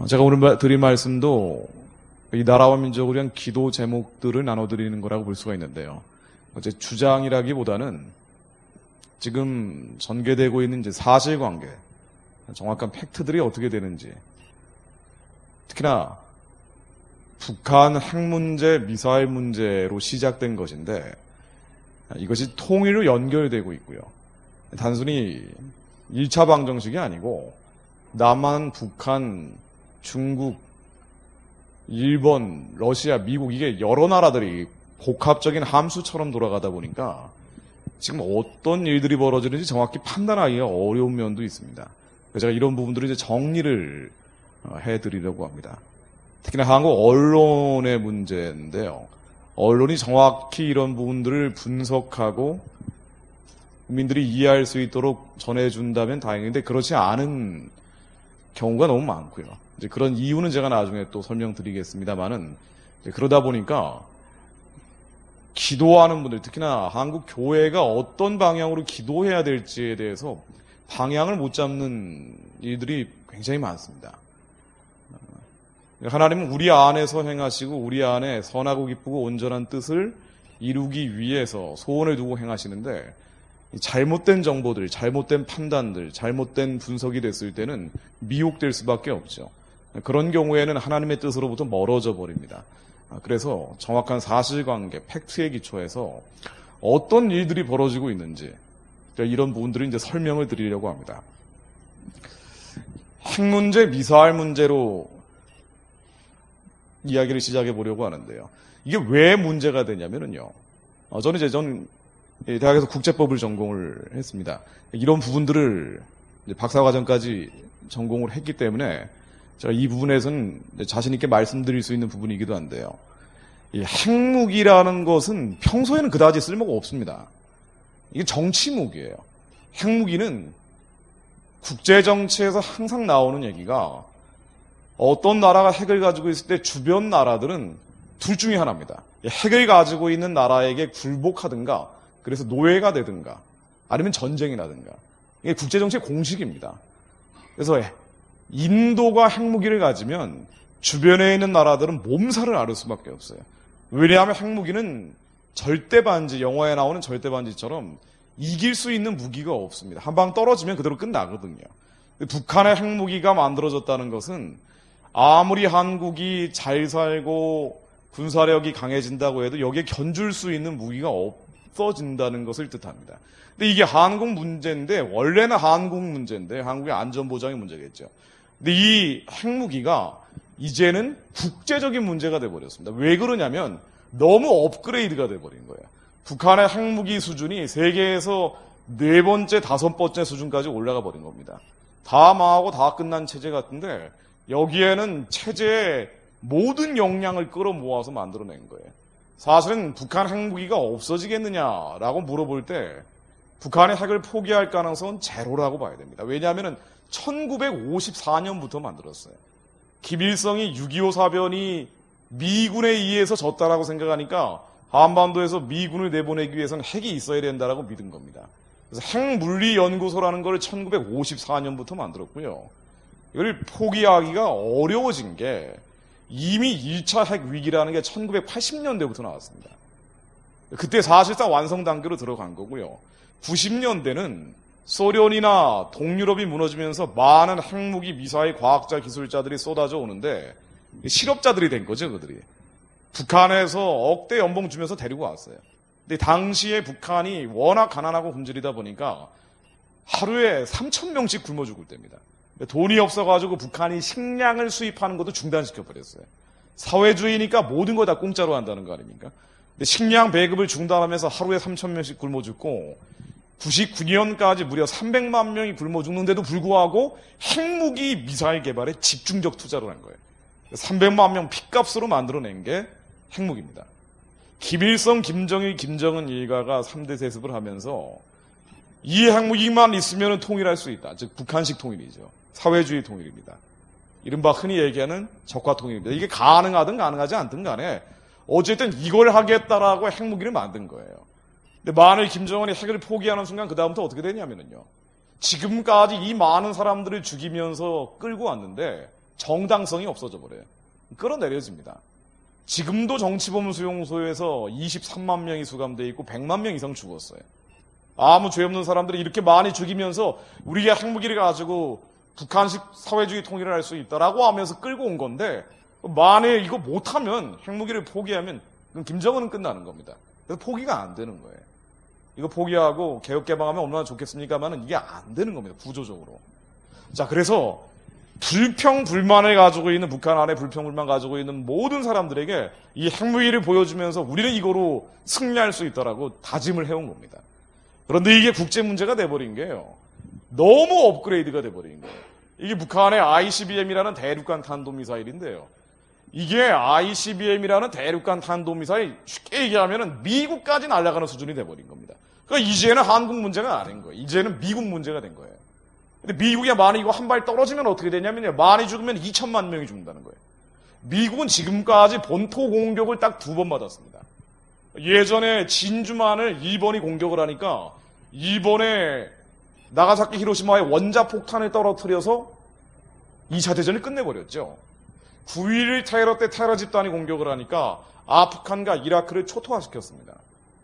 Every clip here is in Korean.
제가 오늘 드린 말씀도 이 나라와 민족을 위한 기도 제목들을 나눠드리는 거라고 볼 수가 있는데요. 이제 주장이라기보다는 지금 전개되고 있는 이제 사실관계, 정확한 팩트들이 어떻게 되는지, 특히나 북한 핵 문제, 미사일 문제로 시작된 것인데 이것이 통일로 연결되고 있고요. 단순히 1차 방정식이 아니고 남한, 북한, 중국, 일본, 러시아, 미국 이게 여러 나라들이 복합적인 함수처럼 돌아가다 보니까 지금 어떤 일들이 벌어지는지 정확히 판단하기가 어려운 면도 있습니다. 그래서 제가 이런 부분들을 이제 정리를 해드리려고 합니다. 특히나 한국 언론의 문제인데요. 언론이 정확히 이런 부분들을 분석하고 국민들이 이해할 수 있도록 전해준다면 다행인데 그렇지 않은 경우가 너무 많고요. 이제 그런 이유는 제가 나중에 또 설명드리겠습니다만은 그러다 보니까 기도하는 분들, 특히나 한국 교회가 어떤 방향으로 기도해야 될지에 대해서 방향을 못 잡는 일들이 굉장히 많습니다. 하나님은 우리 안에서 행하시고 우리 안에 선하고 기쁘고 온전한 뜻을 이루기 위해서 소원을 두고 행하시는데 잘못된 정보들, 잘못된 판단들, 잘못된 분석이 됐을 때는 미혹될 수밖에 없죠. 그런 경우에는 하나님의 뜻으로부터 멀어져 버립니다. 그래서 정확한 사실관계, 팩트에 기초해서 어떤 일들이 벌어지고 있는지 이런 부분들을 이제 설명을 드리려고 합니다. 핵 문제, 미사일 문제로 이야기를 시작해 보려고 하는데요. 이게 왜 문제가 되냐면요. 저는 대학에서 국제법을 전공을 했습니다. 이런 부분들을 박사과정까지 전공을 했기 때문에 제가 이 부분에서는 자신 있게 말씀드릴 수 있는 부분이기도 한데요. 이 핵무기라는 것은 평소에는 그다지 쓸모가 없습니다. 이게 정치무기예요. 핵무기는 국제정치에서 항상 나오는 얘기가 어떤 나라가 핵을 가지고 있을 때 주변 나라들은 둘 중에 하나입니다. 핵을 가지고 있는 나라에게 굴복하든가 그래서 노예가 되든가 아니면 전쟁이 나든가. 이게 국제정치의 공식입니다. 그래서 인도가 핵무기를 가지면 주변에 있는 나라들은 몸살을 앓을 수밖에 없어요. 왜냐하면 핵무기는 절대반지, 영화에 나오는 절대반지처럼 이길 수 있는 무기가 없습니다. 한 방 떨어지면 그대로 끝나거든요. 북한의 핵무기가 만들어졌다는 것은 아무리 한국이 잘 살고 군사력이 강해진다고 해도 여기에 견줄 수 있는 무기가 없어진다는 것을 뜻합니다. 근데 이게 한국 문제인데 원래는 한국 문제인데 한국의 안전보장의 문제겠죠. 근데 이 핵무기가 이제는 국제적인 문제가 돼버렸습니다. 왜 그러냐면 너무 업그레이드가 돼버린 거예요. 북한의 핵무기 수준이 세계에서 4번째, 5번째 수준까지 올라가 버린 겁니다. 다 망하고 다 끝난 체제 같은데 여기에는 체제의 모든 역량을 끌어모아서 만들어낸 거예요. 사실은 북한 핵무기가 없어지겠느냐라고 물어볼 때 북한의 핵을 포기할 가능성은 제로라고 봐야 됩니다. 왜냐하면 1954년부터 만들었어요. 김일성이 6.25 사변이 미군에 의해서 졌다라고 생각하니까 한반도에서 미군을 내보내기 위해서는 핵이 있어야 된다라고 믿은 겁니다. 그래서 핵물리연구소라는 걸 1954년부터 만들었고요. 이걸 포기하기가 어려워진 게 이미 1차 핵 위기라는 게 1980년대부터 나왔습니다. 그때 사실상 완성 단계로 들어간 거고요. 90년대는 소련이나 동유럽이 무너지면서 많은 핵무기, 미사일, 과학자, 기술자들이 쏟아져 오는데 실업자들이 된 거죠, 그들이. 북한에서 억대 연봉 주면서 데리고 왔어요. 근데 당시에 북한이 워낙 가난하고 굶주리다 보니까 하루에 3,000명씩 굶어 죽을 때입니다. 돈이 없어가지고 북한이 식량을 수입하는 것도 중단시켜버렸어요. 사회주의니까 모든 거 다 공짜로 한다는 거 아닙니까? 근데 식량 배급을 중단하면서 하루에 3,000명씩 굶어 죽고 99년까지 무려 300만 명이 굶어 죽는데도 불구하고 핵무기 미사일 개발에 집중적 투자를 한 거예요. 300만 명 핏값으로 만들어낸 게 핵무기입니다. 김일성, 김정일, 김정은 일가가 3대 세습을 하면서 이 핵무기만 있으면 통일할 수 있다. 즉 북한식 통일이죠. 사회주의 통일입니다. 이른바 흔히 얘기하는 적화 통일입니다. 이게 가능하든 가능하지 않든 간에 어쨌든 이걸 하겠다라고 핵무기를 만든 거예요. 근데 만일 김정은이 핵을 포기하는 순간 그 다음부터 어떻게 되냐면요. 지금까지 이 많은 사람들을 죽이면서 끌고 왔는데 정당성이 없어져 버려요. 끌어내려집니다. 지금도 정치범 수용소에서 23만 명이 수감돼 있고 100만 명 이상 죽었어요. 아무 죄 없는 사람들이 이렇게 많이 죽이면서 우리가 핵무기를 가지고 북한식 사회주의 통일을 할 수 있다라고 하면서 끌고 온 건데, 만에 이거 못하면, 핵무기를 포기하면 그럼 김정은은 끝나는 겁니다. 그래서 포기가 안 되는 거예요. 이거 포기하고 개혁 개방하면 얼마나 좋겠습니까만은 이게 안 되는 겁니다. 구조적으로. 자, 그래서 불평 불만을 가지고 있는, 북한 안에 불평 불만 가지고 있는 모든 사람들에게 이 핵무기를 보여주면서 우리는 이거로 승리할 수 있다라고 다짐을 해온 겁니다. 그런데 이게 국제 문제가 돼버린 게요, 너무 업그레이드가 돼버린 거예요. 이게 북한의 ICBM이라는 대륙간 탄도미사일인데요, 이게 ICBM이라는 대륙간 탄도미사일, 쉽게 얘기하면 미국까지 날아가는 수준이 돼버린 겁니다. 그러니까 이제는 한국 문제가 아닌 거예요. 이제는 미국 문제가 된 거예요. 근데 미국이 만약 이거 한 발 떨어지면 어떻게 되냐면요, 많이 죽으면 2천만 명이 죽는다는 거예요. 미국은 지금까지 본토 공격을 딱 2번 받았습니다. 예전에 진주만을 일본이 공격을 하니까 일본에 나가사키 히로시마에 원자폭탄을 떨어뜨려서 2차 대전을 끝내버렸죠. 9.11 테러 때 테러 집단이 공격을 하니까 아프간과 이라크를 초토화시켰습니다.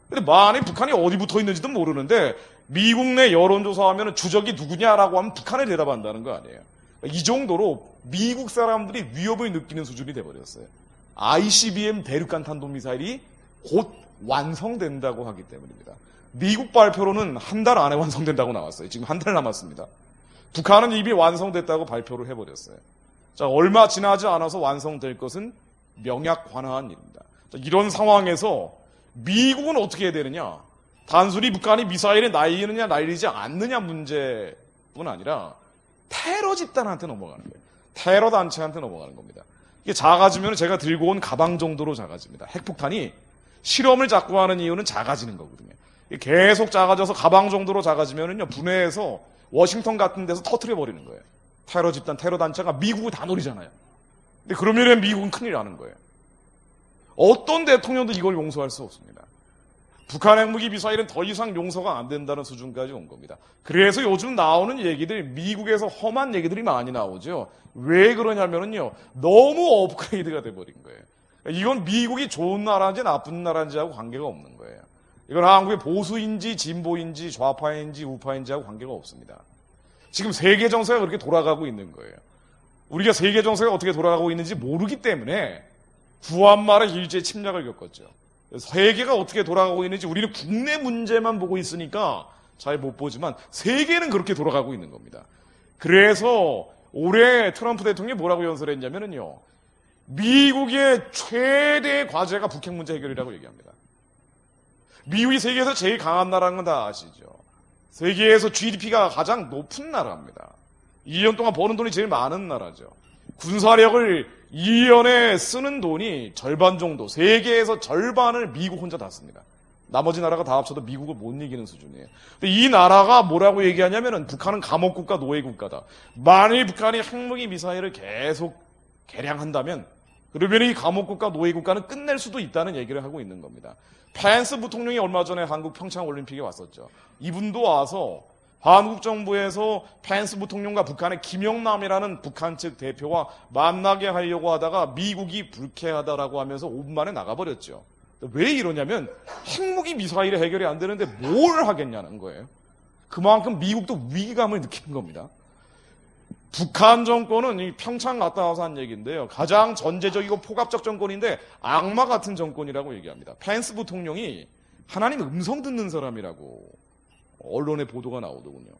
근데 만약 북한이 어디 붙어 있는지도 모르는데 미국 내 여론조사하면 주적이 누구냐라고 하면 북한을 대답한다는 거 아니에요. 이 정도로 미국 사람들이 위협을 느끼는 수준이 돼버렸어요. ICBM 대륙간 탄도미사일이 곧 완성된다고 하기 때문입니다. 미국 발표로는 한 달 안에 완성된다고 나왔어요. 지금 한 달 남았습니다. 북한은 이미 완성됐다고 발표를 해버렸어요. 자, 얼마 지나지 않아서 완성될 것은 명약관화한 일입니다. 자, 이런 상황에서 미국은 어떻게 해야 되느냐? 단순히 북한이 미사일을 날리느냐 날리지 않느냐 문제뿐 아니라 테러 집단한테 넘어가는 거예요. 테러 단체한테 넘어가는 겁니다. 이게 작아지면 제가 들고 온 가방 정도로 작아집니다. 핵폭탄이 실험을 자꾸 하는 이유는 작아지는 거거든요. 계속 작아져서 가방 정도로 작아지면은요, 분해해서 워싱턴 같은 데서 터트려 버리는 거예요. 테러 집단, 테러 단체가 미국을 다 노리잖아요. 근데 그러면 미국은 큰일 나는 거예요. 어떤 대통령도 이걸 용서할 수 없습니다. 북한 핵무기 미사일은 더 이상 용서가 안 된다는 수준까지 온 겁니다. 그래서 요즘 나오는 얘기들, 미국에서 험한 얘기들이 많이 나오죠. 왜 그러냐면은요, 너무 업그레이드가 돼버린 거예요. 이건 미국이 좋은 나라인지 나쁜 나라인지하고 관계가 없는 거예요. 이건 한국의 보수인지 진보인지 좌파인지 우파인지하고 관계가 없습니다. 지금 세계 정세가 그렇게 돌아가고 있는 거예요. 우리가 세계 정세가 어떻게 돌아가고 있는지 모르기 때문에 구한말의 일제 침략을 겪었죠. 세계가 어떻게 돌아가고 있는지 우리는 국내 문제만 보고 있으니까 잘 못 보지만 세계는 그렇게 돌아가고 있는 겁니다. 그래서 올해 트럼프 대통령이 뭐라고 연설했냐면요, 미국의 최대의 과제가 북핵 문제 해결이라고 얘기합니다. 미국이 세계에서 제일 강한 나라는 건 다 아시죠? 세계에서 GDP가 가장 높은 나라입니다. 2년 동안 버는 돈이 제일 많은 나라죠. 군사력을 2년에 쓰는 돈이 절반 정도, 세계에서 절반을 미국 혼자 다 씁니다. 나머지 나라가 다 합쳐도 미국을 못 이기는 수준이에요. 근데 이 나라가 뭐라고 얘기하냐면은 북한은 감옥국가, 노예국가다. 만일 북한이 핵무기 미사일을 계속 개량한다면 그러면 이 감옥국가, 노예국가는 끝낼 수도 있다는 얘기를 하고 있는 겁니다. 펜스 부통령이 얼마 전에 한국 평창올림픽에 왔었죠. 이분도 와서 한국 정부에서 펜스 부통령과 북한의 김영남이라는 북한 측 대표와 만나게 하려고 하다가 미국이 불쾌하다라고 하면서 5분 만에 나가버렸죠. 왜 이러냐면 핵무기 미사일이 해결이 안 되는데 뭘 하겠냐는 거예요. 그만큼 미국도 위기감을 느끼는 겁니다. 북한 정권은 이 평창 갔다 와서 한 얘기인데요, 가장 전제적이고 포갑적 정권인데 악마 같은 정권이라고 얘기합니다. 펜스 부통령이 하나님 음성 듣는 사람이라고 언론에 보도가 나오더군요.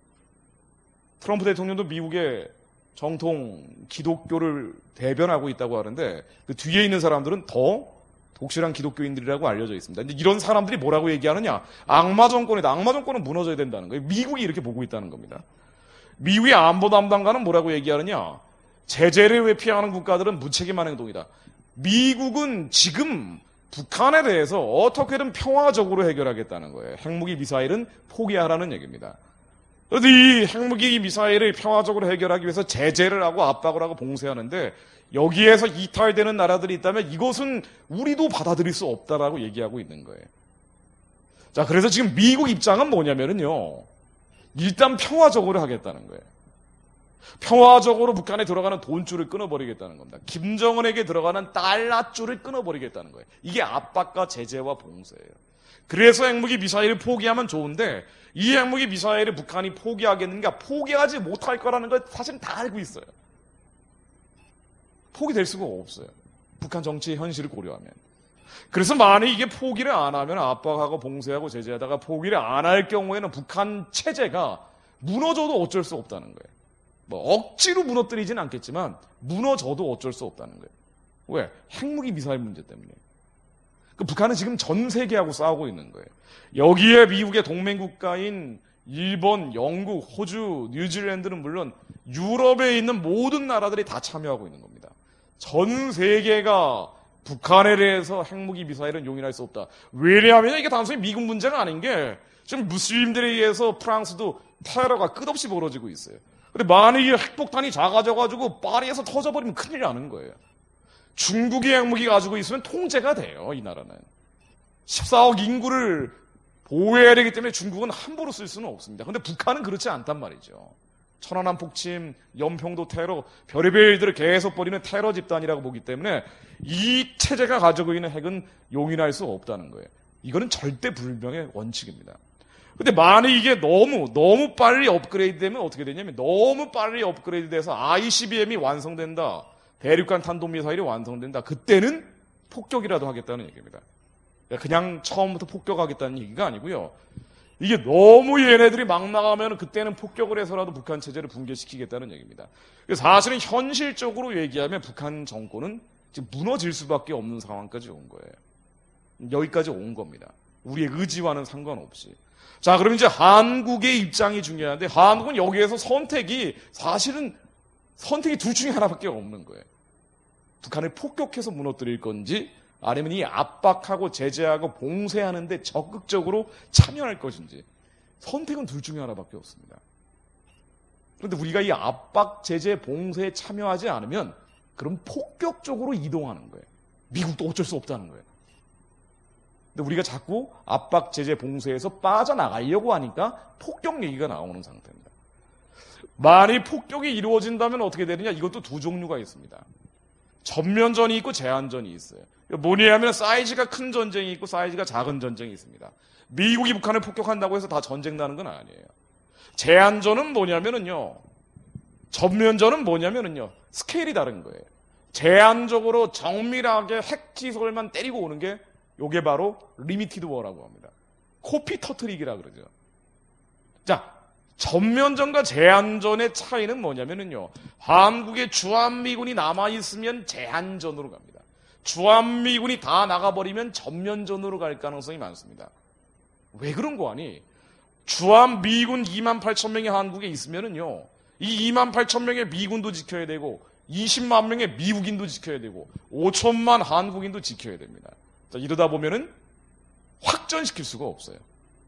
트럼프 대통령도 미국의 정통 기독교를 대변하고 있다고 하는데 그 뒤에 있는 사람들은 더 독실한 기독교인들이라고 알려져 있습니다. 근데 이런 사람들이 뭐라고 얘기하느냐? 악마 정권이다. 악마 정권은 무너져야 된다는 거예요. 미국이 이렇게 보고 있다는 겁니다. 미국의 안보 담당관은 뭐라고 얘기하느냐? 제재를 회피하는 국가들은 무책임한 행동이다. 미국은 지금 북한에 대해서 어떻게든 평화적으로 해결하겠다는 거예요. 핵무기 미사일은 포기하라는 얘기입니다. 그런데 이 핵무기 미사일을 평화적으로 해결하기 위해서 제재를 하고 압박을 하고 봉쇄하는데 여기에서 이탈되는 나라들이 있다면 이것은 우리도 받아들일 수 없다라고 얘기하고 있는 거예요. 자, 그래서 지금 미국 입장은 뭐냐면요, 일단 평화적으로 하겠다는 거예요. 평화적으로 북한에 들어가는 돈줄을 끊어버리겠다는 겁니다. 김정은에게 들어가는 달러줄을 끊어버리겠다는 거예요. 이게 압박과 제재와 봉쇄예요. 그래서 핵무기 미사일을 포기하면 좋은데 이 핵무기 미사일을 북한이 포기하겠는가? 포기하지 못할 거라는 걸 사실은 다 알고 있어요. 포기될 수가 없어요. 북한 정치의 현실을 고려하면. 그래서 만약 이게 포기를 안 하면 압박하고 봉쇄하고 제재하다가 포기를 안 할 경우에는 북한 체제가 무너져도 어쩔 수 없다는 거예요. 뭐 억지로 무너뜨리진 않겠지만 무너져도 어쩔 수 없다는 거예요. 왜? 핵무기 미사일 문제 때문에. 북한은 지금 전 세계하고 싸우고 있는 거예요. 여기에 미국의 동맹국가인 일본, 영국, 호주, 뉴질랜드는 물론 유럽에 있는 모든 나라들이 다 참여하고 있는 겁니다. 전 세계가 북한에 대해서 핵무기 미사일은 용인할 수 없다. 왜냐하면 이게 단순히 미국 문제가 아닌 게 지금 무슬림들에 의해서 프랑스도 테러가 끝없이 벌어지고 있어요. 근데 만약에 핵폭탄이 작아져가지고 파리에서 터져버리면 큰일 나는 거예요. 중국이 핵무기 가지고 있으면 통제가 돼요, 이 나라는. 14억 인구를 보호해야 되기 때문에 중국은 함부로 쓸 수는 없습니다. 근데 북한은 그렇지 않단 말이죠. 천안함 폭침, 연평도 테러, 별의별 일들을 계속 벌이는 테러 집단이라고 보기 때문에 이 체제가 가지고 있는 핵은 용인할 수 없다는 거예요. 이거는 절대 불명의 원칙입니다. 근데 만약 이게 너무 빨리 업그레이드 되면 어떻게 되냐면 너무 빨리 업그레이드 돼서 ICBM이 완성된다. 대륙간 탄도미사일이 완성된다. 그때는 폭격이라도 하겠다는 얘기입니다. 그냥 처음부터 폭격하겠다는 얘기가 아니고요. 이게 너무 얘네들이 막 나가면 그때는 폭격을 해서라도 북한 체제를 붕괴시키겠다는 얘기입니다. 사실은 현실적으로 얘기하면 북한 정권은 지금 무너질 수밖에 없는 상황까지 온 거예요. 여기까지 온 겁니다. 우리의 의지와는 상관없이. 자, 그럼 이제 한국의 입장이 중요한데 한국은 여기에서 사실은 선택이 둘 중에 하나밖에 없는 거예요. 북한을 폭격해서 무너뜨릴 건지 아니면 이 압박하고 제재하고 봉쇄하는데 적극적으로 참여할 것인지 선택은 둘 중에 하나밖에 없습니다. 그런데 우리가 이 압박, 제재, 봉쇄에 참여하지 않으면 그럼 폭격적으로 이동하는 거예요. 미국도 어쩔 수 없다는 거예요. 근데 우리가 자꾸 압박, 제재, 봉쇄에서 빠져나가려고 하니까 폭격 얘기가 나오는 상태입니다. 만약 폭격이 이루어진다면 어떻게 되느냐? 이것도 두 종류가 있습니다. 전면전이 있고 제한전이 있어요. 뭐냐면 사이즈가 큰 전쟁이 있고 사이즈가 작은 전쟁이 있습니다. 미국이 북한을 폭격한다고 해서 다 전쟁 나는 건 아니에요. 제한전은 뭐냐면은요. 전면전은 뭐냐면은요. 스케일이 다른 거예요. 제한적으로 정밀하게 핵시설만 때리고 오는 게 요게 바로 리미티드 워라고 합니다. 코피 터트리기라 그러죠. 자, 전면전과 제한전의 차이는 뭐냐면은요. 한국의 주한미군이 남아있으면 제한전으로 갑니다. 주한미군이 다 나가버리면 전면전으로 갈 가능성이 많습니다. 왜 그런 거 아니? 주한미군 28,000명이 한국에 있으면은요. 이 28,000명의 미군도 지켜야 되고 20만 명의 미국인도 지켜야 되고 5천만 한국인도 지켜야 됩니다. 자, 이러다 보면은 확전시킬 수가 없어요.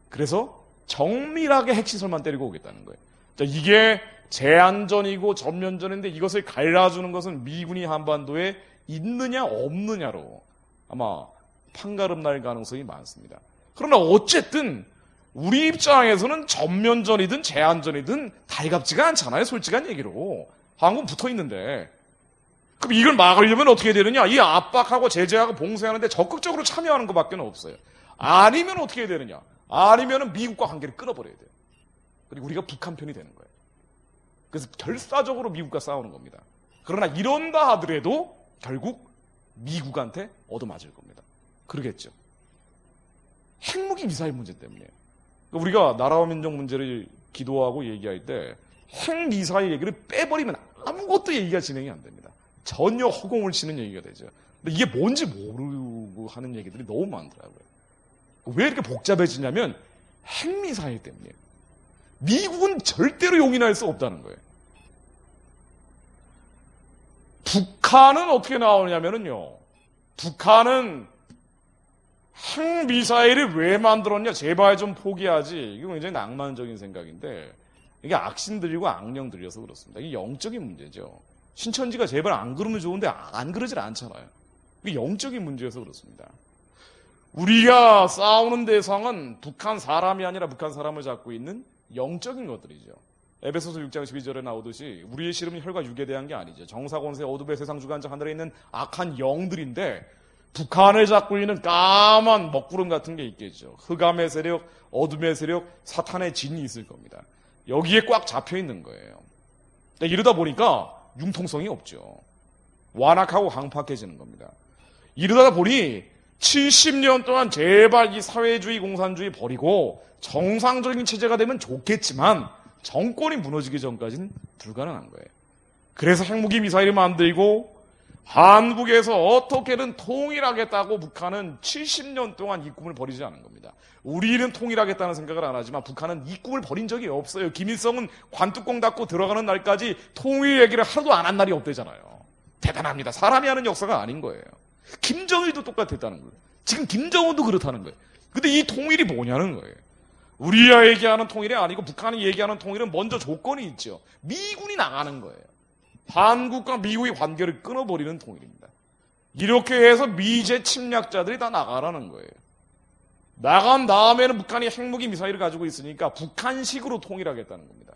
그래서 정밀하게 핵시설만 때리고 오겠다는 거예요. 자, 이게 제한전이고 전면전인데 이것을 갈라주는 것은 미군이 한반도에 있느냐 없느냐로 아마 판가름 날 가능성이 많습니다. 그러나 어쨌든 우리 입장에서는 전면전이든 제한전이든 달갑지가 않잖아요. 솔직한 얘기로. 한국은 붙어 있는데. 그럼 이걸 막으려면 어떻게 되느냐? 이 압박하고 제재하고 봉쇄하는데 적극적으로 참여하는 것밖에 없어요. 아니면 어떻게 되느냐? 아니면 미국과 관계를 끊어버려야 돼요. 그리고 우리가 북한 편이 되는 거예요. 그래서 결사적으로 미국과 싸우는 겁니다. 그러나 이런다 하더라도 결국 미국한테 얻어맞을 겁니다. 그러겠죠. 핵무기 미사일 문제 때문에. 우리가 나라와 민족 문제를 기도하고 얘기할 때 핵미사일 얘기를 빼버리면 아무것도 얘기가 진행이 안 됩니다. 전혀 허공을 치는 얘기가 되죠. 근데 이게 뭔지 모르고 하는 얘기들이 너무 많더라고요. 왜 이렇게 복잡해지냐면 핵미사일 때문이에요. 미국은 절대로 용인할 수 없다는 거예요. 북한은 어떻게 나오냐면요. 북한은 핵미사일을 왜 만들었냐? 제발 좀 포기하지. 이거 굉장히 낭만적인 생각인데 이게 악신들이고 악령들이어서 그렇습니다. 이게 영적인 문제죠. 신천지가 제발 안 그러면 좋은데 안 그러질 않잖아요. 이게 영적인 문제여서 그렇습니다. 우리가 싸우는 대상은 북한 사람이 아니라 북한 사람을 잡고 있는 영적인 것들이죠. 에베소서 6장 12절에 나오듯이 우리의 씨름은 혈과 육에 대한 게 아니죠. 정사권세 어둠의 세상 주관자 하늘에 있는 악한 영들인데 북한을 잡고 있는 까만 먹구름 같은 게 있겠죠. 흑암의 세력, 어둠의 세력, 사탄의 진이 있을 겁니다. 여기에 꽉 잡혀 있는 거예요. 이러다 보니까 융통성이 없죠. 완악하고 강팍해지는 겁니다. 이러다 보니 70년 동안 제발 이 사회주의, 공산주의 버리고 정상적인 체제가 되면 좋겠지만 정권이 무너지기 전까지는 불가능한 거예요. 그래서 핵무기 미사일을 만들고 한국에서 어떻게든 통일하겠다고 북한은 70년 동안 이 꿈을 버리지 않은 겁니다. 우리는 통일하겠다는 생각을 안 하지만 북한은 이 꿈을 버린 적이 없어요. 김일성은 관뚜껑 닫고 들어가는 날까지 통일 얘기를 하나도 안 한 날이 없대잖아요. 대단합니다. 사람이 하는 역사가 아닌 거예요. 김정일도 똑같았다는 거예요. 지금 김정은도 그렇다는 거예요. 근데 이 통일이 뭐냐는 거예요. 우리가 얘기하는 통일이 아니고 북한이 얘기하는 통일은 먼저 조건이 있죠. 미군이 나가는 거예요. 한국과 미국의 관계를 끊어버리는 통일입니다. 이렇게 해서 미제 침략자들이 다 나가라는 거예요. 나간 다음에는 북한이 핵무기 미사일을 가지고 있으니까 북한식으로 통일하겠다는 겁니다.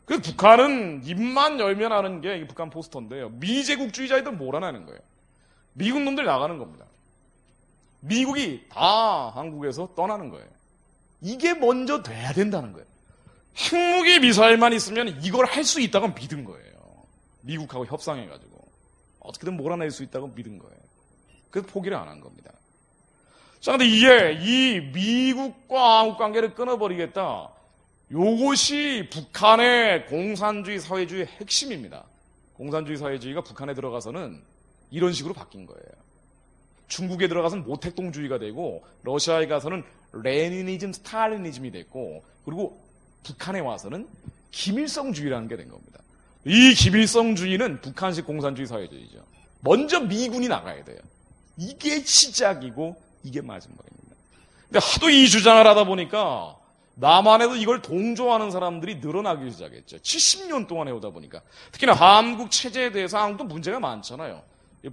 그래서 북한은 입만 열면 하는 게 북한 포스터인데요. 미제국주의자들 몰아내는 거예요. 미국 놈들이 나가는 겁니다. 미국이 다 한국에서 떠나는 거예요. 이게 먼저 돼야 된다는 거예요. 핵무기 미사일만 있으면 이걸 할 수 있다고 믿은 거예요. 미국하고 협상해가지고 어떻게든 몰아낼 수 있다고 믿은 거예요. 그래서 포기를 안 한 겁니다. 자, 근데 이게 이 미국과 한국 관계를 끊어버리겠다. 요것이 북한의 공산주의 사회주의의 핵심입니다. 공산주의 사회주의가 북한에 들어가서는 이런 식으로 바뀐 거예요. 중국에 들어가서는 모택동주의가 되고 러시아에 가서는 레니니즘, 스탈리니즘이 됐고 그리고 북한에 와서는 김일성주의라는 게 된 겁니다. 이 김일성주의는 북한식 공산주의 사회주의죠. 먼저 미군이 나가야 돼요. 이게 시작이고 이게 마지막입니다. 근데 하도 이 주장을 하다 보니까 남한에도 이걸 동조하는 사람들이 늘어나기 시작했죠. 70년 동안 해오다 보니까. 특히나 한국 체제에 대해서 한국도 문제가 많잖아요.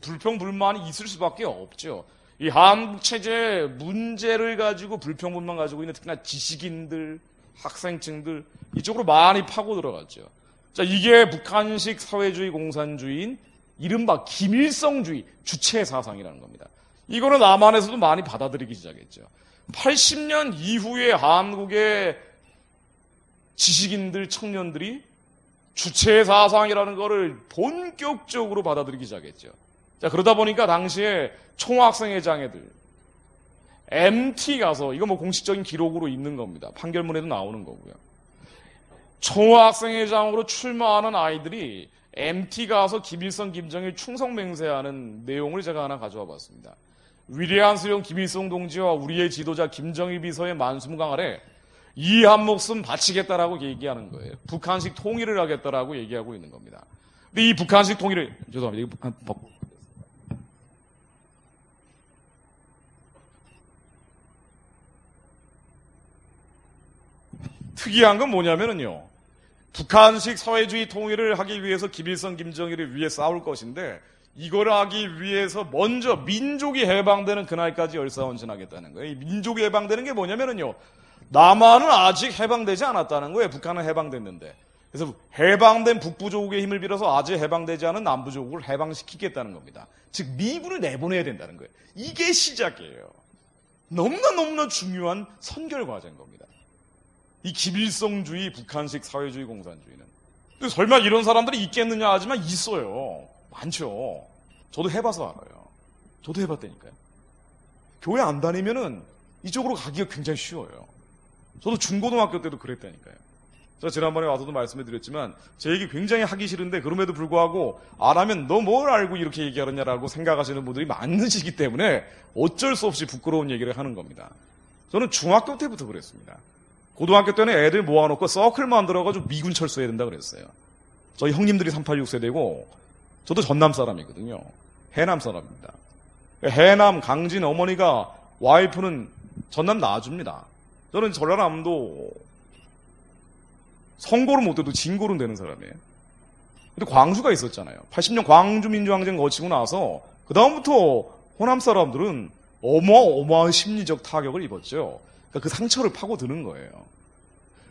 불평불만이 있을 수밖에 없죠. 이 한국 체제의 문제를 가지고 불평불만 가지고 있는 특히나 지식인들, 학생층들 이쪽으로 많이 파고 들어갔죠. 자, 이게 북한식 사회주의 공산주의인 이른바 김일성주의 주체 사상이라는 겁니다. 이거는 남한에서도 많이 받아들이기 시작했죠. 80년 이후에 한국의 지식인들, 청년들이 주체 사상이라는 거를 본격적으로 받아들이기 시작했죠. 자, 그러다 보니까 당시에 총학생회장애들 MT 가서 이거 뭐 공식적인 기록으로 있는 겁니다. 판결문에도 나오는 거고요. 총학생회장으로 출마하는 아이들이 MT 가서 김일성, 김정일 충성 맹세하는 내용을 제가 하나 가져와 봤습니다. 위대한 수령 김일성 동지와 우리의 지도자 김정일 비서의 만수무강 아래 이 한 목숨 바치겠다라고 얘기하는 거예요. 북한식 통일을 하겠다라고 얘기하고 있는 겁니다. 근데 이 북한식 통일을 죄송합니다. 특이한 건 뭐냐면요. 북한식 사회주의 통일을 하기 위해서 김일성, 김정일을 위해 싸울 것인데 이걸 하기 위해서 먼저 민족이 해방되는 그날까지 열사원전하겠다는 거예요. 이 민족이 해방되는 게 뭐냐면요. 남한은 아직 해방되지 않았다는 거예요. 북한은 해방됐는데. 그래서 해방된 북부조국의 힘을 빌어서 아직 해방되지 않은 남부조국을 해방시키겠다는 겁니다. 즉 미군을 내보내야 된다는 거예요. 이게 시작이에요. 너무나 중요한 선결 과제인 겁니다. 이 김일성주의, 북한식 사회주의 공산주의는. 설마 이런 사람들이 있겠느냐 하지만 있어요. 많죠. 저도 해봐서 알아요. 저도 해봤다니까요. 교회 안 다니면은 이쪽으로 가기가 굉장히 쉬워요. 저도 중고등학교 때도 그랬다니까요. 제가 지난번에 와서도 말씀해 드렸지만 제 얘기 굉장히 하기 싫은데 그럼에도 불구하고 안 하면 너 뭘 알고 이렇게 얘기하느냐라고 생각하시는 분들이 많으시기 때문에 어쩔 수 없이 부끄러운 얘기를 하는 겁니다. 저는 중학교 때부터 그랬습니다. 고등학교 때는 애들 모아놓고 서클 만들어가지고 미군 철수해야 된다 그랬어요. 저희 형님들이 386 세대고 저도 전남 사람이거든요. 해남 사람입니다. 해남 강진 어머니가 와이프는 전남 놔줍니다. 저는 전라남도 선고를 못해도 진고는 되는 사람이에요. 근데 광주가 있었잖아요. 80년 광주 민주항쟁 거치고 나서 그 다음부터 호남 사람들은 어마어마한 심리적 타격을 입었죠. 그러니까 그 상처를 파고드는 거예요.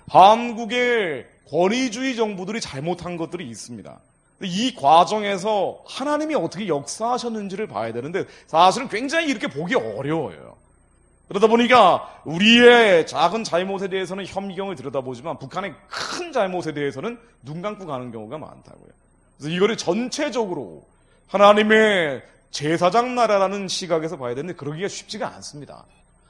한국의 권위주의 정부들이 잘못한 것들이 있습니다. 이 과정에서 하나님이 어떻게 역사하셨는지를 봐야 되는데 사실은 굉장히 이렇게 보기 어려워요. 그러다 보니까 우리의 작은 잘못에 대해서는 현미경을 들여다보지만 북한의 큰 잘못에 대해서는 눈 감고 가는 경우가 많다고요. 그래서 이거를 전체적으로 하나님의 제사장 나라라는 시각에서 봐야 되는데 그러기가 쉽지가 않습니다.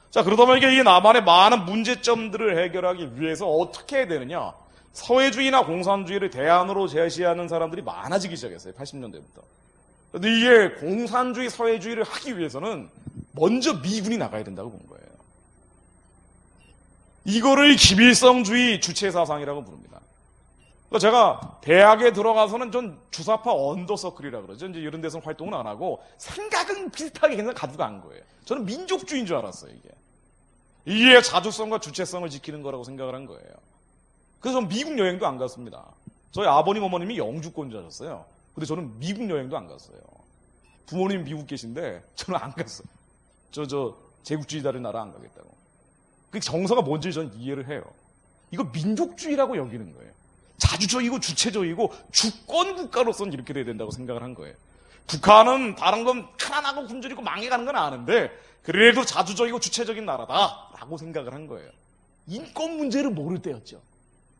자, 그러다 보니까 이 남한의 많은 문제점들을 해결하기 위해서 어떻게 해야 되느냐? 사회주의나 공산주의를 대안으로 제시하는 사람들이 많아지기 시작했어요. 80년대부터. 근데 이게 공산주의, 사회주의를 하기 위해서는 먼저 미군이 나가야 된다고 본 거예요. 이거를 김일성주의 주체사상이라고 부릅니다. 제가 대학에 들어가서는 전 주사파 언더서클이라고 그러죠. 이제 이런 데서 활동은 안 하고 생각은 비슷하게 그냥 가지고 간 거예요. 저는 민족주의인 줄 알았어요, 이게. 이게 자주성과 주체성을 지키는 거라고 생각을 한 거예요. 그래서 저는 미국 여행도 안 갔습니다. 저희 아버님, 어머님이 영주권자셨어요. 근데 저는 미국 여행도 안 갔어요. 부모님 미국 계신데 저는 안 갔어요. 저 제국주의자를 나라 안 가겠다고. 그 정서가 뭔지 전 이해를 해요. 이거 민족주의라고 여기는 거예요. 자주적이고 주체적이고 주권 국가로서는 이렇게 돼야 된다고 생각을 한 거예요. 북한은 다른 건 편안하고 굶주리고 망해가는 건 아는데 그래도 자주적이고 주체적인 나라다라고 생각을 한 거예요. 인권 문제를 모를 때였죠.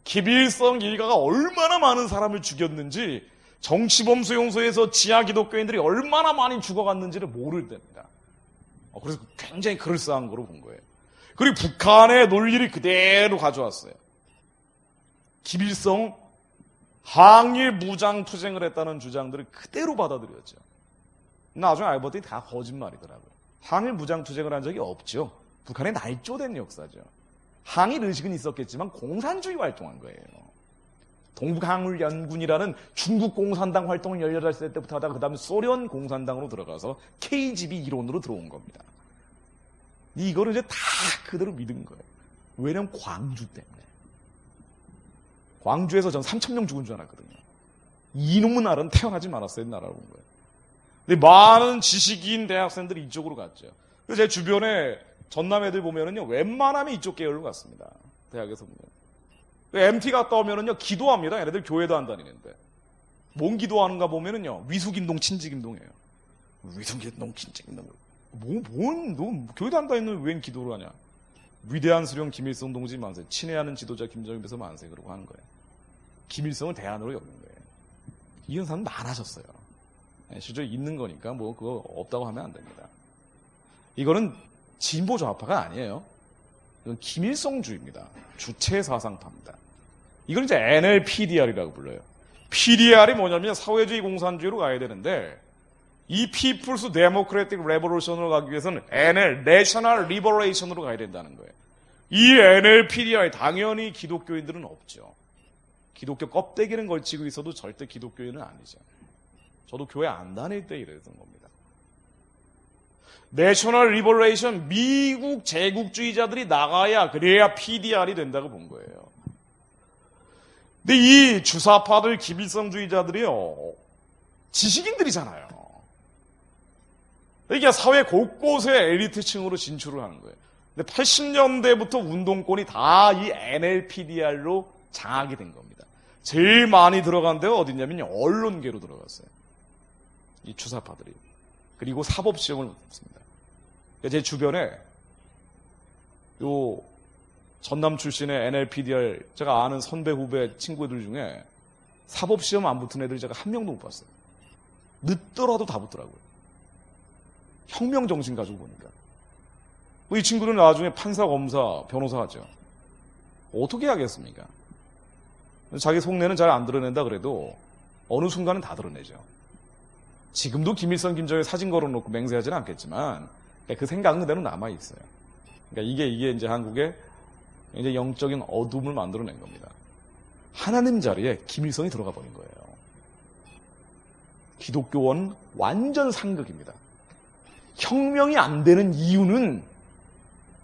김일성 일가가 얼마나 많은 사람을 죽였는지 정치범 수용소에서 지하 기독교인들이 얼마나 많이 죽어갔는지를 모를 때입니다. 그래서 굉장히 그럴싸한 거로 본 거예요. 그리고 북한의 논리를 그대로 가져왔어요. 김일성 항일 무장 투쟁을 했다는 주장들을 그대로 받아들였죠. 나중에 알고 봤더니 다 거짓말이더라고요. 항일 무장 투쟁을 한 적이 없죠. 북한의 날조된 역사죠. 항일 의식은 있었겠지만 공산주의 활동한 거예요. 동북항일연군이라는 중국 공산당 활동을 18살 때부터 하다가 그 다음에 소련 공산당으로 들어가서 KGB 이론으로 들어온 겁니다. 이거를 이제 다 그대로 믿은 거예요. 왜냐면 광주 때문에. 광주에서 전 3,000명 죽은 줄 알았거든요. 이놈의 나라는 태어나지 말았어야 나라로 온 거예요. 근데 많은 지식인 대학생들이 이쪽으로 갔죠. 그래서 제 주변에 전남 애들 보면은요, 웬만하면 이쪽 계열로 갔습니다. 대학에서 보면. MT 갔다 오면은요, 기도합니다. 얘네들 교회도 안 다니는데. 뭔 기도하는가 보면은요, 위수긴동, 친지긴동이에요. 위수긴동, 친지긴동. 너 교회도 안 다니는 웬 기도를 하냐? 위대한 수령 김일성 동지 만세, 친애하는 지도자 김정일에서 만세, 그러고 하는 거예요. 김일성을 대안으로 여긴 거예요. 이런 사람 많아졌어요. 실제로 있는 거니까 뭐 그거 없다고 하면 안 됩니다. 이거는 진보 좌파가 아니에요. 이건 김일성주의입니다. 주체사상파입니다. 이걸 이제 NLPDR이라고 불러요. PDR이 뭐냐면 사회주의 공산주의로 가야 되는데 이 People's Democratic Revolution으로 가기 위해서는 NL, National Liberation으로 가야 된다는 거예요. 이 NLPDR에 당연히 기독교인들은 없죠. 기독교 껍데기는 걸치고 있어도 절대 기독교인은 아니죠. 저도 교회 안 다닐 때 이랬던 겁니다. 내셔널 리버레이션, 미국 제국주의자들이 나가야 그래야 PDR이 된다고 본 거예요. 근데 이 주사파들 김일성주의자들이요, 지식인들이잖아요. 이게 사회 곳곳에 엘리트층으로 진출을 하는 거예요. 근데 80년대부터 운동권이 다 이 NLPDR로 장악이 된 겁니다. 제일 많이 들어간 데가 어디냐면요, 언론계로 들어갔어요. 이 주사파들이. 그리고 사법시험을 붙습니다. 제 주변에 요 전남 출신의 NLPDR 제가 아는 선배 후배 친구들 중에 사법시험 안 붙은 애들 제가 한 명도 못 봤어요. 늦더라도 다 붙더라고요. 혁명 정신 가지고 보니까. 이 친구는 나중에 판사, 검사, 변호사 하죠. 어떻게 하겠습니까? 자기 속내는 잘 안 드러낸다 그래도 어느 순간은 다 드러내죠. 지금도 김일성, 김정일 사진 걸어놓고 맹세하지는 않겠지만 그 생각은 그대로 남아있어요. 그러니까 이게 이제 한국의 이제 영적인 어둠을 만들어낸 겁니다. 하나님 자리에 김일성이 들어가 버린 거예요. 기독교원 완전 상극입니다. 혁명이 안 되는 이유는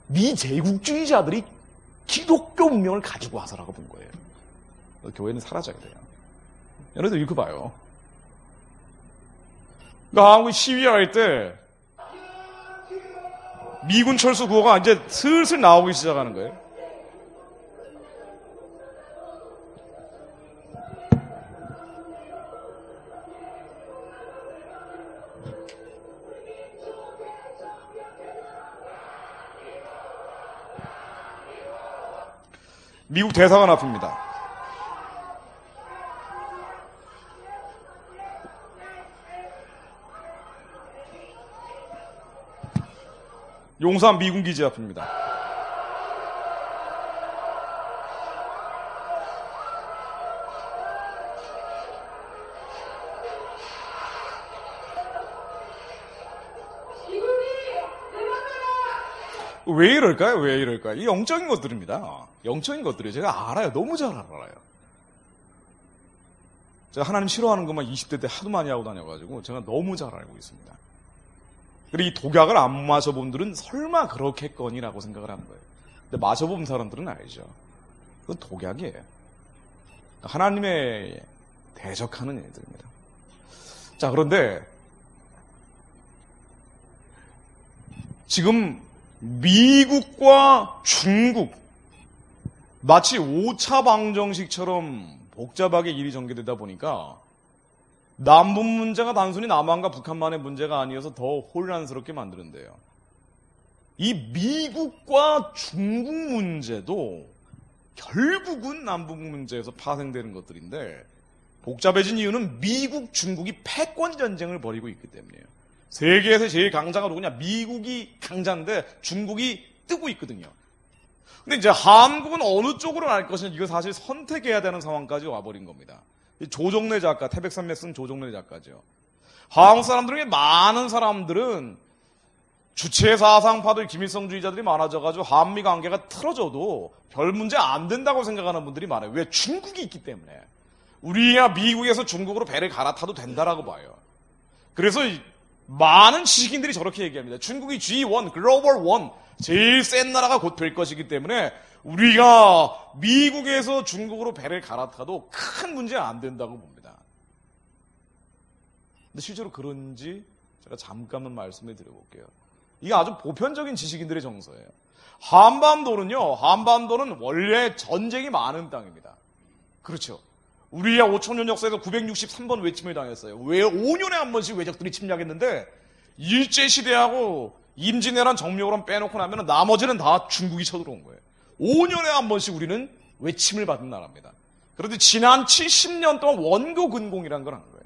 미제국주의자들이 기독교 문명을 가지고 와서라고 본 거예요. 교회는 사라져야 돼요. 여러분들 이렇게 봐요. 그러니까 한국 시위할 때 미군 철수 구호가 이제 슬슬 나오기 시작하는 거예요. 미국 대사관 앞입니다. 용산 미군 기지 앞입니다. 왜 이럴까요? 왜 이럴까요? 이 영적인 것들입니다. 영적인 것들이에요. 제가 알아요. 너무 잘 알아요. 제가 하나님 싫어하는 것만 20대 때 하도 많이 하고 다녀가지고 제가 너무 잘 알고 있습니다. 그리고 이 독약을 안 마셔본 분들은 설마 그렇겠거니라고 생각을 하는 거예요. 근데 마셔본 사람들은 알죠. 그건 독약이에요. 하나님의 대적하는 일들입니다. 자, 그런데 지금 미국과 중국 마치 5차 방정식처럼 복잡하게 일이 전개되다 보니까 남북 문제가 단순히 남한과 북한만의 문제가 아니어서 더 혼란스럽게 만드는데요. 이 미국과 중국 문제도 결국은 남북 문제에서 파생되는 것들인데 복잡해진 이유는 미국, 중국이 패권 전쟁을 벌이고 있기 때문이에요. 세계에서 제일 강자가 누구냐? 미국이 강자인데 중국이 뜨고 있거든요. 근데 이제 한국은 어느 쪽으로 갈 것인지 이거 사실 선택해야 되는 상황까지 와버린 겁니다. 조정래 작가, 태백산맥 쓴 조정래 작가죠. 한국 사람들 중에 많은 사람들은 주체 사상파들, 김일성주의자들이 많아져가지고 한미 관계가 틀어져도 별 문제 안 된다고 생각하는 분들이 많아요. 왜? 중국이 있기 때문에. 우리야 미국에서 중국으로 배를 갈아타도 된다라고 봐요. 그래서 많은 지식인들이 저렇게 얘기합니다. 중국이 G1, 글로벌 1, 제일 센 나라가 곧 될 것이기 때문에 우리가 미국에서 중국으로 배를 갈아타도 큰 문제 안 된다고 봅니다. 근데 실제로 그런지 제가 잠깐만 말씀을 드려볼게요. 이게 아주 보편적인 지식인들의 정서예요. 한반도는 원래 전쟁이 많은 땅입니다. 그렇죠. 우리야 5천년 역사에서 963번 외침을 당했어요. 왜 5년에 한 번씩 외적들이 침략했는데 일제시대하고 임진왜란 정묘호란 빼놓고 나면 나머지는 다 중국이 쳐들어온 거예요. 5년에 한 번씩 우리는 외침을 받은 나라입니다. 그런데 지난 70년 동안 원고 근공이라는 걸 한 거예요.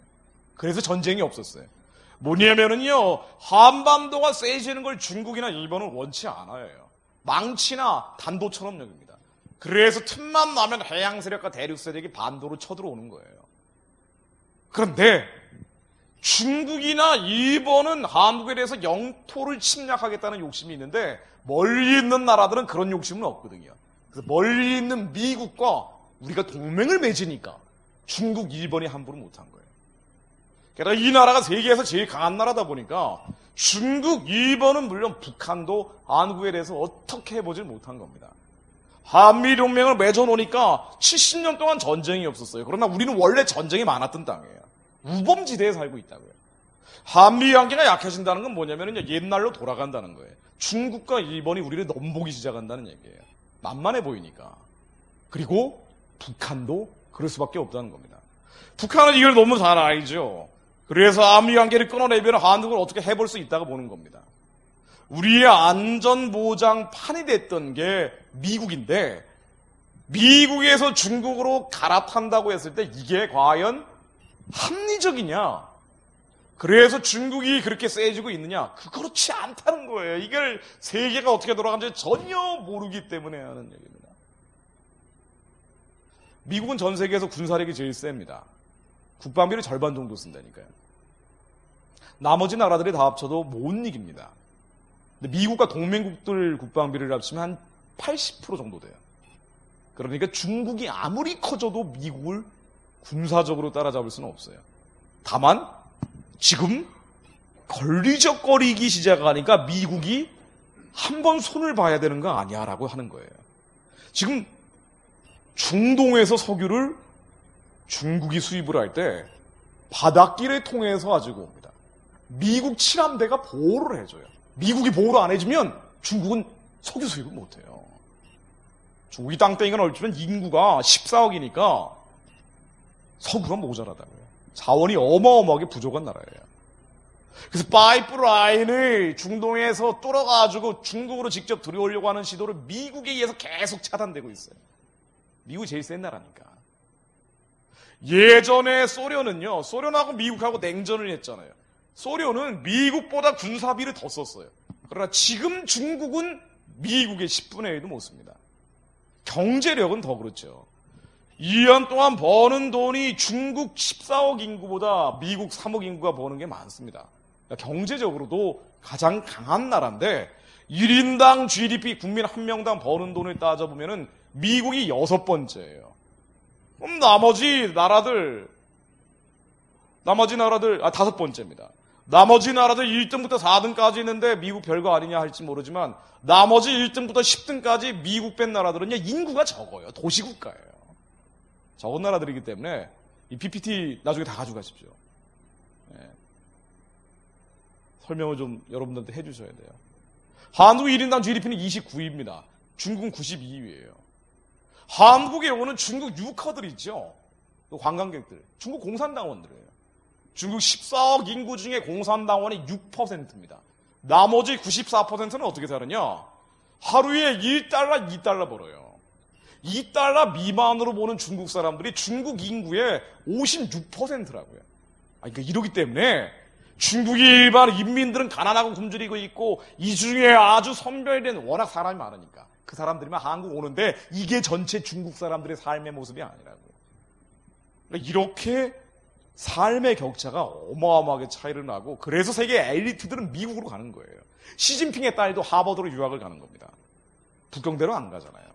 그래서 전쟁이 없었어요. 뭐냐면은요, 한반도가 세지는 걸 중국이나 일본은 원치 않아요. 망치나 단도처럼 여깁니다. 그래서 틈만 나면 해양 세력과 대륙 세력이 반도로 쳐들어오는 거예요. 그런데 중국이나 일본은 한국에 대해서 영토를 침략하겠다는 욕심이 있는데 멀리 있는 나라들은 그런 욕심은 없거든요. 그래서 멀리 있는 미국과 우리가 동맹을 맺으니까 중국, 일본이 함부로 못한 거예요. 게다가 이 나라가 세계에서 제일 강한 나라다 보니까 중국, 일본은 물론 북한도 한국에 대해서 어떻게 해보질 못한 겁니다. 한미동맹을 맺어놓으니까 70년 동안 전쟁이 없었어요. 그러나 우리는 원래 전쟁이 많았던 땅이에요. 우범지대에 살고 있다고요. 한미관계가 약해진다는 건 뭐냐면 옛날로 돌아간다는 거예요. 중국과 일본이 우리를 넘보기 시작한다는 얘기예요. 만만해 보이니까. 그리고 북한도 그럴 수밖에 없다는 겁니다. 북한은 이걸 너무 잘 알죠. 그래서 한미관계를 끊어내면 한국을 어떻게 해볼 수 있다고 보는 겁니다. 우리의 안전보장판이 됐던 게 미국인데 미국에서 중국으로 갈아탄다고 했을 때 이게 과연 합리적이냐? 그래서 중국이 그렇게 세지고 있느냐? 그렇지 않다는 거예요. 이걸 세계가 어떻게 돌아가는지 전혀 모르기 때문에 하는 얘기입니다. 미국은 전 세계에서 군사력이 제일 셉니다. 국방비를 절반 정도 쓴다니까요. 나머지 나라들이 다 합쳐도 못 이깁니다. 근데 미국과 동맹국들 국방비를 합치면 한 80% 정도 돼요. 그러니까 중국이 아무리 커져도 미국을 군사적으로 따라잡을 수는 없어요. 다만 지금 걸리적거리기 시작하니까 미국이 한번 손을 봐야 되는 거 아니야라고 하는 거예요. 지금 중동에서 석유를 중국이 수입을 할 때 바닷길을 통해서 가지고 옵니다. 미국 칠함대가 보호를 해줘요. 미국이 보호를 안 해주면 중국은 석유 수입을 못해요. 중국이 땅덩이가 넓지만 인구가 14억이니까 석유가 모자라다고요. 자원이 어마어마하게 부족한 나라예요. 그래서 파이프라인을 중동에서 뚫어가지고 중국으로 직접 들여오려고 하는 시도를 미국에 의해서 계속 차단되고 있어요. 미국이 제일 센 나라니까. 예전에 소련은요, 소련하고 미국하고 냉전을 했잖아요. 소련은 미국보다 군사비를 더 썼어요. 그러나 지금 중국은 미국의 10분의 1도 못 씁니다. 경제력은 더 그렇죠. 2년 동안 버는 돈이 중국 14억 인구보다 미국 3억 인구가 버는 게 많습니다. 그러니까 경제적으로도 가장 강한 나라인데 1인당 GDP 국민 한 명당 버는 돈을 따져보면 미국이 6번째예요. 그럼 나머지 나라들 5번째입니다. 나머지 나라들 1등부터 4등까지 있는데 미국 별거 아니냐 할지 모르지만 나머지 1등부터 10등까지 미국 뺀 나라들은요 인구가 적어요. 도시국가예요. 적은 나라들이기 때문에 이 PPT 나중에 다 가져가십시오. 네. 설명을 좀 여러분들한테 해주셔야 돼요. 한국 1인당 GDP는 29위입니다. 중국은 92위예요. 한국에 오는 중국 유커들 있죠. 관광객들. 중국 공산당원들이에요. 중국 14억 인구 중에 공산당원이 6%입니다. 나머지 94%는 어떻게 사느냐? 하루에 1달러, 2달러 벌어요. 2달러 미만으로 보는 중국 사람들이 중국 인구의 56%라고요. 그러니까 이러기 때문에 중국이 일반 인민들은 가난하고 굶주리고 있고 이 중에 아주 선별된 워낙 사람이 많으니까 그 사람들이만 한국 오는데 이게 전체 중국 사람들의 삶의 모습이 아니라고요. 그러니까 이렇게 삶의 격차가 어마어마하게 차이를 나고 그래서 세계 엘리트들은 미국으로 가는 거예요. 시진핑의 딸도 하버드로 유학을 가는 겁니다. 북경대로 안 가잖아요.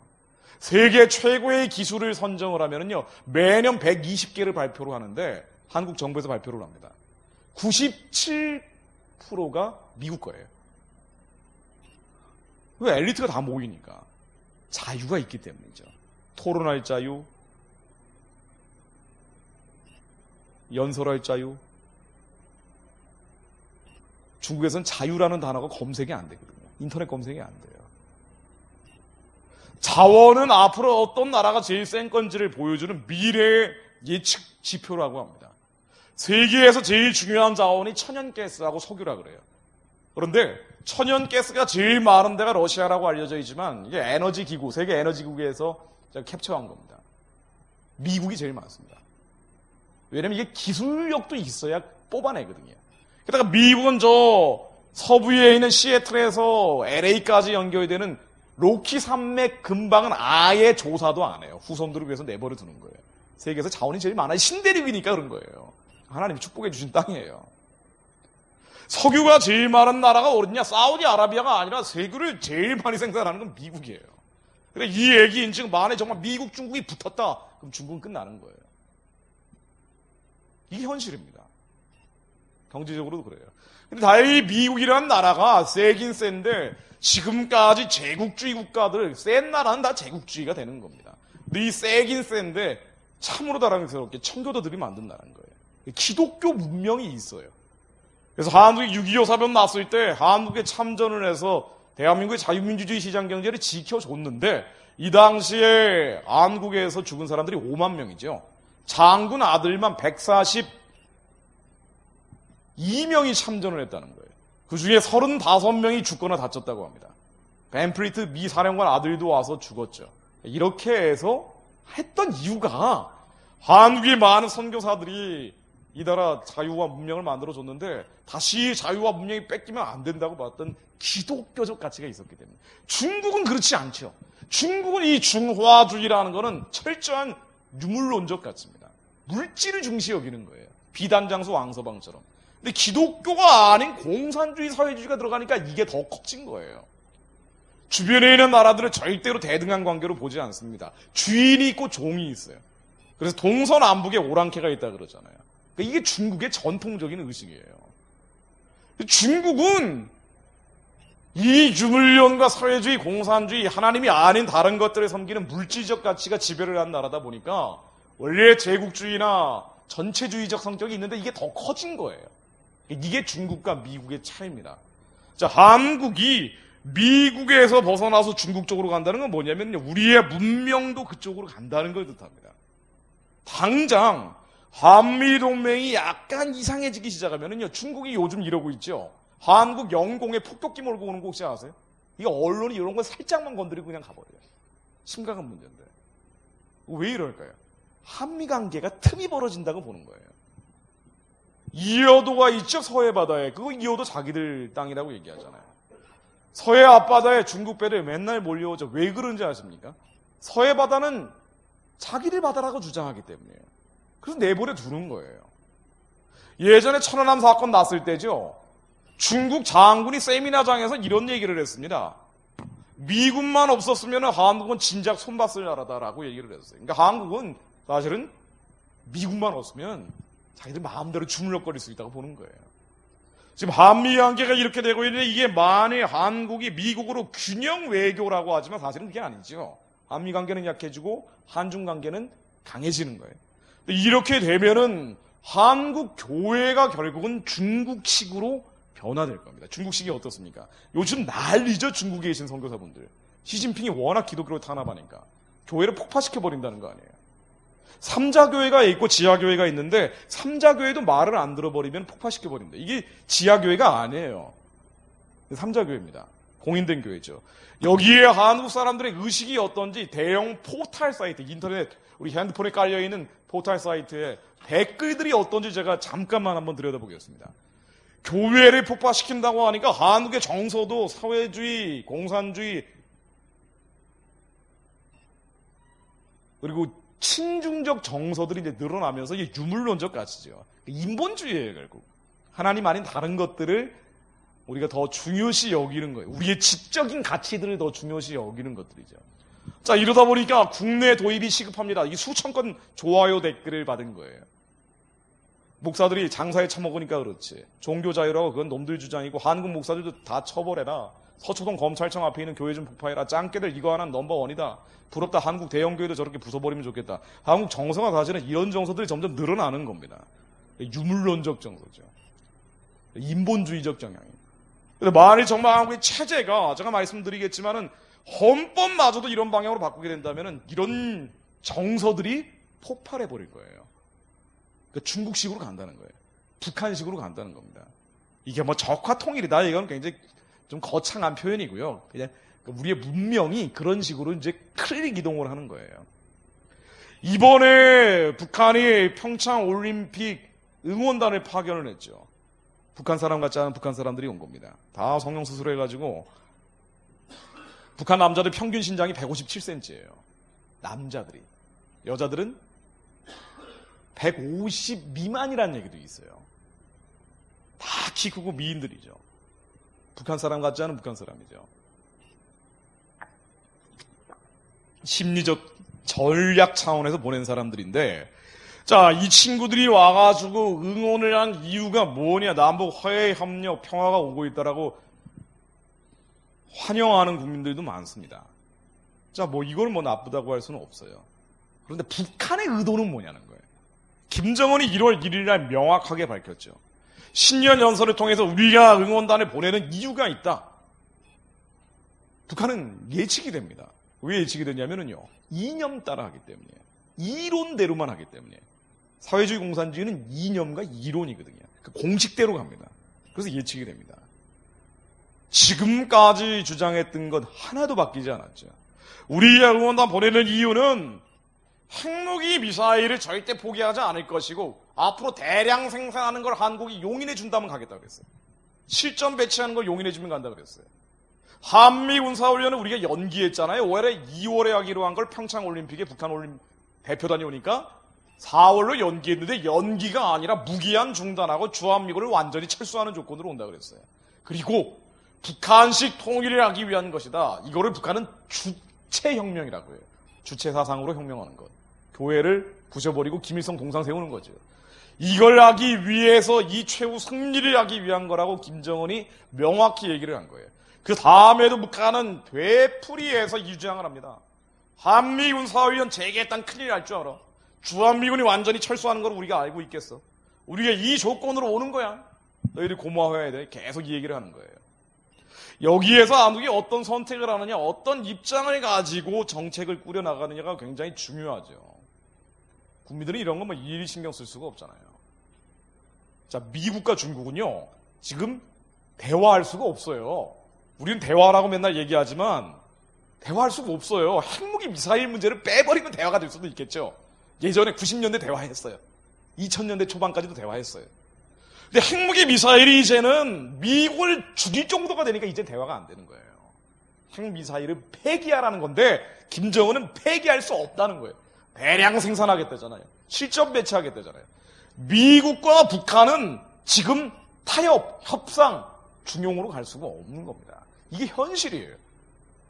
세계 최고의 기술을 선정을 하면은요 매년 120개를 발표를 하는데 한국 정부에서 발표를 합니다. 97%가 미국 거예요. 왜? 엘리트가 다 모이니까. 자유가 있기 때문이죠. 토론할 자유, 연설할 자유. 중국에서는 자유라는 단어가 검색이 안 되거든요. 인터넷 검색이 안 돼요. 자원은 앞으로 어떤 나라가 제일 센 건지를 보여주는 미래의 예측 지표라고 합니다. 세계에서 제일 중요한 자원이 천연가스하고 석유라 그래요. 그런데 천연가스가 제일 많은 데가 러시아라고 알려져 있지만 이게 에너지 기구, 세계 에너지 기구에서 캡처한 겁니다. 미국이 제일 많습니다. 왜냐면 이게 기술력도 있어야 뽑아내거든요. 게다가 미국은 저 서부에 있는 시애틀에서 LA까지 연결되는 로키 산맥 근방은 아예 조사도 안 해요. 후손들을 위해서 내버려 두는 거예요. 세계에서 자원이 제일 많아요. 신대륙이니까 그런 거예요. 하나님이 축복해 주신 땅이에요. 석유가 제일 많은 나라가 어딨냐? 사우디아라비아가 아니라 석유를 제일 많이 생산하는 건 미국이에요. 그러니까 이 얘기 인증 만에 정말 미국, 중국이 붙었다. 그럼 중국은 끝나는 거예요. 이게 현실입니다. 경제적으로도 그래요. 근데 다행히 미국이라는 나라가 세긴 센데 지금까지 제국주의 국가들, 센 나라는 다 제국주의가 되는 겁니다. 근데 이 세긴 센데 참으로 다랑스럽게 청교도들이 만든 나라인 거예요. 기독교 문명이 있어요. 그래서 한국이 6.25 사변 났을 때 한국에 참전을 해서 대한민국의 자유민주주의 시장경제를 지켜줬는데 이 당시에 한국에서 죽은 사람들이 5만 명이죠. 장군 아들만 142명이 참전을 했다는 거예요. 그 중에 35명이 죽거나 다쳤다고 합니다. 벤프리트 미 사령관 아들도 와서 죽었죠. 이렇게 해서 했던 이유가 한국의 많은 선교사들이 이 나라 자유와 문명을 만들어줬는데 다시 자유와 문명이 뺏기면 안 된다고 봤던 기독교적 가치가 있었기 때문에. 중국은 그렇지 않죠. 중국은 이 중화주의라는 거는 철저한 유물론적 가치입니다. 물질을 중시 여기는 거예요. 비단장수 왕서방처럼. 근데 기독교가 아닌 공산주의 사회주의가 들어가니까 이게 더 커진 거예요. 주변에 있는 나라들은 절대로 대등한 관계로 보지 않습니다. 주인이 있고 종이 있어요. 그래서 동서남북에 오랑캐가 있다 그러잖아요. 그러니까 이게 중국의 전통적인 의식이에요. 중국은 이 유물론과 사회주의, 공산주의, 하나님이 아닌 다른 것들을 섬기는 물질적 가치가 지배를 한 나라다 보니까 원래 제국주의나 전체주의적 성격이 있는데 이게 더 커진 거예요. 이게 중국과 미국의 차이입니다. 자, 한국이 미국에서 벗어나서 중국 쪽으로 간다는 건 뭐냐면요. 우리의 문명도 그쪽으로 간다는 걸 뜻합니다. 당장 한미동맹이 약간 이상해지기 시작하면요. 중국이 요즘 이러고 있죠. 한국 영공에 폭격기 몰고 오는 거 혹시 아세요? 이거 언론이 이런 거 살짝만 건드리고 그냥 가버려요. 심각한 문제인데. 왜 이럴까요? 한미관계가 틈이 벌어진다고 보는 거예요. 이어도가 있죠, 서해 바다에. 그거 이어도 자기들 땅이라고 얘기하잖아요. 서해 앞바다에 중국 배를 맨날 몰려오죠. 왜 그런지 아십니까? 서해 바다는 자기들 바다라고 주장하기 때문이에요. 그래서 내버려 두는 거예요. 예전에 천안함 사건 났을 때죠. 중국 장군이 세미나장에서 이런 얘기를 했습니다. 미군만 없었으면 한국은 진작 손봤을 나라다라고 얘기를 했어요. 그러니까 한국은 사실은 미군만 없으면 자기들 마음대로 주물럭거릴 수 있다고 보는 거예요. 지금 한미 관계가 이렇게 되고 있는데 이게 만일 한국이 미국으로 균형 외교라고 하지만 사실은 그게 아니죠. 한미 관계는 약해지고 한중 관계는 강해지는 거예요. 이렇게 되면은 한국 교회가 결국은 중국식으로 변화될 겁니다. 중국식이 어떻습니까? 요즘 난리죠, 중국에 계신 선교사분들. 시진핑이 워낙 기독교를 탄압하니까 교회를 폭파시켜버린다는 거 아니에요. 삼자교회가 있고 지하교회가 있는데 삼자교회도 말을 안 들어버리면 폭파시켜버린다. 이게 지하교회가 아니에요. 삼자교회입니다. 공인된 교회죠. 여기에 한국 사람들의 의식이 어떤지 대형 포탈 사이트, 인터넷, 우리 핸드폰에 깔려있는 포탈 사이트에 댓글들이 어떤지 제가 잠깐만 한번 들여다보겠습니다. 교회를 폭파시킨다고 하니까 한국의 정서도 사회주의, 공산주의, 그리고 친중적 정서들이 이제 늘어나면서 이게 유물론적 가치죠. 인본주의예요, 결국. 하나님 아닌 다른 것들을 우리가 더 중요시 여기는 거예요. 우리의 지적인 가치들을 더 중요시 여기는 것들이죠. 자, 이러다 보니까 국내 도입이 시급합니다. 이 수천 건 좋아요 댓글을 받은 거예요. 목사들이 장사에 처먹으니까 그렇지. 종교 자유라고 그건 놈들 주장이고 한국 목사들도 다 처벌해라. 서초동 검찰청 앞에 있는 교회 좀 폭파해라. 짱깨들 이거 하나는 넘버원이다. 부럽다. 한국 대형교회도 저렇게 부숴버리면 좋겠다. 한국 정서가 사실은 이런 정서들이 점점 늘어나는 겁니다. 유물론적 정서죠. 인본주의적 경향이에요. 만일 정말 한국의 체제가 제가 말씀드리겠지만은 헌법마저도 이런 방향으로 바꾸게 된다면은 이런 정서들이 폭발해버릴 거예요. 그러니까 중국식으로 간다는 거예요. 북한식으로 간다는 겁니다. 이게 뭐 적화 통일이다. 이건 굉장히 좀 거창한 표현이고요. 그냥 우리의 문명이 그런 식으로 이제 클릭 이동을 하는 거예요. 이번에 북한이 평창 올림픽 응원단을 파견을 했죠. 북한 사람 같지 않은 북한 사람들이 온 겁니다. 다 성형수술 해가지고 북한 남자들 평균 신장이 157cm예요. 남자들이. 여자들은 150 미만이라는 얘기도 있어요. 다 키 크고 미인들이죠. 북한 사람 같지 않은 북한 사람이죠. 심리적 전략 차원에서 보낸 사람들인데, 자, 이 친구들이 와가지고 응원을 한 이유가 뭐냐? 남북 화해 협력 평화가 오고 있다라고 환영하는 국민들도 많습니다. 자, 뭐 이걸 뭐 나쁘다고 할 수는 없어요. 그런데 북한의 의도는 뭐냐는 거예요. 김정은이 1월 1일 날 명확하게 밝혔죠. 신년 연설을 통해서 우리가 응원단을 보내는 이유가 있다. 북한은 예측이 됩니다. 왜 예측이 되냐면요. 이념 따라 하기 때문이에요. 이론대로만 하기 때문이에요. 사회주의 공산주의는 이념과 이론이거든요. 그 공식대로 갑니다. 그래서 예측이 됩니다. 지금까지 주장했던 건 하나도 바뀌지 않았죠. 우리가 응원단 보내는 이유는 핵무기 미사일을 절대 포기하지 않을 것이고 앞으로 대량 생산하는 걸 한국이 용인해 준다면 가겠다고 그랬어요. 실전 배치하는 걸 용인해 주면 간다고 그랬어요. 한미 군사훈련은 우리가 연기했잖아요. 올해 2월에 하기로 한 걸 평창올림픽에 북한 올림 대표단이 오니까 4월로 연기했는데 연기가 아니라 무기한 중단하고 주한미군을 완전히 철수하는 조건으로 온다고 그랬어요. 그리고 북한식 통일을 하기 위한 것이다. 이거를 북한은 주체혁명이라고 해요. 주체사상으로 혁명하는 것. 교회를 부셔버리고 김일성 동상 세우는 거죠. 이걸 하기 위해서 이 최후 승리를 하기 위한 거라고 김정은이 명확히 얘기를 한 거예요. 그 다음에도 북한은 되풀이해서 이 주장을 합니다. 한미 군사훈련 재개했다는 큰일 날 줄 알아. 주한미군이 완전히 철수하는 걸 우리가 알고 있겠어. 우리가 이 조건으로 오는 거야. 너희들 고마워해야 돼. 계속 이 얘기를 하는 거예요. 여기에서 한국이 어떤 선택을 하느냐, 어떤 입장을 가지고 정책을 꾸려나가느냐가 굉장히 중요하죠. 국민들은 이런 거 뭐 일일이 신경 쓸 수가 없잖아요. 자, 미국과 중국은요, 지금 대화할 수가 없어요. 우리는 대화라고 맨날 얘기하지만 대화할 수가 없어요. 핵무기 미사일 문제를 빼버리면 대화가 될 수도 있겠죠. 예전에 90년대 대화했어요. 2000년대 초반까지도 대화했어요. 근데 핵무기 미사일이 이제는 미국을 죽일 정도가 되니까 이제 대화가 안 되는 거예요. 핵미사일을 폐기하라는 건데 김정은은 폐기할 수 없다는 거예요. 대량 생산하겠다잖아요. 실전 배치하겠다잖아요. 미국과 북한은 지금 타협, 협상, 중용으로 갈 수가 없는 겁니다. 이게 현실이에요.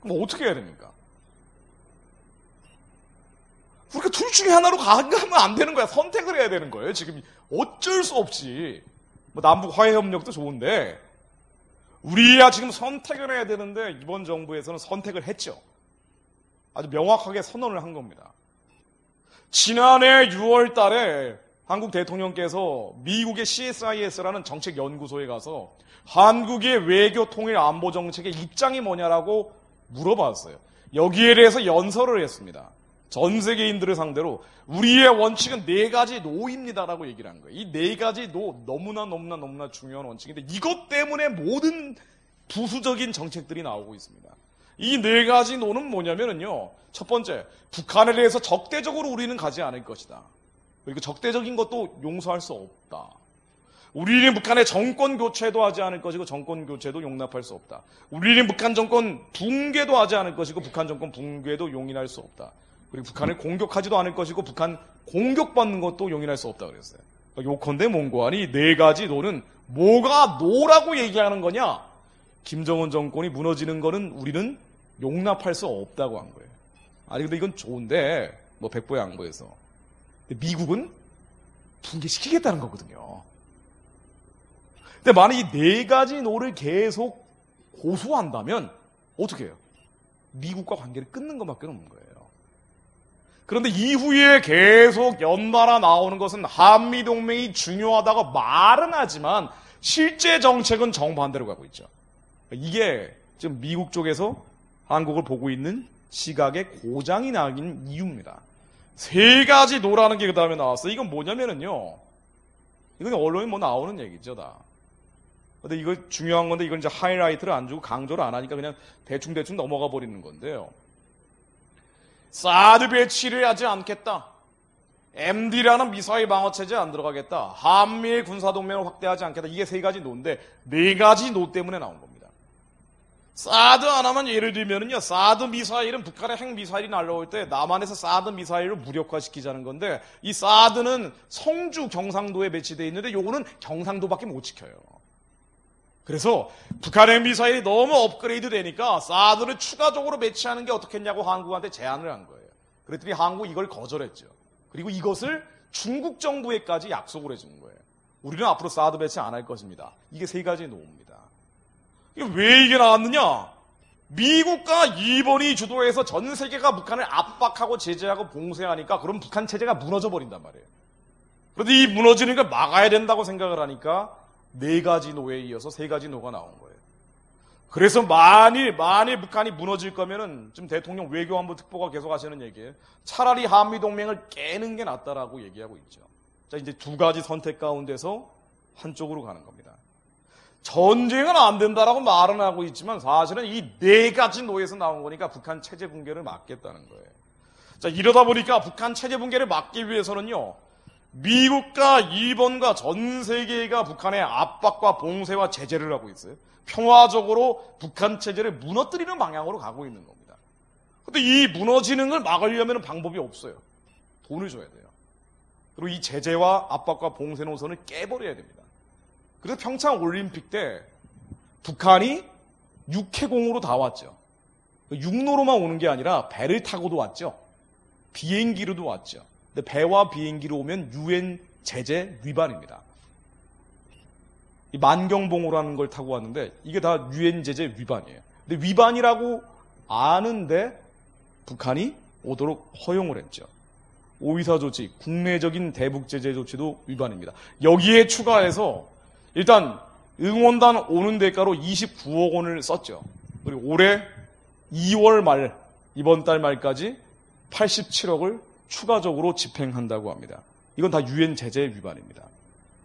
그럼 어떻게 해야 됩니까? 그러니까 둘 중에 하나로 가면 안 되는 거야. 선택을 해야 되는 거예요. 지금 어쩔 수 없이. 뭐 남북 화해협력도 좋은데 우리야 지금 선택을 해야 되는데 이번 정부에서는 선택을 했죠. 아주 명확하게 선언을 한 겁니다. 지난해 6월 달에 한국 대통령께서 미국의 CSIS라는 정책연구소에 가서 한국의 외교 통일 안보 정책의 입장이 뭐냐라고 물어봤어요. 여기에 대해서 연설을 했습니다. 전 세계인들을 상대로 우리의 원칙은 4가지 노입니다라고 얘기를 한 거예요. 이 4가지 노 너무나 중요한 원칙인데 이것 때문에 모든 부수적인 정책들이 나오고 있습니다. 이 4가지 노는 뭐냐면요. 첫 번째, 북한에 대해서 적대적으로 우리는 가지 않을 것이다. 그리고 적대적인 것도 용서할 수 없다. 우리는 북한의 정권 교체도 하지 않을 것이고 정권 교체도 용납할 수 없다. 우리는 북한 정권 붕괴도 하지 않을 것이고 북한 정권 붕괴도 용인할 수 없다. 그리고 북한을 공격하지도 않을 것이고 북한 공격받는 것도 용인할 수 없다 그랬어요. 요컨대 몽고하니 4가지 노는 뭐가 노라고 얘기하는 거냐? 김정은 정권이 무너지는 거는 우리는 용납할 수 없다고 한 거예요. 아니 근데 이건 좋은데 뭐 백보양보해서 근데 미국은 붕괴시키겠다는 거거든요. 근데 만약 이 4가지 노를 계속 고수한다면 어떻게 해요? 미국과 관계를 끊는 것밖에 없는 거예요. 그런데 이후에 계속 연달아 나오는 것은 한미동맹이 중요하다고 말은 하지만 실제 정책은 정반대로 가고 있죠. 이게 지금 미국 쪽에서 한국을 보고 있는 시각의 고장이 나긴 이유입니다. 3가지 노라는 게 그 다음에 나왔어요. 이건 뭐냐면은요. 이건 언론에 뭐 나오는 얘기죠, 다. 근데 이거 중요한 건데 이건 이제 하이라이트를 안 주고 강조를 안 하니까 그냥 대충 넘어가 버리는 건데요. 사드 배치를 하지 않겠다. MD라는 미사일 방어 체제에 안 들어가겠다. 한미일 군사동맹을 확대하지 않겠다. 이게 3가지 노인데 4가지 노 때문에 나온 겁니다. 사드 하나만 예를 들면은요. 사드 미사일은 북한의 핵 미사일이 날라올 때 남한에서 사드 미사일을 무력화시키자는 건데 이 사드는 성주 경상도에 배치되어 있는데 요거는 경상도밖에 못 지켜요. 그래서 북한의 미사일이 너무 업그레이드 되니까 사드를 추가적으로 배치하는 게 어떻겠냐고 한국한테 제안을 한 거예요. 그랬더니 한국이 이걸 거절했죠. 그리고 이것을 중국 정부에까지 약속을 해준 거예요. 우리는 앞으로 사드 배치 안 할 것입니다. 이게 3가지 노입니다. 왜 이게 나왔느냐? 미국과 일본이 주도해서 전 세계가 북한을 압박하고 제재하고 봉쇄하니까 그럼 북한 체제가 무너져 버린단 말이에요. 그런데 이 무너지는 걸 막아야 된다고 생각을 하니까 4가지 노에 이어서 3가지 노가 나온 거예요. 그래서 만일 북한이 무너질 거면은 지금 대통령 외교안보 특보가 계속 하시는 얘기예요. 차라리 한미동맹을 깨는 게 낫다라고 얘기하고 있죠. 자, 이제 2가지 선택 가운데서 한쪽으로 가는 겁니다. 전쟁은 안 된다라고 말은 하고 있지만 사실은 이 4가지 노에서 나온 거니까 북한 체제 붕괴를 막겠다는 거예요. 자, 이러다 보니까 북한 체제 붕괴를 막기 위해서는요. 미국과 일본과 전 세계가 북한의 압박과 봉쇄와 제재를 하고 있어요. 평화적으로 북한 체제를 무너뜨리는 방향으로 가고 있는 겁니다. 그런데 이 무너지는 걸 막으려면 방법이 없어요. 돈을 줘야 돼요. 그리고 이 제재와 압박과 봉쇄 노선을 깨버려야 됩니다. 그래서 평창 올림픽 때 북한이 육해공으로 다 왔죠. 육로로만 오는 게 아니라 배를 타고도 왔죠. 비행기로도 왔죠. 근데 배와 비행기로 오면 UN 제재 위반입니다. 이 만경봉호라는 걸 타고 왔는데 이게 다 UN 제재 위반이에요. 근데 위반이라고 아는데 북한이 오도록 허용을 했죠. 오이사 조치, 국내적인 대북 제재 조치도 위반입니다. 여기에 추가해서 일단 응원단 오는 대가로 29억 원을 썼죠. 그리고 올해 2월 말, 이번 달 말까지 87억을 추가적으로 집행한다고 합니다. 이건 다 UN 제재 위반입니다.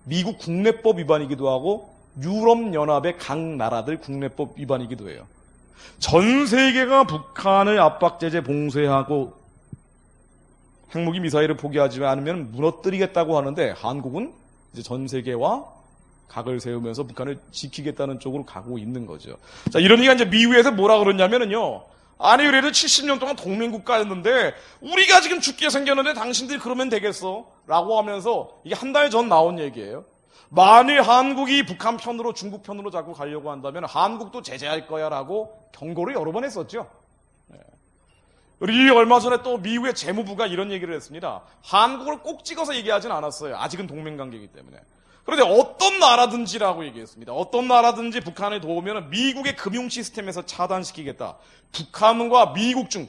미국 국내법 위반이기도 하고 유럽연합의 각 나라들 국내법 위반이기도 해요. 전 세계가 북한의 압박 제재 봉쇄하고 핵무기 미사일을 포기하지 않으면 무너뜨리겠다고 하는데 한국은 이제 전 세계와 각을 세우면서 북한을 지키겠다는 쪽으로 가고 있는 거죠. 자, 이런 얘기가 이제 미국에서 뭐라 그러냐면요. 아니, 그래도 70년 동안 동맹국가였는데, 우리가 지금 죽게 생겼는데 당신들이 그러면 되겠어? 라고 하면서, 이게 한 달 전 나온 얘기예요. 만일 한국이 북한 편으로, 중국 편으로 자꾸 가려고 한다면, 한국도 제재할 거야 라고 경고를 여러 번 했었죠. 우리 얼마 전에 또 미국의 재무부가 이런 얘기를 했습니다. 한국을 꼭 찍어서 얘기하진 않았어요. 아직은 동맹관계이기 때문에. 그런데 어떤 나라든지라고 얘기했습니다. 어떤 나라든지 북한에 도우면 미국의 금융 시스템에서 차단시키겠다. 북한과 미국 중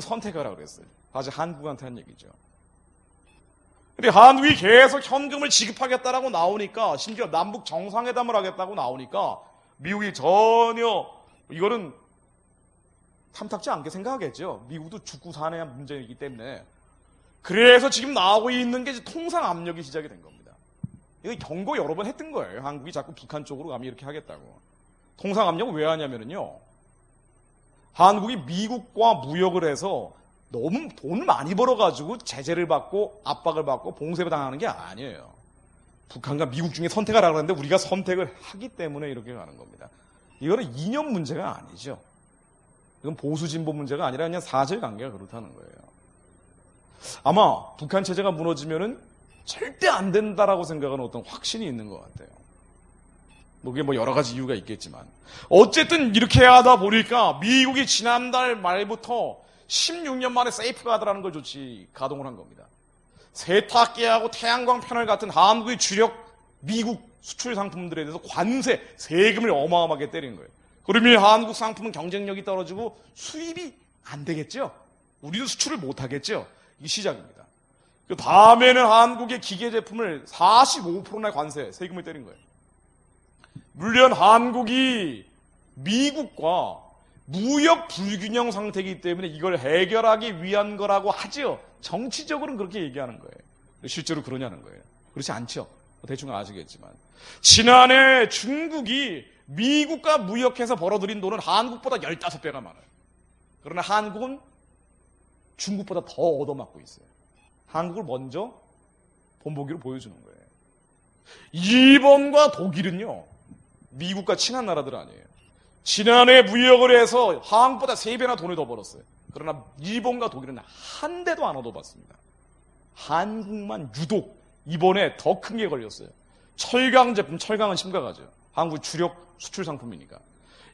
선택하라 그랬어요. 아직 한국한테 한 얘기죠. 근데 한국이 계속 현금을 지급하겠다라고 나오니까, 심지어 남북 정상회담을 하겠다고 나오니까 미국이 전혀 이거는 탐탁지 않게 생각하겠죠. 미국도 죽고 사는 문제이기 때문에. 그래서 지금 나오고 있는 게 통상 압력이 시작이 된 겁니다. 이거 경고 여러 번 했던 거예요. 한국이 자꾸 북한 쪽으로 가면 이렇게 하겠다고. 통상 압력은 왜 하냐면요. 한국이 미국과 무역을 해서 너무 돈을 많이 벌어가지고 제재를 받고 압박을 받고 봉쇄를 당하는 게 아니에요. 북한과 미국 중에 선택하라고 하는데 우리가 선택을 하기 때문에 이렇게 가는 겁니다. 이거는 이념 문제가 아니죠. 이건 보수 진보 문제가 아니라 그냥 사실관계가 그렇다는 거예요. 아마 북한 체제가 무너지면은 절대 안 된다라고 생각하는 어떤 확신이 있는 것 같아요. 그게 여러 가지 이유가 있겠지만. 어쨌든 이렇게 하다 보니까 미국이 지난달 말부터 16년 만에 세이프가드라는 걸 가동을 한 겁니다. 세탁기하고 태양광 패널 같은 한국의 주력 미국 수출 상품들에 대해서 관세, 세금을 어마어마하게 때린 거예요. 그러면 한국 상품은 경쟁력이 떨어지고 수입이 안 되겠죠? 우리도 수출을 못 하겠죠? 이게 시작입니다. 그 다음에는 한국의 기계 제품을 45%나 관세, 세금을 때린 거예요. 물론 한국이 미국과 무역 불균형 상태이기 때문에 이걸 해결하기 위한 거라고 하죠. 정치적으로는 그렇게 얘기하는 거예요. 실제로 그러냐는 거예요. 그렇지 않죠. 대충 아시겠지만. 지난해 중국이 미국과 무역해서 벌어들인 돈은 한국보다 15배가 많아요. 그러나 한국은 중국보다 더 얻어맞고 있어요. 한국을 먼저 본보기로 보여주는 거예요. 일본과 독일은요, 미국과 친한 나라들 아니에요. 지난해 무역을 해서 한국보다 3배나 돈을 더 벌었어요. 그러나 일본과 독일은 한 대도 안 얻어봤습니다. 한국만 유독 이번에 더 큰 게 걸렸어요. 철강 제품, 철강은 심각하죠. 한국 주력 수출 상품이니까.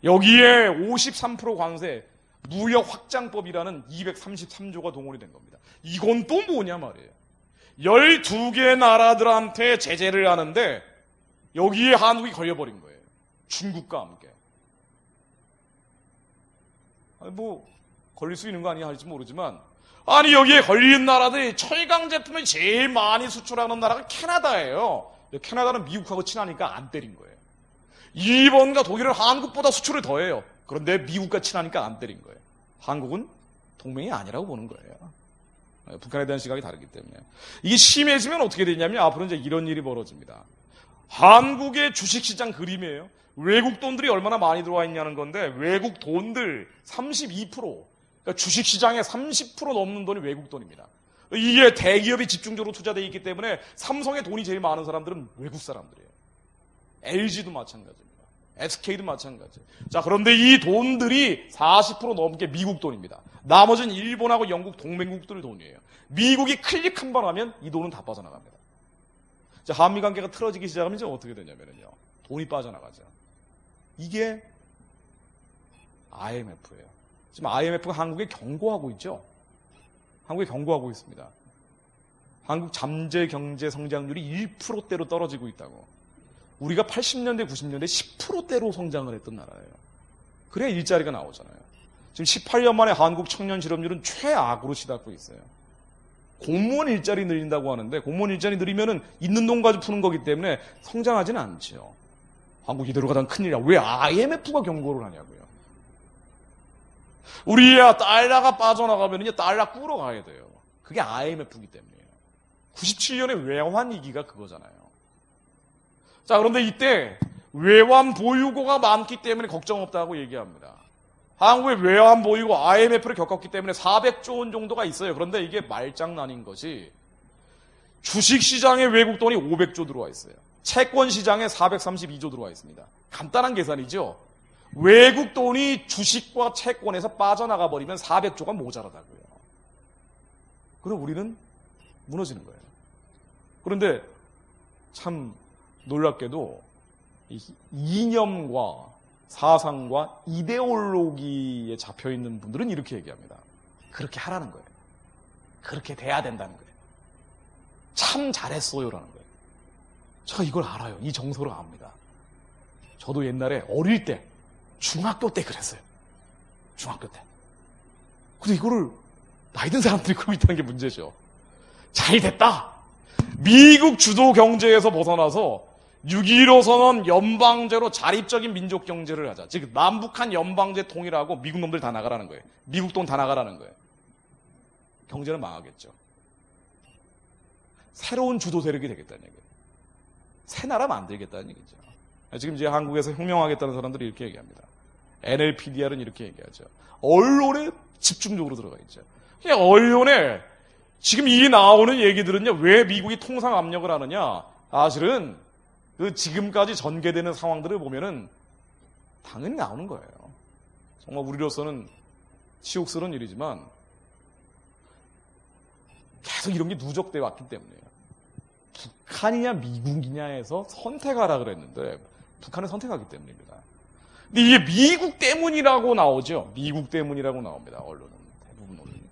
여기에 53% 관세, 무역 확장법이라는 233조가 동원이 된 겁니다. 이건 또 뭐냐 말이에요. 12개 나라들한테 제재를 하는데 여기에 한국이 걸려버린 거예요. 중국과 함께. 걸릴 수 있는 거 아니야 할지 모르지만, 아니 여기에 걸린 나라들이 철강 제품을 제일 많이 수출하는 나라가 캐나다예요. 캐나다는 미국하고 친하니까 안 때린 거예요. 일본과 독일은 한국보다 수출을 더해요. 그런데 미국과 친하니까 안 때린 거예요. 한국은 동맹이 아니라고 보는 거예요. 북한에 대한 시각이 다르기 때문에. 이게 심해지면 어떻게 되냐면 앞으로 이제 이런 일이 벌어집니다. 한국의 주식시장 그림이에요. 외국 돈들이 얼마나 많이 들어와 있냐는 건데, 외국 돈들 32%, 그러니까 주식시장의 30% 넘는 돈이 외국 돈입니다. 이게 대기업이 집중적으로 투자되어 있기 때문에 삼성에 돈이 제일 많은 사람들은 외국 사람들이에요. LG도 마찬가지입니다. SK도 마찬가지예요. 자, 그런데 이 돈들이 40% 넘게 미국 돈입니다. 나머지는 일본하고 영국 동맹국들 돈이에요. 미국이 클릭 한 번 하면 이 돈은 다 빠져나갑니다. 자, 한미 관계가 틀어지기 시작하면 이제 어떻게 되냐면요. 돈이 빠져나가죠. 이게 IMF예요. 지금 IMF가 한국에 경고하고 있죠. 한국에 경고하고 있습니다. 한국 잠재 경제 성장률이 1%대로 떨어지고 있다고. 우리가 80년대, 90년대 10%대로 성장을 했던 나라예요. 그래야 일자리가 나오잖아요. 지금 18년 만에 한국 청년 실업률은 최악으로 치닫고 있어요. 공무원 일자리 늘린다고 하는데, 공무원 일자리 늘리면은 있는 돈 가지고 푸는 거기 때문에 성장하지는 않죠. 한국 이대로 가다가 큰일이야. 왜 IMF가 경고를 하냐고요. 우리야 달러가 빠져나가면 달러 꾸러 가야 돼요. 그게 IMF이기 때문이에요. 97년에 외환 위기가 그거잖아요. 자, 그런데 이때 외환 보유고가 많기 때문에 걱정 없다고 얘기합니다. 한국의 외환 보유고 IMF를 겪었기 때문에 400조 원 정도가 있어요. 그런데 이게 말장난인 것이 주식시장에 외국 돈이 500조 들어와 있어요. 채권시장에 432조 들어와 있습니다. 간단한 계산이죠. 외국 돈이 주식과 채권에서 빠져나가 버리면 400조가 모자라다고요. 그럼 우리는 무너지는 거예요. 그런데 참 놀랍게도 이념과 사상과 이데올로기에 잡혀있는 분들은 이렇게 얘기합니다. 그렇게 하라는 거예요. 그렇게 돼야 된다는 거예요. 참 잘했어요라는 거예요. 제가 이걸 알아요. 이 정서를 압니다. 저도 옛날에 어릴 때 중학교 때 그랬어요. 중학교 때. 근데 이거를 나이 든 사람들이 그러고 있다는 게 문제죠. 잘 됐다. 미국 주도 경제에서 벗어나서 6.15 선언 연방제로 자립적인 민족 경제를 하자. 즉 남북한 연방제 통일하고 미국 놈들 다 나가라는 거예요. 미국 돈 다 나가라는 거예요. 경제는 망하겠죠. 새로운 주도 세력이 되겠다는 얘기예요. 새 나라 만들겠다는 얘기죠. 지금 이제 한국에서 혁명하겠다는 사람들이 이렇게 얘기합니다. NLPDR은 이렇게 얘기하죠. 언론에 집중적으로 들어가 있죠. 그냥 언론에 지금 이 나오는 얘기들은요, 왜 미국이 통상 압력을 하느냐? 사실은 그 지금까지 전개되는 상황들을 보면은 당연히 나오는 거예요. 정말 우리로서는 치욕스러운 일이지만 계속 이런 게 누적돼 왔기 때문이에요. 북한이냐 미국이냐에서 선택하라 그랬는데 북한은 선택하기 때문입니다. 근데 이게 미국 때문이라고 나오죠. 미국 때문이라고 나옵니다. 언론은 대부분 언론이.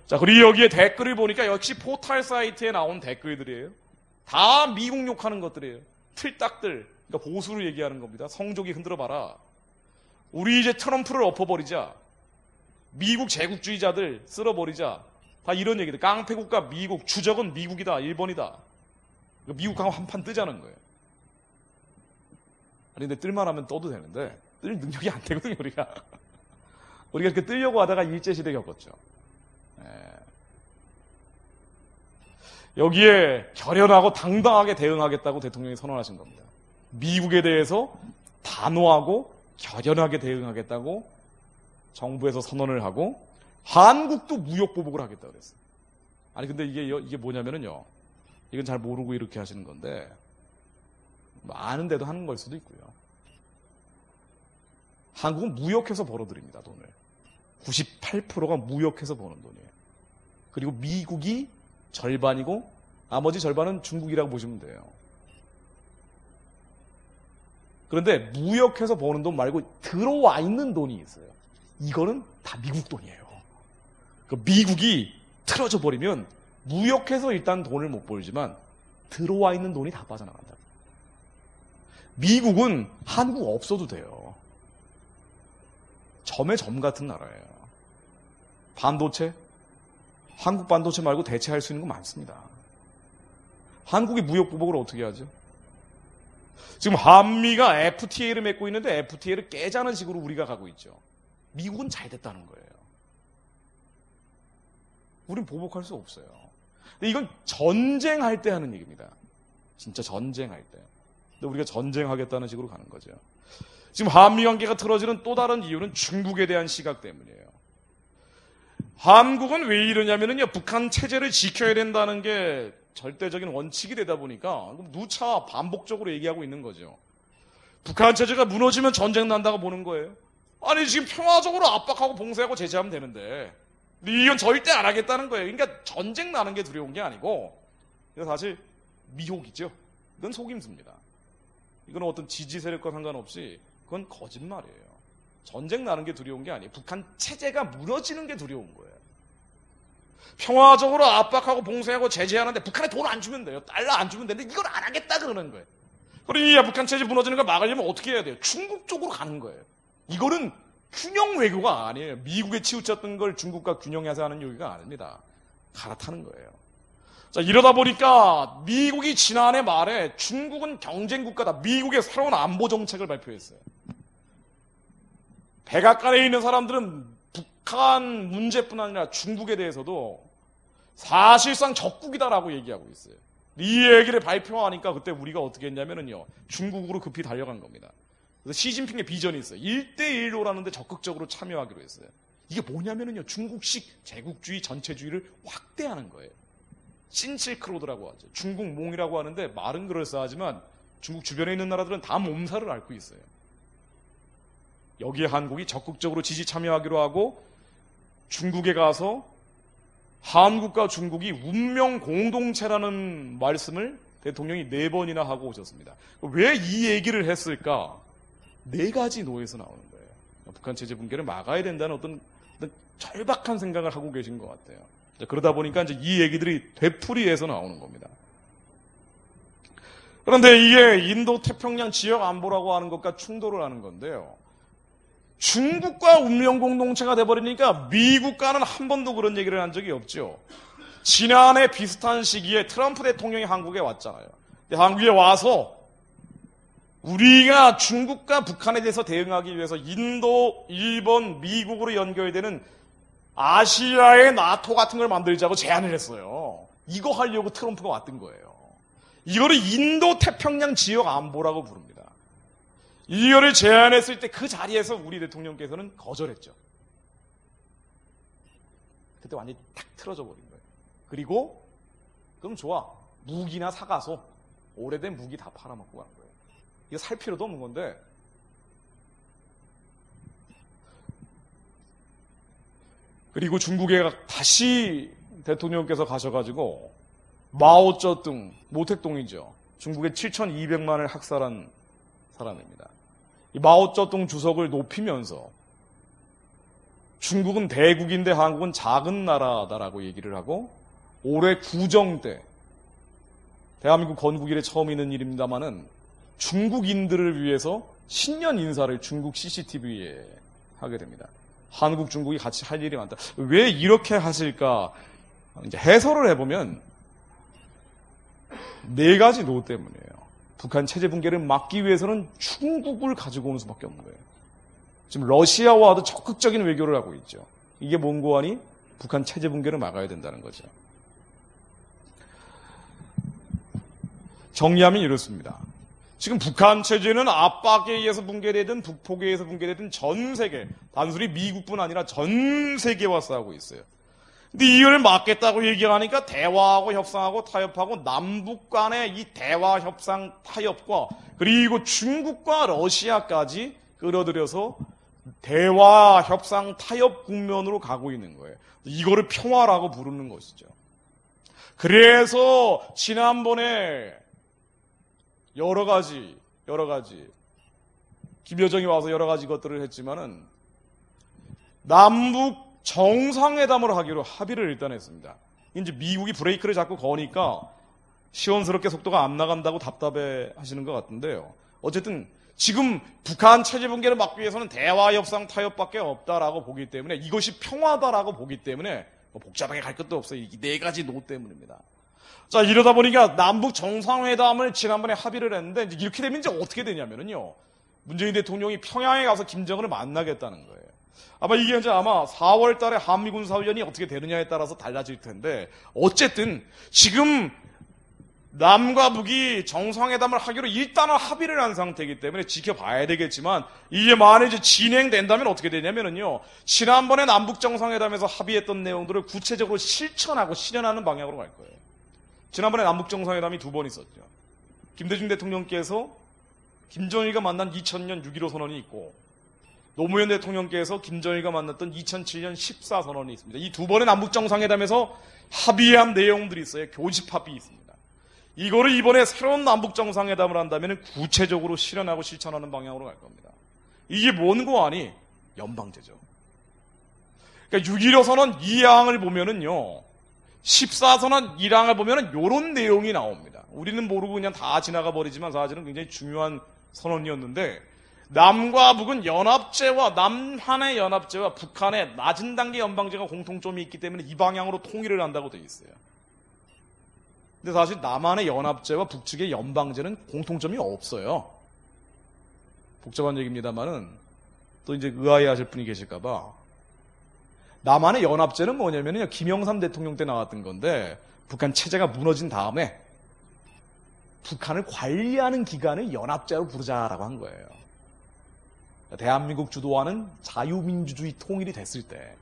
자, 그리고 여기에 댓글을 보니까 역시 포털 사이트에 나온 댓글들이에요. 다 미국 욕하는 것들이에요. 틀딱들, 그러니까 보수를 얘기하는 겁니다. 성조기 흔들어봐라. 우리 이제 트럼프를 엎어버리자. 미국 제국주의자들 쓸어버리자. 다 이런 얘기들. 깡패국가 미국, 주적은 미국이다, 일본이다. 미국하고 한판 뜨자는 거예요. 아니, 근데 뜰만하면 떠도 되는데, 뜰 능력이 안 되거든요, 우리가. 우리가 이렇게 뜨려고 하다가 일제시대 겪었죠. 여기에 결연하고 당당하게 대응하겠다고 대통령이 선언하신 겁니다. 미국에 대해서 단호하고 결연하게 대응하겠다고 정부에서 선언을 하고 한국도 무역보복을 하겠다고 그랬어요. 아니 근데 이게 뭐냐면은요. 이건 잘 모르고 이렇게 하시는 건데 아는데도 하는 걸 수도 있고요. 한국은 무역해서 벌어들입니다. 돈을. 98%가 무역해서 버는 돈이에요. 그리고 미국이 절반이고 나머지 절반은 중국이라고 보시면 돼요. 그런데 무역해서 버는 돈 말고 들어와 있는 돈이 있어요. 이거는 다 미국 돈이에요. 미국이 틀어져 버리면 무역해서 일단 돈을 못 벌지만 들어와 있는 돈이 다 빠져나간다. 미국은 한국 없어도 돼요. 점의 점 같은 나라예요. 반도체? 한국 반도체 말고 대체할 수 있는 거 많습니다. 한국이 무역 보복을 어떻게 하죠? 지금 한미가 FTA를 맺고 있는데 FTA를 깨자는 식으로 우리가 가고 있죠. 미국은 잘 됐다는 거예요. 우린 보복할 수 없어요. 근데 이건 전쟁할 때 하는 얘기입니다. 진짜 전쟁할 때. 근데 우리가 전쟁하겠다는 식으로 가는 거죠. 지금 한미 관계가 틀어지는 또 다른 이유는 중국에 대한 시각 때문이에요. 한국은 왜 이러냐면요. 북한 체제를 지켜야 된다는 게 절대적인 원칙이 되다 보니까 누차 반복적으로 얘기하고 있는 거죠. 북한 체제가 무너지면 전쟁 난다고 보는 거예요. 아니 지금 평화적으로 압박하고 봉쇄하고 제재하면 되는데 이건 절대 안 하겠다는 거예요. 그러니까 전쟁 나는 게 두려운 게 아니고 이건 사실 미혹이죠. 이건 속임수입니다. 이건 어떤 지지 세력과 상관없이 그건 거짓말이에요. 전쟁 나는 게 두려운 게 아니에요. 북한 체제가 무너지는 게 두려운 거예요. 평화적으로 압박하고 봉쇄하고 제재하는데 북한에 돈 안 주면 돼요. 달러 안 주면 되는데 이걸 안 하겠다 그러는 거예요. 그러니 북한 체제 무너지는 걸 막으려면 어떻게 해야 돼요? 중국 쪽으로 가는 거예요. 이거는 균형 외교가 아니에요. 미국에 치우쳤던 걸 중국과 균형해서 하는 요기가 아닙니다. 갈아타는 거예요. 자, 이러다 보니까 미국이 지난해 말에 중국은 경쟁국가다. 미국의 새로운 안보 정책을 발표했어요. 백악관에 있는 사람들은 북한 문제뿐 아니라 중국에 대해서도 사실상 적국이다라고 얘기하고 있어요. 이 얘기를 발표하니까 그때 우리가 어떻게 했냐면은요, 중국으로 급히 달려간 겁니다. 그래서 시진핑의 비전이 있어요. 1대1로라는데 적극적으로 참여하기로 했어요. 이게 뭐냐면은요, 중국식 제국주의 전체주의를 확대하는 거예요. 신실크로드라고 하죠. 중국몽이라고 하는데 말은 그럴싸하지만 중국 주변에 있는 나라들은 다 몸살을 앓고 있어요. 여기에 한국이 적극적으로 지지 참여하기로 하고 중국에 가서 한국과 중국이 운명 공동체라는 말씀을 대통령이 4번이나 하고 오셨습니다. 왜 이 얘기를 했을까? 4가지 노에서 나오는 거예요. 북한 체제 붕괴를 막아야 된다는 어떤 절박한 생각을 하고 계신 것 같아요. 그러다 보니까 이제 이 얘기들이 되풀이해서 나오는 겁니다. 그런데 이게 인도 태평양 지역 안보라고 하는 것과 충돌을 하는 건데요. 중국과 운명 공동체가 돼버리니까 미국과는 한 번도 그런 얘기를 한 적이 없죠. 지난해 비슷한 시기에 트럼프 대통령이 한국에 왔잖아요. 근데 한국에 와서 우리가 중국과 북한에 대해서 대응하기 위해서 인도, 일본, 미국으로 연결되는 아시아의 나토 같은 걸 만들자고 제안을 했어요. 이거 하려고 트럼프가 왔던 거예요. 이거를 인도 태평양 지역 안보라고 부릅니다. 이거를 제안했을 때 그 자리에서 우리 대통령께서는 거절했죠. 그때 완전히 탁 틀어져 버린 거예요. 그리고 그럼 좋아, 무기나 사가서 오래된 무기 다 팔아먹고 간 거예요. 이거 살 필요도 없는 건데 그리고 중국에 다시 대통령께서 가셔가지고 마오쩌둥, 모택동이죠. 중국의 7,200만을 학살한 사람입니다. 이 마오쩌둥 주석을 높이면서 중국은 대국인데 한국은 작은 나라다라고 얘기를 하고 올해 구정 때 대한민국 건국 이래 처음 있는 일입니다만은 중국인들을 위해서 신년 인사를 중국 CCTV에 하게 됩니다. 한국, 중국이 같이 할 일이 많다. 왜 이렇게 하실까? 이제 해설을 해보면 4가지 노 때문이에요. 북한 체제 붕괴를 막기 위해서는 중국을 가지고 오는 수밖에 없는 거예요. 지금 러시아와도 적극적인 외교를 하고 있죠. 이게 뭔고 하니? 북한 체제 붕괴를 막아야 된다는 거죠. 정리하면 이렇습니다. 지금 북한 체제는 압박에 의해서 붕괴되든 북폭에 의해서 붕괴되든 전 세계, 단순히 미국뿐 아니라 전 세계와 싸우고 있어요. 근데 이걸 막겠다고 얘기하니까 대화하고 협상하고 타협하고 남북 간의 이 대화, 협상, 타협과 그리고 중국과 러시아까지 끌어들여서 대화, 협상, 타협 국면으로 가고 있는 거예요. 이거를 평화라고 부르는 것이죠. 그래서 지난번에 여러 가지 김여정이 와서 여러 가지 것들을 했지만은 남북 정상회담을 하기로 합의를 일단 했습니다. 이제 미국이 브레이크를 잡고 거니까 시원스럽게 속도가 안 나간다고 답답해 하시는 것 같은데요. 어쨌든 지금 북한 체제 붕괴를 막기 위해서는 대화, 협상, 타협밖에 없다라고 보기 때문에 이것이 평화다라고 보기 때문에 복잡하게 갈 것도 없어요. 이 4가지 노 때문입니다. 자, 이러다 보니까 남북 정상회담을 지난번에 합의를 했는데 이제 이렇게 되면 이제 어떻게 되냐면은요. 문재인 대통령이 평양에 가서 김정은을 만나겠다는 거예요. 아마 이게 이제 아마 4월 달에 한미군사훈련이 어떻게 되느냐에 따라서 달라질 텐데 어쨌든 지금 남과 북이 정상회담을 하기로 일단은 합의를 한 상태이기 때문에 지켜봐야 되겠지만 이게 만약에 이제 진행된다면 어떻게 되냐면은요. 지난번에 남북 정상회담에서 합의했던 내용들을 구체적으로 실천하고 실현하는 방향으로 갈 거예요. 지난번에 남북 정상회담이 2번 있었죠. 김대중 대통령께서 김정일과 만난 2000년 6.15 선언이 있고 노무현 대통령께서 김정일과 만났던 2007년 14선언이 있습니다. 이 2번의 남북 정상회담에서 합의한 내용들이 있어요. 교집 합의 있습니다. 이거를 이번에 새로운 남북 정상회담을 한다면 구체적으로 실현하고 실천하는 방향으로 갈 겁니다. 이게 뭔고 하니? 연방제죠. 그러니까 6.15 선언 2항을 보면은요. 14선언 1항을 보면은 요런 내용이 나옵니다. 우리는 모르고 그냥 다 지나가 버리지만 사실은 굉장히 중요한 선언이었는데 남과 북은 연합제와 남한의 연합제와 북한의 낮은 단계 연방제가 공통점이 있기 때문에 이 방향으로 통일을 한다고 되어 있어요. 근데 사실 남한의 연합제와 북측의 연방제는 공통점이 없어요. 복잡한 얘기입니다만은 또 이제 의아해하실 분이 계실까봐 남한의 연합제는 뭐냐면요 김영삼 대통령 때 나왔던 건데 북한 체제가 무너진 다음에 북한을 관리하는 기관을 연합제로 부르자라고 한 거예요. 대한민국 주도하는 자유민주주의 통일이 됐을 때.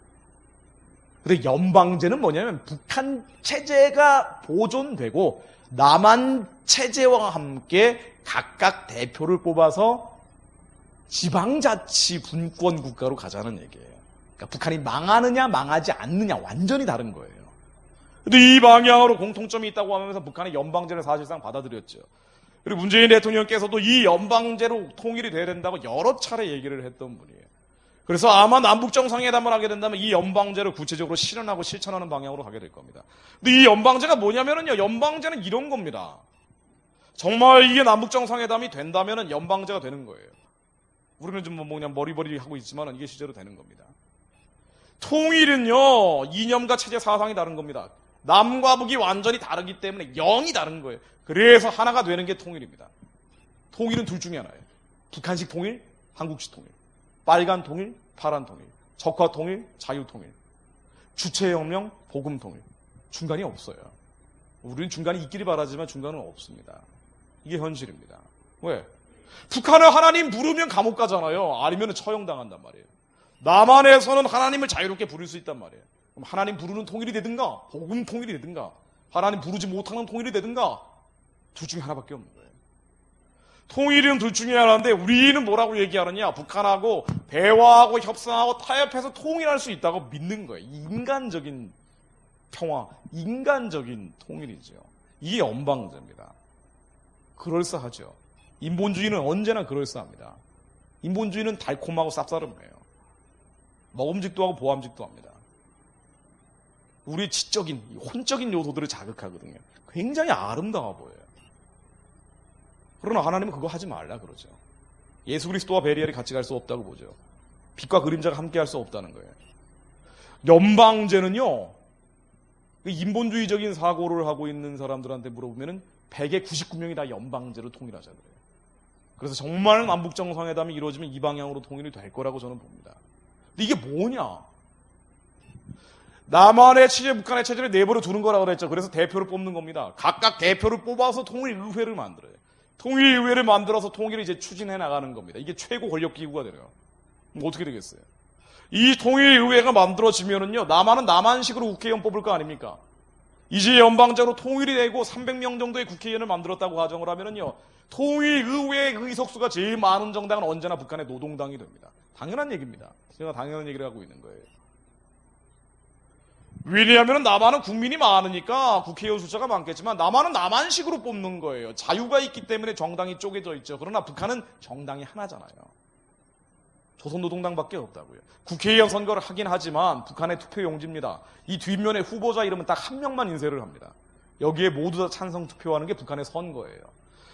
근데 연방제는 뭐냐면 북한 체제가 보존되고 남한 체제와 함께 각각 대표를 뽑아서 지방자치 분권 국가로 가자는 얘기예요. 그러니까 북한이 망하느냐 망하지 않느냐 완전히 다른 거예요. 근데 이 방향으로 공통점이 있다고 하면서 북한의 연방제를 사실상 받아들였죠. 그리고 문재인 대통령께서도 이 연방제로 통일이 돼야 된다고 여러 차례 얘기를 했던 분이에요. 그래서 아마 남북정상회담을 하게 된다면 이 연방제를 구체적으로 실현하고 실천하는 방향으로 가게 될 겁니다. 근데 이 연방제가 뭐냐면요. 연방제는 이런 겁니다. 정말 이게 남북정상회담이 된다면 연방제가 되는 거예요. 우리는 좀 그냥 머리버리 하고 있지만 이게 실제로 되는 겁니다. 통일은요, 이념과 체제 사상이 다른 겁니다. 남과 북이 완전히 다르기 때문에 영이 다른 거예요. 그래서 하나가 되는 게 통일입니다. 통일은 둘 중에 하나예요. 북한식 통일, 한국식 통일. 빨간 통일, 파란 통일. 적화 통일, 자유 통일. 주체혁명, 복음 통일. 중간이 없어요. 우리는 중간이 있기를 바라지만 중간은 없습니다. 이게 현실입니다. 왜? 북한은 하나님 부르면 감옥 가잖아요. 아니면 처형당한단 말이에요. 남한에서는 하나님을 자유롭게 부를 수 있단 말이에요. 그럼 하나님 부르는 통일이 되든가 복음 통일이 되든가 하나님 부르지 못하는 통일이 되든가 둘 중에 하나밖에 없는 거예요. 통일은 둘 중에 하나인데 우리는 뭐라고 얘기하느냐. 북한하고 대화하고 협상하고 타협해서 통일할 수 있다고 믿는 거예요. 인간적인 평화, 인간적인 통일이죠. 이게 연방제입니다. 그럴싸하죠. 인본주의는 언제나 그럴싸합니다. 인본주의는 달콤하고 쌉싸름해요. 먹음직도 하고 보암직도 합니다. 우리의 지적인, 혼적인 요소들을 자극하거든요. 굉장히 아름다워 보여요. 그러나 하나님은 그거 하지 말라 그러죠. 예수 그리스도와 베리알이 같이 갈 수 없다고 보죠. 빛과 그림자가 함께 할 수 없다는 거예요. 연방제는요, 인본주의적인 사고를 하고 있는 사람들한테 물어보면은 100에 99명이 다 연방제로 통일하자 그래요. 그래서 정말 남북정상회담이 이루어지면 이 방향으로 통일이 될 거라고 저는 봅니다. 근데 이게 뭐냐? 남한의 체제, 북한의 체제를 내버려 두는 거라고 그랬죠. 그래서 대표를 뽑는 겁니다. 각각 대표를 뽑아서 통일의회를 만들어요. 통일의회를 만들어서 통일을 이제 추진해 나가는 겁니다. 이게 최고 권력기구가 되요. 그럼 어떻게 되겠어요? 이 통일의회가 만들어지면은요, 남한은 남한식으로 국회의원 뽑을 거 아닙니까? 이제 연방제로 통일이 되고 300명 정도의 국회의원을 만들었다고 가정을 하면은요, 통일의회의 의석수가 제일 많은 정당은 언제나 북한의 노동당이 됩니다. 당연한 얘기입니다. 제가 당연한 얘기를 하고 있는 거예요. 왜냐하면 남한은 국민이 많으니까 국회의원 숫자가 많겠지만 남한은 남한식으로 뽑는 거예요. 자유가 있기 때문에 정당이 쪼개져 있죠. 그러나 북한은 정당이 하나잖아요. 조선노동당밖에 없다고요. 국회의원 선거를 하긴 하지만 북한의 투표용지입니다. 이 뒷면에 후보자 이름은 딱 한 명만 인쇄를 합니다. 여기에 모두 다 찬성 투표하는 게 북한의 선거예요.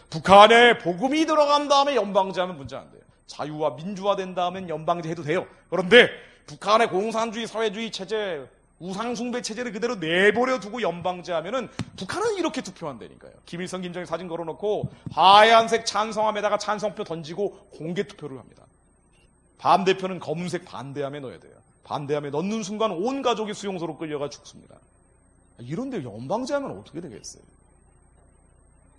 북한에 복음이 들어간 다음에 연방제 하면 문제 안 돼요. 자유와 민주화 된 다음엔 연방제 해도 돼요. 그런데 북한의 공산주의 사회주의 체제, 우상숭배 체제를 그대로 내버려 두고 연방제 하면은 북한은 이렇게 투표한다니까요. 김일성, 김정일 사진 걸어놓고 하얀색 찬성함에다가 찬성표 던지고 공개 투표를 합니다. 반대표는 검은색 반대함에 넣어야 돼요. 반대함에 넣는 순간 온 가족이 수용소로 끌려가 죽습니다. 이런데 연방제 하면 어떻게 되겠어요?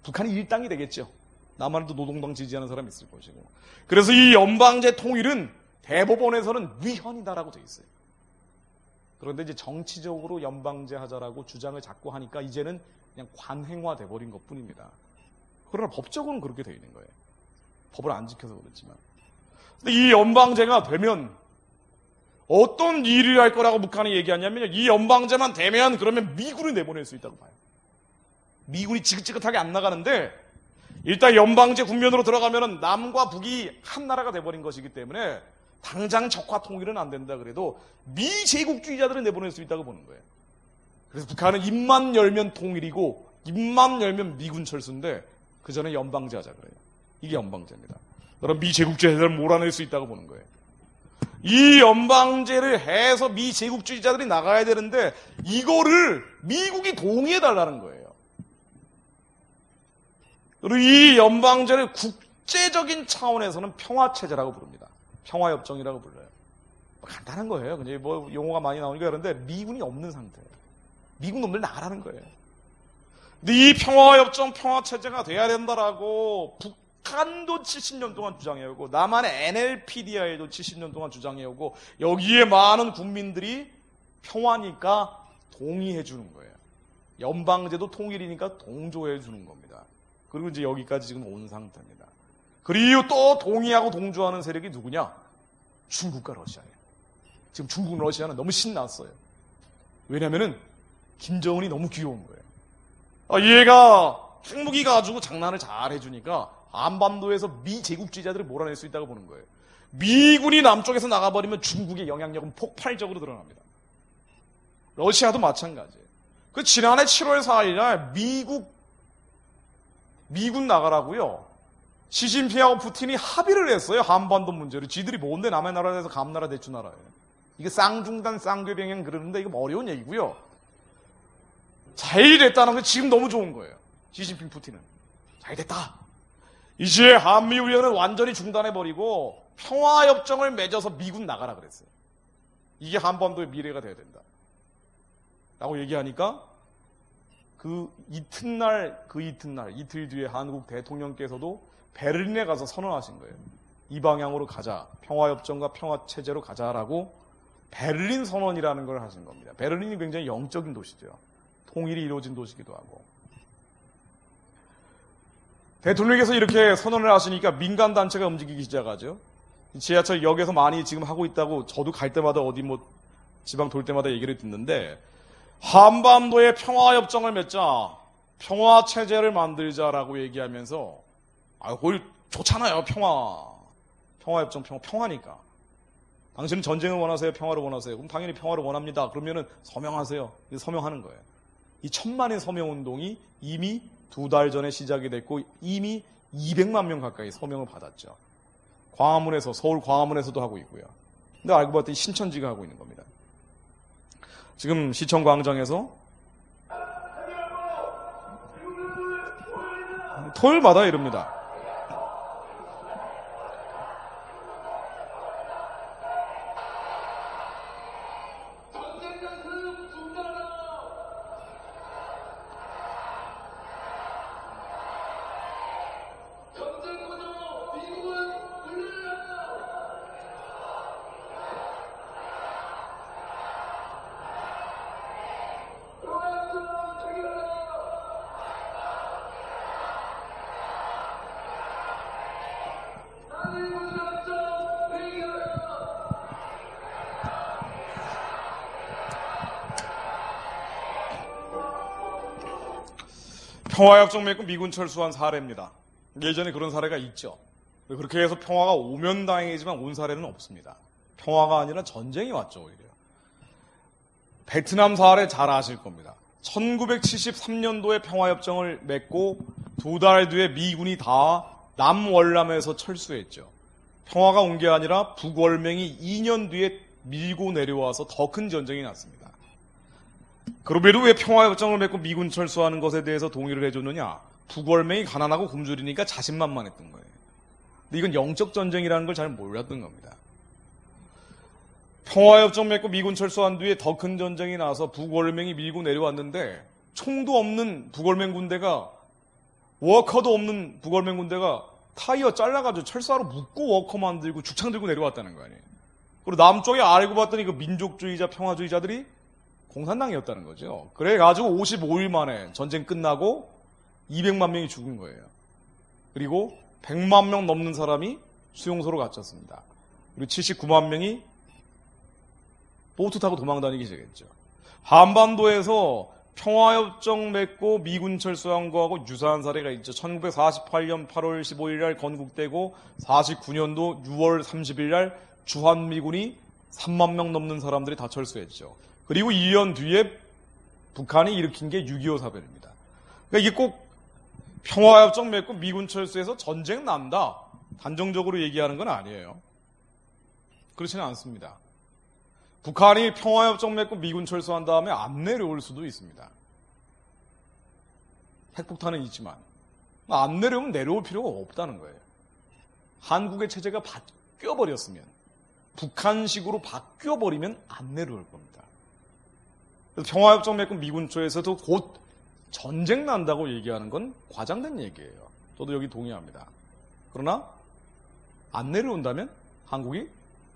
북한이 일당이 되겠죠. 남한도 노동당 지지하는 사람이 있을 것이고. 그래서 이 연방제 통일은 대법원에서는 위헌이다라고 돼 있어요. 그런데 이제 정치적으로 연방제 하자라고 주장을 자꾸 하니까 이제는 그냥 관행화돼 버린 것 뿐입니다. 그러나 법적으로는 그렇게 돼 있는 거예요. 법을 안 지켜서 그렇지만. 근데 이 연방제가 되면 어떤 일을 할 거라고 북한이 얘기하냐면요. 이 연방제만 되면 그러면 미군을 내보낼 수 있다고 봐요. 미군이 지긋지긋하게 안 나가는데 일단 연방제 국면으로 들어가면은 남과 북이 한 나라가 돼버린 것이기 때문에 당장 적화 통일은 안 된다 그래도 미제국주의자들은 내보낼 수 있다고 보는 거예요. 그래서 북한은 입만 열면 통일이고 입만 열면 미군 철수인데 그 전에 연방제 하자 그래요. 이게 연방제입니다. 그럼 미제국주의자들은 몰아낼 수 있다고 보는 거예요. 이 연방제를 해서 미제국주의자들이 나가야 되는데 이거를 미국이 동의해달라는 거예요. 그리고 이 연방제를 국제적인 차원에서는 평화체제라고 부릅니다. 평화협정이라고 불러요. 간단한 거예요. 근데 용어가 많이 나오니까 그런데 미군이 없는 상태예요. 미군 놈들 나가라는 거예요. 근데 이 평화협정, 평화체제가 돼야 된다라고 북한도 70년 동안 주장해오고 남한의 NLPDI도 70년 동안 주장해오고 여기에 많은 국민들이 평화니까 동의해 주는 거예요. 연방제도 통일이니까 동조해 주는 겁니다. 그리고 이제 여기까지 지금 온 상태입니다. 그리고 또 동의하고 동조하는 세력이 누구냐? 중국과 러시아예요. 지금 중국, 러시아는 너무 신났어요. 왜냐면은 김정은이 너무 귀여운 거예요. 얘가 핵무기 가지고 장난을 잘 해주니까 한반도에서 미제국주의자들을 몰아낼 수 있다고 보는 거예요. 미군이 남쪽에서 나가버리면 중국의 영향력은 폭발적으로 드러납니다. 러시아도 마찬가지예요. 그 지난해 7월 4일날 미군 나가라고요. 시진핑하고 푸틴이 합의를 했어요. 한반도 문제로. 지들이 뭔데 남의 나라에서 감나라 대추 나라예요. 이게 쌍중단 쌍궤병행 그러는데 이거 어려운 얘기고요. 잘 됐다는 게 지금 너무 좋은 거예요. 시진핑 푸틴은. 잘 됐다. 이제 한미훈련은 완전히 중단해버리고 평화협정을 맺어서 미군 나가라 그랬어요. 이게 한반도의 미래가 돼야 된다. 라고 얘기하니까 이틀 뒤에 한국 대통령께서도 베를린에 가서 선언하신 거예요. 이 방향으로 가자. 평화협정과 평화체제로 가자라고 베를린 선언이라는 걸 하신 겁니다. 베를린이 굉장히 영적인 도시죠. 통일이 이루어진 도시기도 하고. 대통령께서 이렇게 선언을 하시니까 민간단체가 움직이기 시작하죠. 지하철 역에서 많이 지금 하고 있다고 저도 갈 때마다 어디 지방 돌 때마다 얘기를 듣는데 한반도에 평화협정을 맺자, 평화체제를 만들자라고 얘기하면서 그걸 좋잖아요. 평화협정, 평화니까. 당신은 전쟁을 원하세요? 평화를 원하세요? 그럼 당연히 평화를 원합니다. 그러면은 서명하세요. 서명하는 거예요. 이 천만의 서명운동이 이미 2달 전에 시작이 됐고 이미 200만 명 가까이 서명을 받았죠. 광화문에서, 서울 광화문에서도 하고 있고요. 근데 알고 봤더니 신천지가 하고 있는 겁니다. 지금 시청광장에서 토요일마다 이럽니다. 평화협정 맺고 미군 철수한 사례입니다. 예전에 그런 사례가 있죠. 그렇게 해서 평화가 오면 다행이지만 온 사례는 없습니다. 평화가 아니라 전쟁이 왔죠, 오히려. 베트남 사례 잘 아실 겁니다. 1973년도에 평화협정을 맺고 2달 뒤에 미군이 다 남월남에서 철수했죠. 평화가 온 게 아니라 북월맹이 2년 뒤에 밀고 내려와서 더 큰 전쟁이 났습니다. 그럼에도 왜 평화협정을 맺고 미군 철수하는 것에 대해서 동의를 해줬느냐? 북월맹이 가난하고 굶주리니까 자신만만했던 거예요. 근데 이건 영적 전쟁이라는 걸 잘 몰랐던 겁니다. 평화협정 맺고 미군 철수한 뒤에 더 큰 전쟁이 나서 북월맹이 밀고 내려왔는데 총도 없는 북월맹 군대가 워커도 없는 북월맹 군대가 타이어 잘라가지고 철사로 묶고 워커만 들고 죽창 들고 내려왔다는 거 아니에요. 그리고 남쪽에 알고 봤더니 그 민족주의자 평화주의자들이 공산당이었다는 거죠. 그래가지고 55일 만에 전쟁 끝나고 200만 명이 죽은 거예요. 그리고 100만 명 넘는 사람이 수용소로 갇혔습니다. 그리고 79만 명이 보트 타고 도망다니기 시작했죠. 한반도에서 평화협정 맺고 미군 철수한 거하고 유사한 사례가 있죠. 1948년 8월 15일 날 건국되고 49년도 6월 30일 날 주한미군이 3만 명 넘는 사람들이 다 철수했죠. 그리고 2년 뒤에 북한이 일으킨 게 6.25 사변입니다. 그러니까 이게 꼭 평화협정 맺고 미군 철수해서 전쟁 난다. 단정적으로 얘기하는 건 아니에요. 그렇지는 않습니다. 북한이 평화협정 맺고 미군 철수한 다음에 안 내려올 수도 있습니다. 핵폭탄은 있지만 안 내려오면 내려올 필요가 없다는 거예요. 한국의 체제가 바뀌어버렸으면 북한식으로 바뀌어버리면 안 내려올 겁니다. 그래서 평화협정 맺고 미군 철수에서도 곧 전쟁 난다고 얘기하는 건 과장된 얘기예요. 저도 여기 동의합니다. 그러나 안 내려온다면 한국이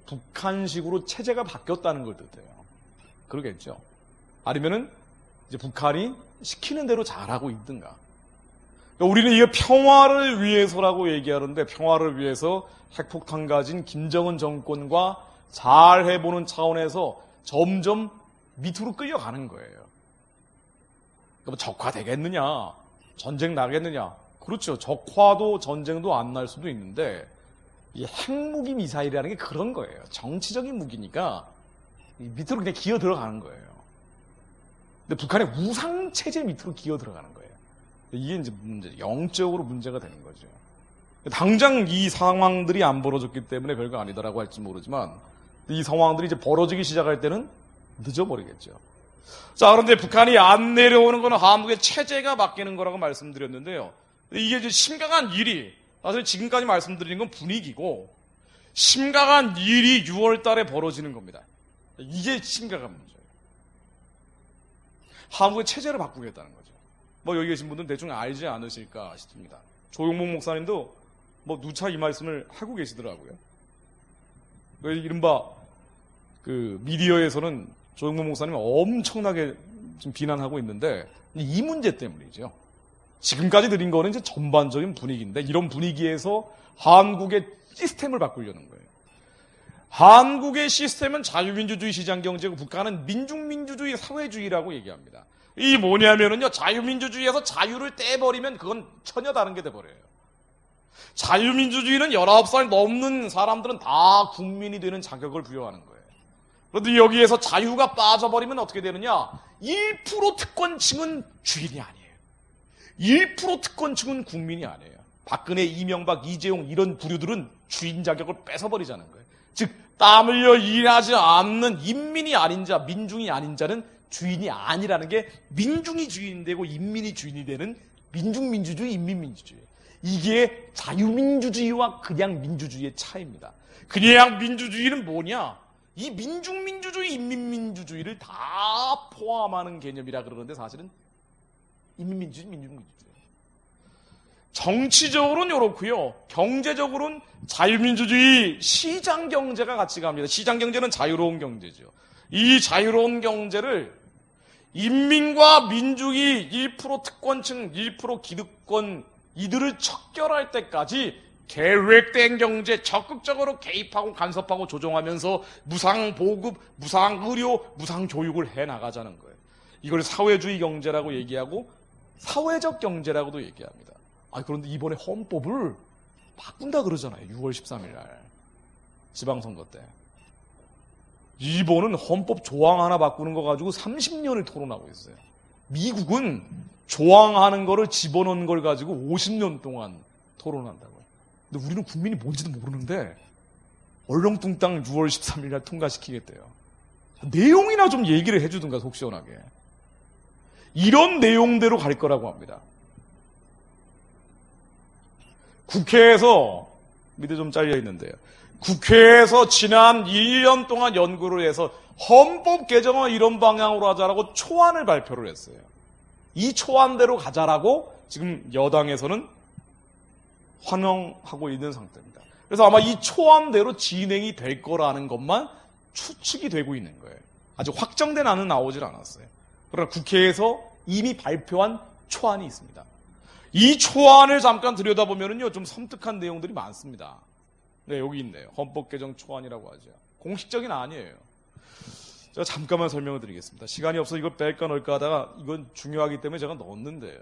북한식으로 체제가 바뀌었다는 걸 뜻해요. 그러겠죠. 아니면은 이제 북한이 시키는 대로 잘하고 있든가. 그러니까 우리는 이게 평화를 위해서라고 얘기하는데 평화를 위해서 핵폭탄 가진 김정은 정권과 잘 해보는 차원에서 점점 밑으로 끌려가는 거예요. 그럼 적화되겠느냐? 전쟁 나겠느냐? 그렇죠. 적화도 전쟁도 안 날 수도 있는데 이 핵무기 미사일이라는 게 그런 거예요. 정치적인 무기니까 밑으로 그냥 기어 들어가는 거예요. 근데 북한의 우상체제 밑으로 기어 들어가는 거예요. 이게 이제 영적으로 문제가 되는 거죠. 당장 이 상황들이 안 벌어졌기 때문에 별거 아니다라고 할지 모르지만 이 상황들이 이제 벌어지기 시작할 때는 늦어버리겠죠. 자, 그런데 북한이 안 내려오는 거는 한국의 체제가 바뀌는 거라고 말씀드렸는데요. 이게 이제 심각한 일이, 사실 지금까지 말씀드린 건 분위기고, 심각한 일이 6월 달에 벌어지는 겁니다. 이게 심각한 문제예요. 한국의 체제를 바꾸겠다는 거죠. 뭐 여기 계신 분들은 대충 알지 않으실까 싶습니다. 조용목 목사님도 뭐 누차 이 말씀을 하고 계시더라고요. 이른바 그 미디어에서는 조용목 목사님을 엄청나게 지금 비난하고 있는데 이 문제 때문이죠. 지금까지 드린 거는 이제 전반적인 분위기인데 이런 분위기에서 한국의 시스템을 바꾸려는 거예요. 한국의 시스템은 자유민주주의 시장경제고 북한은 민중민주주의 사회주의라고 얘기합니다. 이 뭐냐면은요, 자유민주주의에서 자유를 떼버리면 그건 전혀 다른 게 돼버려요. 자유민주주의는 19살 넘는 사람들은 다 국민이 되는 자격을 부여하는 거예요. 그런데 여기에서 자유가 빠져버리면 어떻게 되느냐? 1% 특권층은 주인이 아니에요. 1% 특권층은 국민이 아니에요. 박근혜, 이명박, 이재용 이런 부류들은 주인 자격을 뺏어버리자는 거예요. 즉, 땀 흘려 일하지 않는 인민이 아닌 자, 민중이 아닌 자는 주인이 아니라는 게 민중이 주인이 되고 인민이 주인이 되는 민중민주주의, 인민민주주의. 이게 자유민주주의와 그냥 민주주의의 차이입니다. 그냥 민주주의는 뭐냐? 이 민중민주주의, 인민민주주의를 다 포함하는 개념이라 그러는데 사실은 인민민주주의, 민중민주주의. 정치적으로는 이렇고요. 경제적으로는 자유민주주의, 시장경제가 같이 갑니다. 시장경제는 자유로운 경제죠. 이 자유로운 경제를 인민과 민중이 1% 특권층, 1% 기득권 이들을 척결할 때까지 계획된 경제 적극적으로 개입하고 간섭하고 조정하면서 무상 보급, 무상 의료, 무상 교육을 해나가자는 거예요. 이걸 사회주의 경제라고 얘기하고 사회적 경제라고도 얘기합니다. 그런데 이번에 헌법을 바꾼다 그러잖아요. 6월 13일 날 지방선거 때. 일본은 헌법 조항 하나 바꾸는 거 가지고 30년을 토론하고 있어요. 미국은 조항하는 거를 집어넣은 걸 가지고 50년 동안 토론한다고요. 근데 우리는 국민이 뭔지도 모르는데 얼렁뚱땅 6월 13일 날 통과시키겠대요. 내용이나 좀 얘기를 해주든가 속 시원하게. 이런 내용대로 갈 거라고 합니다. 국회에서 밑에 좀 잘려 있는데요. 국회에서 지난 1년 동안 연구를 해서 헌법 개정을 이런 방향으로 하자라고 초안을 발표를 했어요. 이 초안대로 가자라고 지금 여당에서는 환영하고 있는 상태입니다. 그래서 아마 이 초안대로 진행이 될 거라는 것만 추측이 되고 있는 거예요. 아직 확정된 안은 나오질 않았어요. 그러나 국회에서 이미 발표한 초안이 있습니다. 이 초안을 잠깐 들여다보면요, 좀 섬뜩한 내용들이 많습니다. 네, 여기 있네요. 헌법 개정 초안이라고 하죠. 공식적인 안이에요. 제가 잠깐만 설명을 드리겠습니다. 시간이 없어 이걸 뺄까 넣을까 하다가 이건 중요하기 때문에 제가 넣었는데요.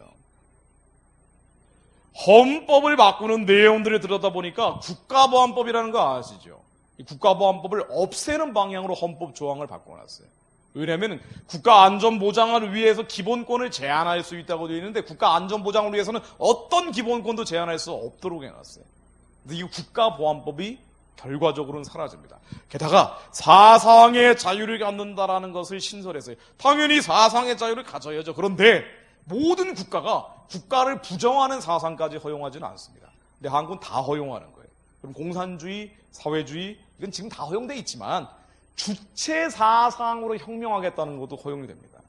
헌법을 바꾸는 내용들을 들여다보니까 국가보안법이라는 거 아시죠? 이 국가보안법을 없애는 방향으로 헌법 조항을 바꿔놨어요. 왜냐하면 국가안전보장을 위해서 기본권을 제한할 수 있다고 되어 있는데 국가안전보장을 위해서는 어떤 기본권도 제한할 수 없도록 해놨어요. 근데 이 국가보안법이 결과적으로는 사라집니다. 게다가 사상의 자유를 갖는다라는 것을 신설했어요. 당연히 사상의 자유를 가져야죠. 그런데 모든 국가가 국가를 부정하는 사상까지 허용하지는 않습니다. 근데 한국은 다 허용하는 거예요. 그럼 공산주의, 사회주의 이건 지금 다 허용되어 있지만 주체 사상으로 혁명하겠다는 것도 허용이 됩니다.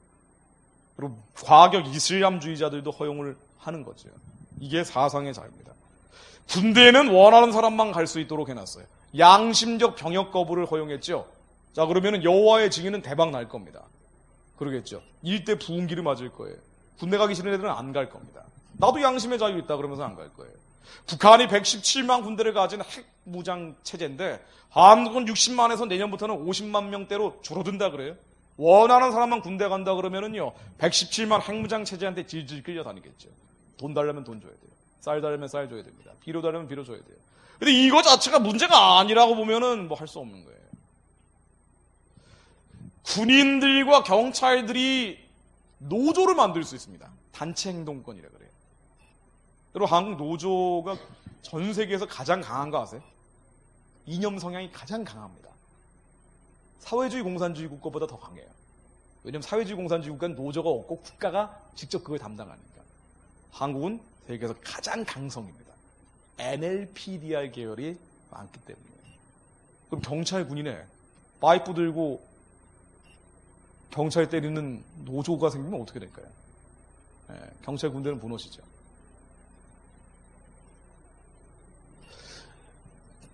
그리고 과격 이슬람주의자들도 허용을 하는 거죠. 이게 사상의 자유입니다. 군대에는 원하는 사람만 갈 수 있도록 해놨어요. 양심적 병역 거부를 허용했죠. 자, 그러면은 여호와의 증인은 대박 날 겁니다. 그러겠죠. 일대 부흥기를 맞을 거예요. 군대 가기 싫은 애들은 안 갈 겁니다. 나도 양심의 자유 있다 그러면서 안 갈 거예요. 북한이 117만 군대를 가진 핵무장 체제인데 한국은 60만에서 내년부터는 50만 명대로 줄어든다 그래요. 원하는 사람만 군대 간다 그러면은요 117만 핵무장 체제한테 질질 끌려다니겠죠. 돈 달라면 돈 줘야 돼요. 쌀 달라면 쌀 줘야 됩니다. 비료 달라면 비료 줘야 돼요. 근데 이거 자체가 문제가 아니라고 보면은 뭐 할 수 없는 거예요. 군인들과 경찰들이 노조를 만들 수 있습니다. 단체 행동권이라 그래요. 여러분, 한국 노조가 전 세계에서 가장 강한 거 아세요? 이념 성향이 가장 강합니다. 사회주의 공산주의 국가보다 더 강해요. 왜냐하면 사회주의 공산주의 국가는 노조가 없고 국가가 직접 그걸 담당하니까. 한국은 세계에서 가장 강성입니다. NLPDR 계열이 많기 때문에. 그럼 경찰 군인에 파이프 들고 경찰 때리는 노조가 생기면 어떻게 될까요? 경찰 군대는 무너지죠.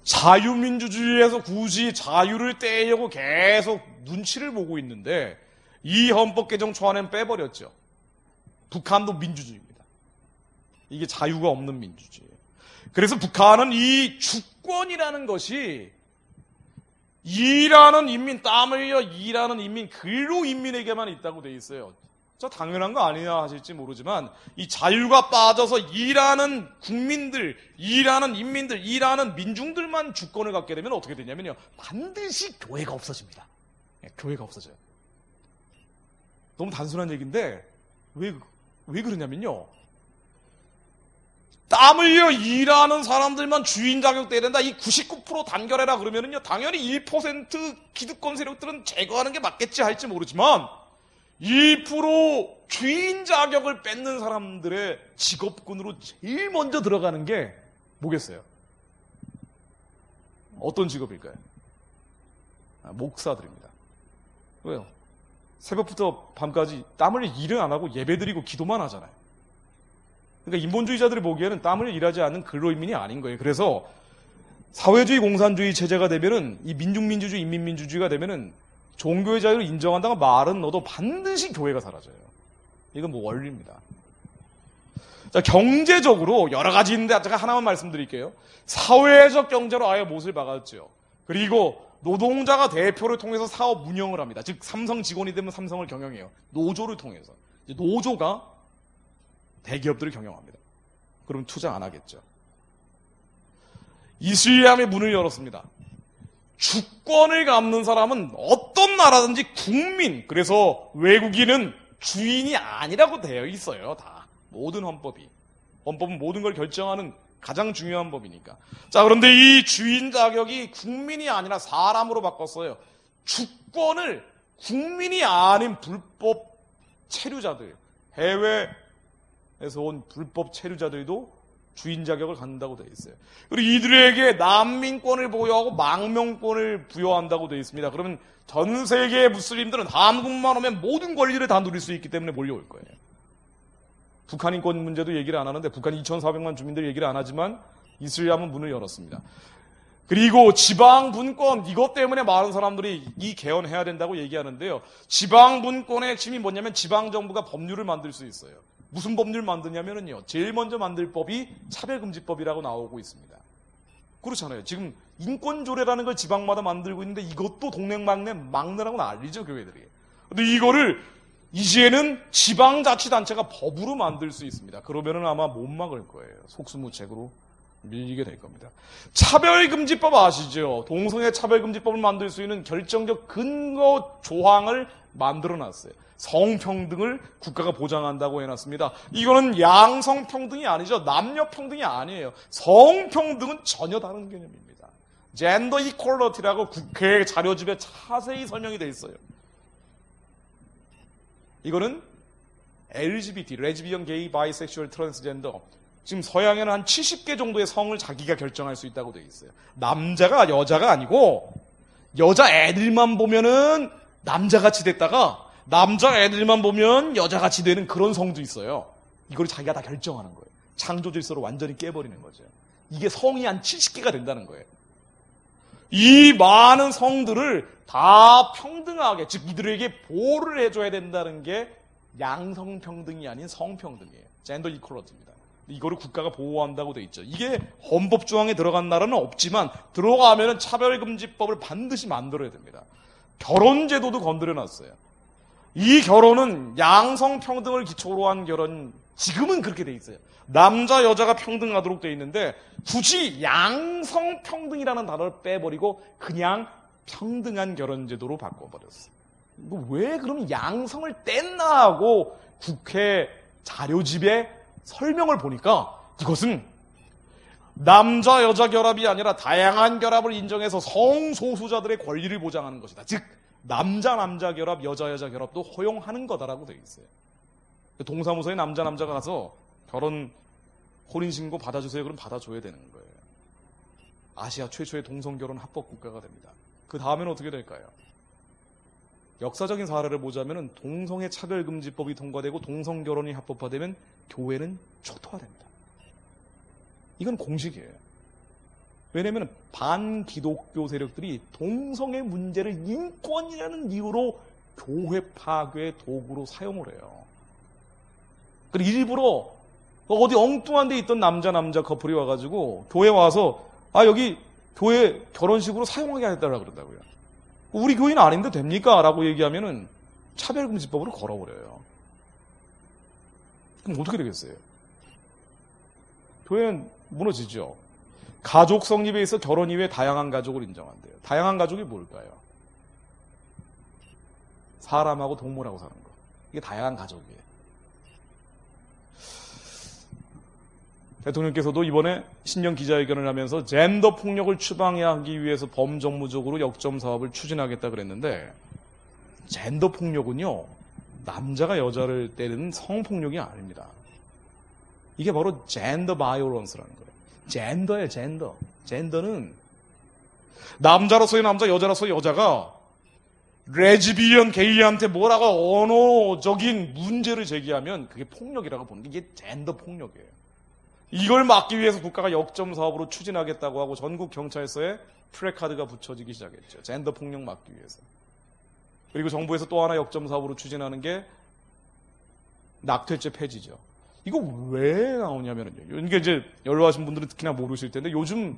자유민주주의에서 굳이 자유를 떼려고 계속 눈치를 보고 있는데 이 헌법 개정 초안은 빼버렸죠. 북한도 민주주의입니다. 이게 자유가 없는 민주주의예요. 그래서 북한은 이 주권이라는 것이 일하는 인민, 땀 흘려 일하는 인민, 근로인민에게만 있다고 돼 있어요. 저 당연한 거 아니냐 하실지 모르지만 이 자유가 빠져서 일하는 국민들, 일하는 인민들, 일하는 민중들만 주권을 갖게 되면 어떻게 되냐면요. 반드시 교회가 없어집니다. 교회가 없어져요. 너무 단순한 얘기인데 왜 그러냐면요. 땀 흘려 일하는 사람들만 주인 자격돼야 된다. 이 99% 단결해라 그러면은요. 당연히 1% 기득권 세력들은 제거하는 게 맞겠지 할지 모르지만 1% 주인 자격을 뺏는 사람들의 직업군으로 제일 먼저 들어가는 게 뭐겠어요? 어떤 직업일까요? 목사들입니다. 왜요? 새벽부터 밤까지 땀 흘려 일을 안 하고 예배드리고 기도만 하잖아요. 그러니까 인본주의자들이 보기에는 땀 흘려 일하지 않는 근로인민이 아닌 거예요. 그래서 사회주의 공산주의 체제가 되면은 이 민중민주주의, 인민민주주의가 되면은 종교의 자유를 인정한다고 말은 넣어도 반드시 교회가 사라져요. 이건 뭐 원리입니다. 자, 경제적으로 여러 가지 있는데 제가 하나만 말씀드릴게요. 사회적 경제로 아예 못을 박았죠. 그리고 노동자가 대표를 통해서 사업 운영을 합니다. 즉 삼성 직원이 되면 삼성을 경영해요. 노조를 통해서. 노조가 대기업들을 경영합니다. 그럼 투자 안 하겠죠. 이슬람의 문을 열었습니다. 주권을 갖는 사람은 어떤 나라든지 국민, 그래서 외국인은 주인이 아니라고 되어 있어요. 다. 모든 헌법이. 헌법은 모든 걸 결정하는 가장 중요한 법이니까. 자, 그런데 이 주인 자격이 국민이 아니라 사람으로 바꿨어요. 주권을 국민이 아닌 불법 체류자들, 해외에서 온 불법 체류자들도 주인 자격을 갖는다고 되어 있어요. 그리고 이들에게 난민권을 보유하고 망명권을 부여한다고 되어 있습니다. 그러면 전 세계의 무슬림들은 한국만 오면 모든 권리를 다 누릴 수 있기 때문에 몰려올 거예요. 북한 인권 문제도 얘기를 안 하는데 북한 2,400만 주민들 얘기를 안 하지만 이슬람은 문을 열었습니다. 그리고 지방 분권, 이것 때문에 많은 사람들이 이 개헌해야 된다고 얘기하는데요. 지방 분권의 핵심이 뭐냐면 지방 정부가 법률을 만들 수 있어요. 무슨 법률 만드냐면요. 제일 먼저 만들 법이 차별금지법이라고 나오고 있습니다. 그렇잖아요. 지금 인권조례라는 걸 지방마다 만들고 있는데 이것도 동네막내 막느라고 난리죠, 교회들이. 근데 이거를 이제는 지방자치단체가 법으로 만들 수 있습니다. 그러면은 아마 못 막을 거예요. 속수무책으로 밀리게 될 겁니다. 차별금지법 아시죠? 동성애 차별금지법을 만들 수 있는 결정적 근거 조항을 만들어놨어요. 성평등을 국가가 보장한다고 해놨습니다. 이거는 양성평등이 아니죠. 남녀평등이 아니에요. 성평등은 전혀 다른 개념입니다. 젠더 이퀄러티라고 국회 자료집에 자세히 설명이 되어 있어요. 이거는 LGBT, 레즈비언, 게이, 바이섹슈얼, 트랜스젠더, 지금 서양에는 한 70개 정도의 성을 자기가 결정할 수 있다고 되어 있어요. 남자가 여자가 아니고 여자 애들만 보면은 남자같이 됐다가 남자 애들만 보면 여자같이 되는 그런 성도 있어요. 이걸 자기가 다 결정하는 거예요. 창조 질서를 완전히 깨버리는 거죠. 이게 성이 한 70개가 된다는 거예요. 이 많은 성들을 다 평등하게, 즉 이들에게 보호를 해줘야 된다는 게 양성평등이 아닌 성평등이에요. 젠더 이퀄러티입니다. 이거를 국가가 보호한다고 돼 있죠. 이게 헌법조항에 들어간 나라는 없지만 들어가면 차별금지법을 반드시 만들어야 됩니다. 결혼제도도 건드려놨어요. 이 결혼은 양성평등을 기초로 한 결혼, 지금은 그렇게 돼 있어요. 남자 여자가 평등하도록 돼 있는데 굳이 양성평등이라는 단어를 빼버리고 그냥 평등한 결혼제도로 바꿔버렸어요. 왜 그럼 양성을 뗐나 하고 국회 자료집에 설명을 보니까 이것은 남자 여자 결합이 아니라 다양한 결합을 인정해서 성소수자들의 권리를 보장하는 것이다. 즉 남자 결합, 여자 결합도 허용하는 거다라고 되어 있어요. 동사무소에 남자가 가서 결혼 혼인신고 받아주세요. 그럼 받아줘야 되는 거예요. 아시아 최초의 동성결혼 합법 국가가 됩니다. 그 다음에는 어떻게 될까요? 역사적인 사례를 보자면 동성애 차별금지법이 통과되고 동성결혼이 합법화되면 교회는 초토화됩니다. 이건 공식이에요. 왜냐하면 반기독교 세력들이 동성애 문제를 인권이라는 이유로 교회 파괴의 도구로 사용을 해요. 그리고 일부러 어디 엉뚱한 데 있던 남자 커플이 와가지고 교회 와서 여기 교회 결혼식으로 사용하게 해달라고 그런다고요. 우리 교회는 아닌데 됩니까? 라고 얘기하면은 차별금지법으로 걸어버려요. 그럼 어떻게 되겠어요? 교회는 무너지죠. 가족 성립에 있어 결혼 이후에 다양한 가족을 인정한대요. 다양한 가족이 뭘까요? 사람하고 동물하고 사는 거. 이게 다양한 가족이에요. 대통령께서도 이번에 신년 기자회견을 하면서 젠더 폭력을 추방하기 위해서 범정무적으로 역점 사업을 추진하겠다 그랬는데 젠더 폭력은요, 남자가 여자를 때리는 성폭력이 아닙니다. 이게 바로 젠더 바이오런스라는 거예요. 젠더예요, 젠더. 젠더는 남자로서의 남자, 여자로서의 여자가 레즈비언, 게이한테 뭐라고 언어적인 문제를 제기하면 그게 폭력이라고 보는 게 이게 젠더 폭력이에요. 이걸 막기 위해서 국가가 역점 사업으로 추진하겠다고 하고 전국 경찰서에 플래카드가 붙여지기 시작했죠. 젠더 폭력 막기 위해서. 그리고 정부에서 또 하나 역점 사업으로 추진하는 게 낙태죄 폐지죠. 이거 왜 나오냐면요. 이게 이제 연로하신 분들은 특히나 모르실 텐데 요즘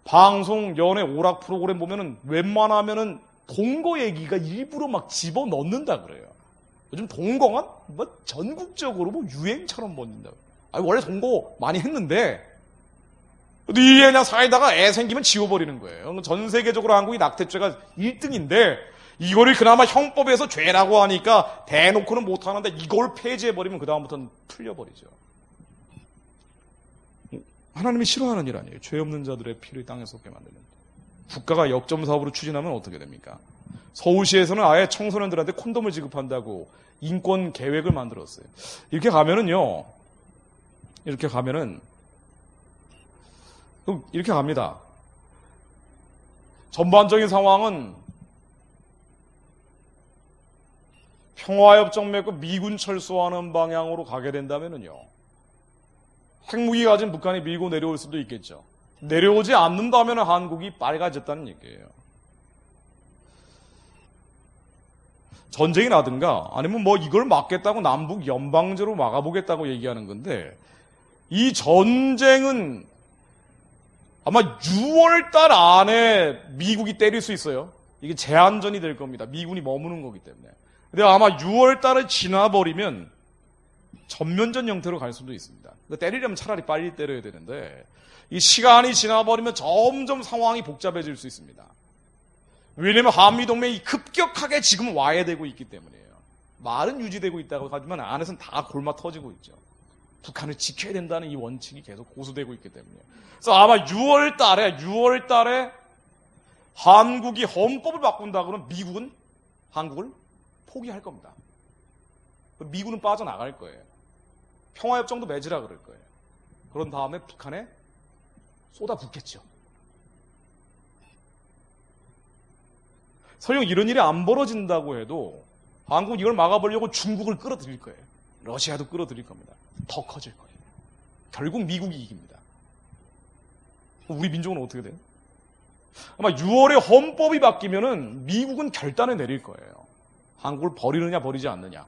방송, 연애, 오락 프로그램 보면은 웬만하면은 동거 얘기가 일부러 막 집어 넣는다 그래요. 요즘 동거가 뭐 전국적으로 뭐 유행처럼 번진다. 원래 동거 많이 했는데 이 그냥 사이다가 애 생기면 지워버리는 거예요. 전 세계적으로 한국이 낙태죄가 1등인데 이거를 그나마 형법에서 죄라고 하니까 대놓고는 못하는데 이걸 폐지해버리면 그 다음부터는 풀려버리죠. 하나님이 싫어하는 일 아니에요. 죄 없는 자들의 피를 땅에 쏟게 만드는. 국가가 역점 사업으로 추진하면 어떻게 됩니까? 서울시에서는 아예 청소년들한테 콘돔을 지급한다고 인권 계획을 만들었어요. 이렇게 가면은 이렇게 갑니다. 전반적인 상황은 평화협정 맺고 미군 철수하는 방향으로 가게 된다면요. 핵무기 가진 북한이 밀고 내려올 수도 있겠죠. 내려오지 않는다면 한국이 빨개졌다는 얘기예요. 전쟁이 나든가 아니면 뭐 이걸 막겠다고 남북 연방제로 막아보겠다고 얘기하는 건데 이 전쟁은 아마 6월달 안에 미국이 때릴 수 있어요. 이게 제한전이 될 겁니다. 미군이 머무는 거기 때문에. 근데 아마 6월달에 지나버리면 전면전 형태로 갈 수도 있습니다. 때리려면 차라리 빨리 때려야 되는데 이 시간이 지나버리면 점점 상황이 복잡해질 수 있습니다. 왜냐하면 한미동맹이 급격하게 지금 와해되고 있기 때문이에요. 말은 유지되고 있다고 하지만 안에서는 다 골마 터지고 있죠. 북한을 지켜야 된다는 이 원칙이 계속 고수되고 있기 때문이에요. 그래서 아마 6월달에 한국이 헌법을 바꾼다 그러면 미국은 한국을 포기할 겁니다. 미군은 빠져나갈 거예요. 평화협정도 맺으라 그럴 거예요. 그런 다음에 북한에 쏟아붓겠죠. 설령 이런 일이 안 벌어진다고 해도 한국은 이걸 막아보려고 중국을 끌어들일 거예요. 러시아도 끌어들일 겁니다. 더 커질 거예요. 결국 미국이 이깁니다. 우리 민족은 어떻게 돼요? 아마 6월에 헌법이 바뀌면은 미국은 결단을 내릴 거예요. 한국을 버리느냐 버리지 않느냐,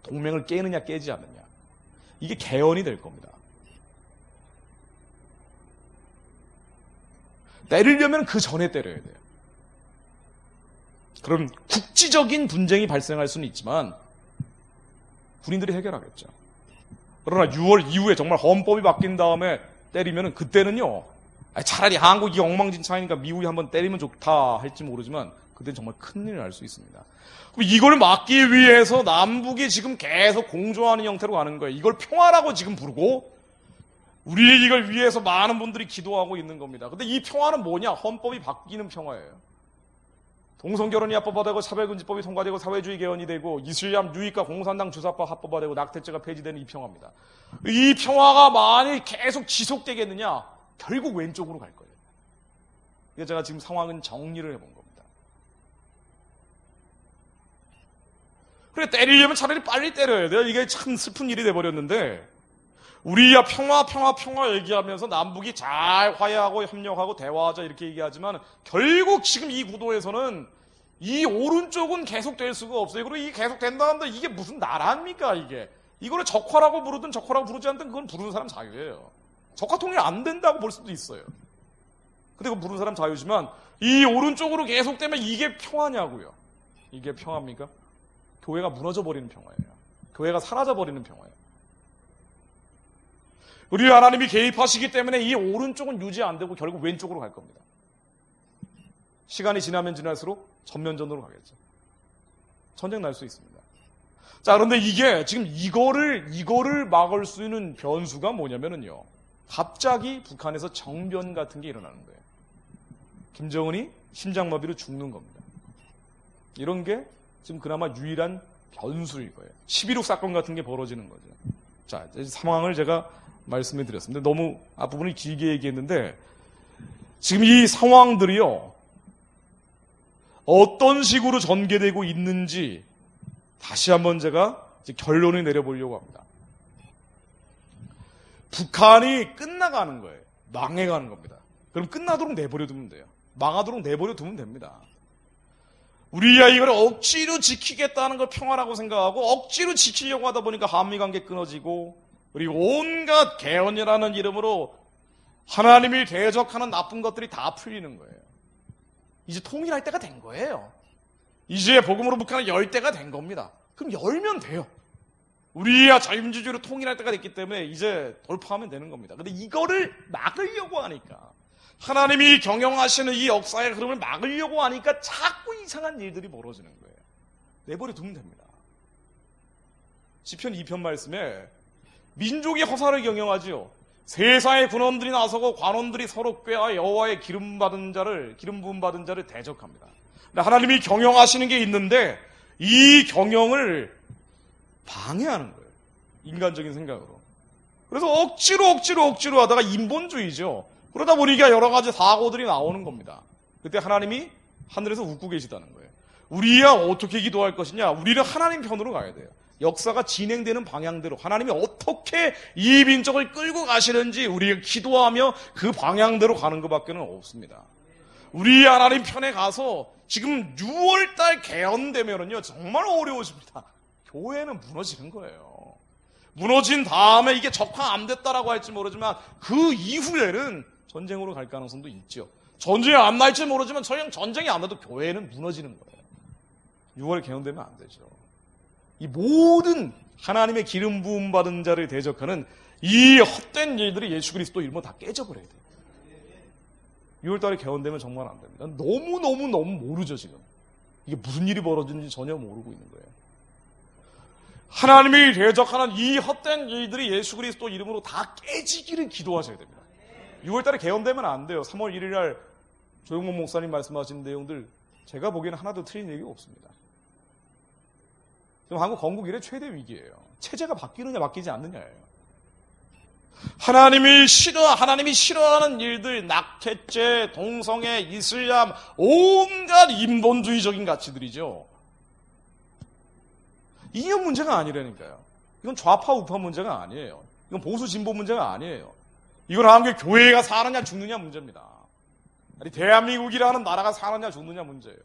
동맹을 깨느냐 깨지 않느냐. 이게 개헌이 될 겁니다. 때리려면 그 전에 때려야 돼요. 그럼 국지적인 분쟁이 발생할 수는 있지만 군인들이 해결하겠죠. 그러나 6월 이후에 정말 헌법이 바뀐 다음에 때리면 그때는요, 차라리 한국이 엉망진창이니까 미국이 한번 때리면 좋다 할지 모르지만 그때는 정말 큰일이 날 수 있습니다. 그럼 이걸 막기 위해서 남북이 지금 계속 공조하는 형태로 가는 거예요. 이걸 평화라고 지금 부르고 우리 이걸 위해서 많은 분들이 기도하고 있는 겁니다. 근데 이 평화는 뭐냐? 헌법이 바뀌는 평화예요. 동성결혼이 합법화되고 차별금지법이 통과되고 사회주의 개헌이 되고 이슬람 유익과 공산당 주사파 합법화되고 낙태죄가 폐지되는 이 평화입니다. 이 평화가 만일 계속 지속되겠느냐? 결국 왼쪽으로 갈 거예요. 그래서 제가 지금 상황은 정리를 해본 겁니다. 그래, 때리려면 차라리 빨리 때려야 돼요. 이게 참 슬픈 일이 돼버렸는데 우리야 평화 얘기하면서 남북이 잘 화해하고 협력하고 대화하자 이렇게 얘기하지만 결국 지금 이 구도에서는 이 오른쪽은 계속 될 수가 없어요. 그리고 이게 계속 된다 한다 이게 무슨 나라입니까 이게. 이거를 적화라고 부르든 적화라고 부르지 않든 그건 부르는 사람 자유예요. 적화 통일 안 된다고 볼 수도 있어요. 근데 그거 부르는 사람 자유지만 이 오른쪽으로 계속되면 이게 평화냐고요. 이게 평화입니까? 교회가 무너져 버리는 평화예요. 교회가 사라져 버리는 평화예요. 우리 하나님이 개입하시기 때문에 이 오른쪽은 유지 안 되고 결국 왼쪽으로 갈 겁니다. 시간이 지나면 지날수록 전면전으로 가겠죠. 전쟁 날 수 있습니다. 자, 그런데 이게 지금 이거를 막을 수 있는 변수가 뭐냐면은요. 갑자기 북한에서 정변 같은 게 일어나는 거예요. 김정은이 심장마비로 죽는 겁니다. 이런 게 지금 그나마 유일한 변수일 거예요. 11.6 사건 같은 게 벌어지는 거죠. 자, 상황을 제가 말씀해 드렸습니다. 너무 앞부분을 길게 얘기했는데 지금 이 상황들이요. 어떤 식으로 전개되고 있는지 다시 한번 제가 결론을 내려보려고 합니다. 북한이 끝나가는 거예요. 망해가는 겁니다. 그럼 끝나도록 내버려두면 돼요. 망하도록 내버려두면 됩니다. 우리야 이걸 억지로 지키겠다는 걸 평화라고 생각하고 억지로 지키려고 하다 보니까 한미관계 끊어지고 그리고 온갖 개헌이라는 이름으로 하나님이 대적하는 나쁜 것들이 다 풀리는 거예요. 이제 통일할 때가 된 거예요. 이제 복음으로 북한을 열 때가 된 겁니다. 그럼 열면 돼요. 우리야 자유민주주의로 통일할 때가 됐기 때문에 이제 돌파하면 되는 겁니다. 근데 이거를 막으려고 하니까 하나님이 경영하시는 이 역사의 흐름을 막으려고 하니까 자꾸 이상한 일들이 벌어지는 거예요. 내버려 두면 됩니다. 시편 2편 말씀에 민족이 허사를 경영하지요. 세상의 군원들이 나서고 관원들이 서로 꾀하 여호와의 기름 부음 받은 자를 대적합니다. 근데 하나님이 경영하시는 게 있는데 이 경영을 방해하는 거예요. 인간적인 생각으로. 그래서 억지로 하다가 인본주의죠. 그러다 보니까 여러 가지 사고들이 나오는 겁니다. 그때 하나님이 하늘에서 웃고 계시다는 거예요. 우리야 어떻게 기도할 것이냐? 우리는 하나님 편으로 가야 돼요. 역사가 진행되는 방향대로 하나님이 어떻게 이 민족을 끌고 가시는지 우리가 기도하며 그 방향대로 가는 것밖에는 없습니다. 우리 하나님 편에 가서 지금 6월달 개헌되면은요 정말 어려워집니다. 교회는 무너지는 거예요. 무너진 다음에 이게 적화 안 됐다라고 할지 모르지만 그 이후에는 전쟁으로 갈 가능성도 있죠. 전쟁이 안 날지 모르지만 설령 전쟁이 안 나도 교회는 무너지는 거예요. 6월에 개헌되면 안 되죠. 이 모든 하나님의 기름 부음 받은 자를 대적하는 이 헛된 일들이 예수 그리스도 이름으로 다 깨져버려야 돼요. 6월달에 개헌되면 정말 안 됩니다. 너무 모르죠 지금. 이게 무슨 일이 벌어지는지 전혀 모르고 있는 거예요. 하나님이 대적하는 이 헛된 일들이 예수 그리스도 이름으로 다 깨지기를 기도하셔야 됩니다. 6월달에 개헌되면 안 돼요. 3월 1일날 조용목 목사님 말씀하신 내용들 제가 보기에는 하나도 틀린 얘기가 없습니다. 지금 한국 건국 이래 최대 위기예요. 체제가 바뀌느냐 바뀌지 않느냐예요. 하나님이 싫어하는 일들, 낙태죄, 동성애, 이슬람, 온갖 인본주의적인 가치들이죠. 이념 문제가 아니라니까요. 이건 좌파 우파 문제가 아니에요. 이건 보수 진보 문제가 아니에요. 이건 한국 교회가 사느냐 죽느냐 문제입니다. 아니, 대한민국이라는 나라가 사느냐 죽느냐 문제예요.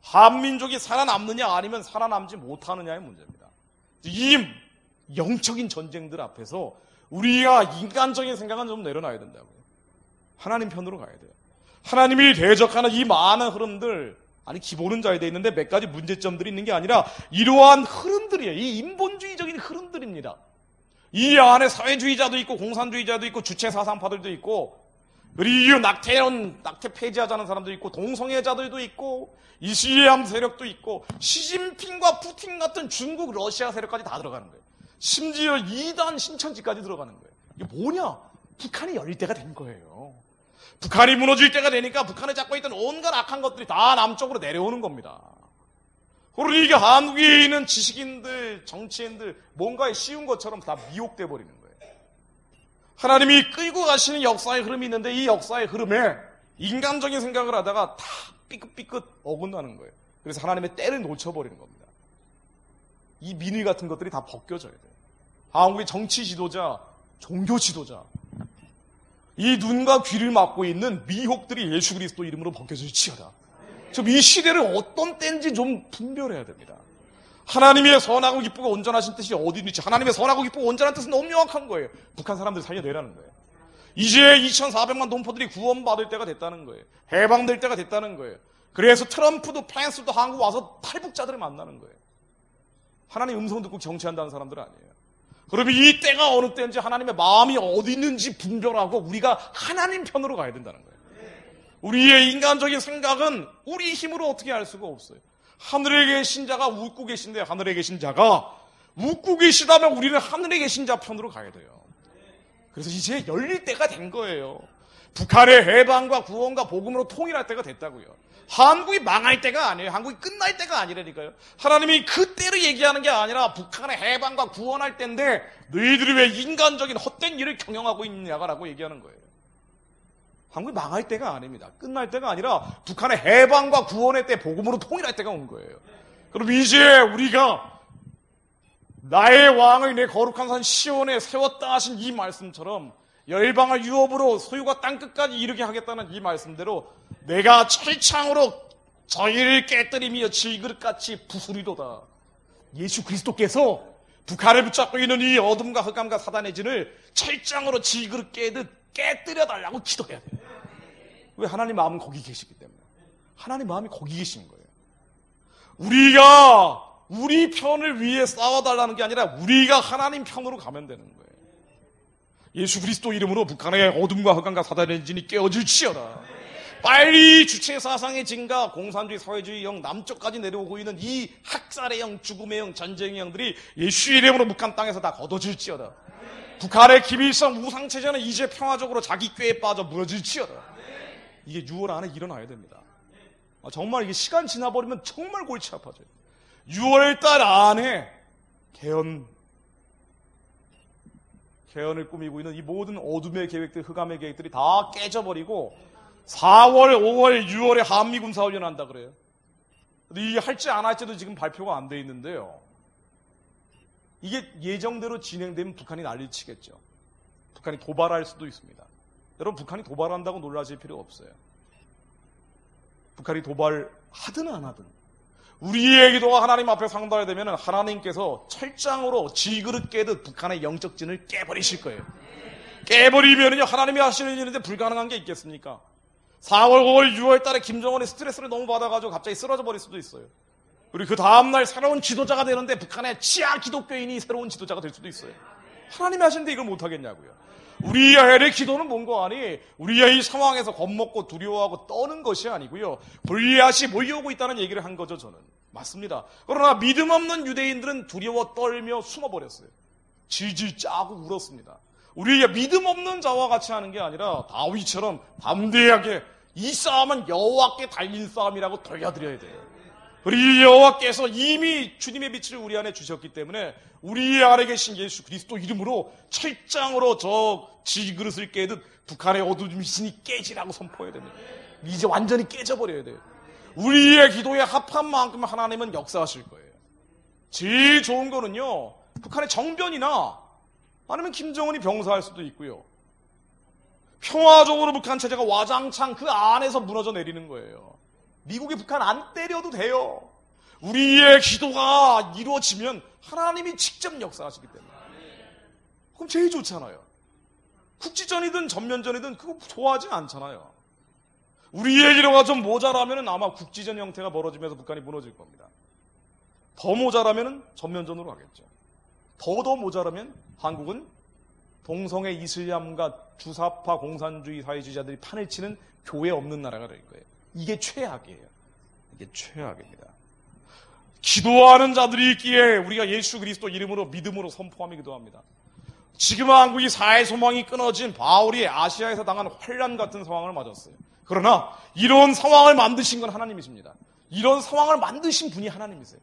한민족이 살아남느냐 아니면 살아남지 못하느냐의 문제입니다. 이 영적인 전쟁들 앞에서 우리가 인간적인 생각은 좀 내려놔야 된다고요. 하나님 편으로 가야 돼요. 하나님이 대적하는 이 많은 흐름들, 아니 기본은 잘 돼 있는데 몇 가지 문제점들이 있는 게 아니라 이러한 흐름들이에요. 이 인본주의적인 흐름들입니다. 이 안에 사회주의자도 있고 공산주의자도 있고 주체사상파들도 있고, 그리고 낙태 폐지하자는 사람도 있고, 동성애자들도 있고, 이슬람 세력도 있고, 시진핑과 푸틴 같은 중국 러시아 세력까지 다 들어가는 거예요. 심지어 이단 신천지까지 들어가는 거예요. 이게 뭐냐? 북한이 열릴 때가 된 거예요. 북한이 무너질 때가 되니까 북한에 잡고 있던 온갖 악한 것들이 다 남쪽으로 내려오는 겁니다. 그러니까 한국에 있는 지식인들, 정치인들 뭔가에 씌운 것처럼 다 미혹돼 버리는 거예요. 하나님이 끌고 가시는 역사의 흐름이 있는데 이 역사의 흐름에 인간적인 생각을 하다가 다 삐끗삐끗 어긋나는 거예요. 그래서 하나님의 때를 놓쳐버리는 겁니다. 이 민의 같은 것들이 다 벗겨져야 돼요. 한국의 정치 지도자, 종교 지도자, 이 눈과 귀를 막고 있는 미혹들이 예수 그리스도 이름으로 벗겨질지어다. 좀 이 시대를 어떤 때인지 좀 분별해야 됩니다. 하나님의 선하고 기쁘고 온전하신 뜻이 어디 있는지, 하나님의 선하고 기쁘고 온전한 뜻은 너무 명확한 거예요. 북한 사람들 살려내라는 거예요. 이제 2,400만 동포들이 구원받을 때가 됐다는 거예요. 해방될 때가 됐다는 거예요. 그래서 트럼프도 펜스도 한국 와서 탈북자들을 만나는 거예요. 하나님 음성 듣고 정치한다는 사람들 아니에요. 그러면 이 때가 어느 때인지 하나님의 마음이 어디 있는지 분별하고 우리가 하나님 편으로 가야 된다는 거예요. 우리의 인간적인 생각은 우리 힘으로 어떻게 할 수가 없어요. 하늘에 계신 자가 웃고 계신데, 하늘에 계신 자가 웃고 계시다면 우리는 하늘에 계신 자 편으로 가야 돼요. 그래서 이제 열릴 때가 된 거예요. 북한의 해방과 구원과 복음으로 통일할 때가 됐다고요. 한국이 망할 때가 아니에요. 한국이 끝날 때가 아니라니까요. 하나님이 그때를 얘기하는 게 아니라 북한의 해방과 구원할 때인데 너희들이 왜 인간적인 헛된 일을 경영하고 있느냐라고 얘기하는 거예요. 한국이 망할 때가 아닙니다. 끝날 때가 아니라 북한의 해방과 구원의 때 복음으로 통일할 때가 온 거예요. 그럼 이제 우리가 나의 왕을 내 거룩한 산 시온에 세웠다 하신 이 말씀처럼 열방을 유업으로 소유가 땅끝까지 이르게 하겠다는 이 말씀대로 내가 철창으로 저희를 깨뜨리며 질그릇같이 부수리로다. 예수 그리스도께서 북한을 붙잡고 있는 이 어둠과 흑암과 사단의 진을 철장으로 질그릇 깨듯 깨뜨려달라고 기도해야 돼요. 왜? 하나님 마음은 거기 계시기 때문에. 하나님 마음이 거기 계신 거예요. 우리가 우리 편을 위해 싸워달라는 게 아니라 우리가 하나님 편으로 가면 되는 거예요. 예수 그리스도 이름으로 북한의 어둠과 흑암과 사단의 진이 깨어질지어다. 빨리 주체사상의 진과 공산주의 사회주의 영 남쪽까지 내려오고 있는 이 학살의 영, 죽음의 영, 전쟁의 영들이 예수 이름으로 북한 땅에서 다 걷어질지어다. 북한의 김일성 우상체제는 이제 평화적으로 자기 꾀에 빠져 무너질지어다. 이게 6월 안에 일어나야 됩니다. 정말 이게 시간 지나버리면 정말 골치 아파져요. 6월 달 안에 개헌을 꾸미고 있는 이 모든 어둠의 계획들, 흑암의 계획들이 다 깨져버리고 4월, 5월, 6월에 한미군사훈련 한다 그래요. 근데 이게 할지 안 할지도 지금 발표가 안 돼 있는데요. 이게 예정대로 진행되면 북한이 난리 치겠죠. 북한이 도발할 수도 있습니다. 여러분, 북한이 도발한다고 놀라실 필요 없어요. 북한이 도발하든 안 하든 우리의 기도가 하나님 앞에 상달이 되면 하나님께서 철장으로 질그릇 깨듯 북한의 영적 진을 깨버리실 거예요. 깨버리면요 하나님이 하시는 일인데 불가능한 게 있겠습니까? 4월, 5월, 6월 달에 김정은이 스트레스를 너무 받아가지고 갑자기 쓰러져 버릴 수도 있어요. 그리고 그 다음날 새로운 지도자가 되는데 북한의 치아 기독교인이 새로운 지도자가 될 수도 있어요. 하나님이 하시는데 이걸 못하겠냐고요. 우리의 기도는 뭔가 아니 우리의 이 상황에서 겁먹고 두려워하고 떠는 것이 아니고요. 골리앗이 몰려오고 있다는 얘기를 한 거죠. 저는 맞습니다. 그러나 믿음 없는 유대인들은 두려워 떨며 숨어버렸어요. 질질 짜고 울었습니다. 우리의 믿음 없는 자와 같이 하는 게 아니라 다윗처럼 담대하게 이 싸움은 여호와께 달린 싸움이라고 돌려드려야 돼요. 우리 여호와께서 이미 주님의 빛을 우리 안에 주셨기 때문에 우리 안에 계신 예수 그리스도 이름으로 철장으로 저 질그릇을 깨듯 북한의 어두운 신이 깨지라고 선포해야 됩니다. 이제 완전히 깨져버려야 돼요. 우리의 기도에 합한 만큼 하나님은 역사하실 거예요. 제일 좋은 거는요, 북한의 정변이나 아니면 김정은이 병사할 수도 있고요. 평화적으로 북한 체제가 와장창 그 안에서 무너져 내리는 거예요. 미국이 북한 안 때려도 돼요. 우리의 기도가 이루어지면 하나님이 직접 역사하시기 때문에. 그럼 제일 좋잖아요. 국지전이든 전면전이든 그거 좋아하진 않잖아요. 우리의 기도가 좀 모자라면 아마 국지전 형태가 벌어지면서 북한이 무너질 겁니다. 더 모자라면 전면전으로 가겠죠. 더 모자라면 한국은 동성애 이슬람과 주사파 공산주의 사회주의자들이 판을 치는 교회 없는 나라가 될 거예요. 이게 최악이에요. 이게 최악입니다. 기도하는 자들이 있기에 우리가 예수 그리스도 이름으로 믿음으로 선포하며 기도합니다. 지금 한국이 사회 소망이 끊어진 바울이 아시아에서 당한 환란 같은 상황을 맞았어요. 그러나 이런 상황을 만드신 건 하나님이십니다. 이런 상황을 만드신 분이 하나님이세요.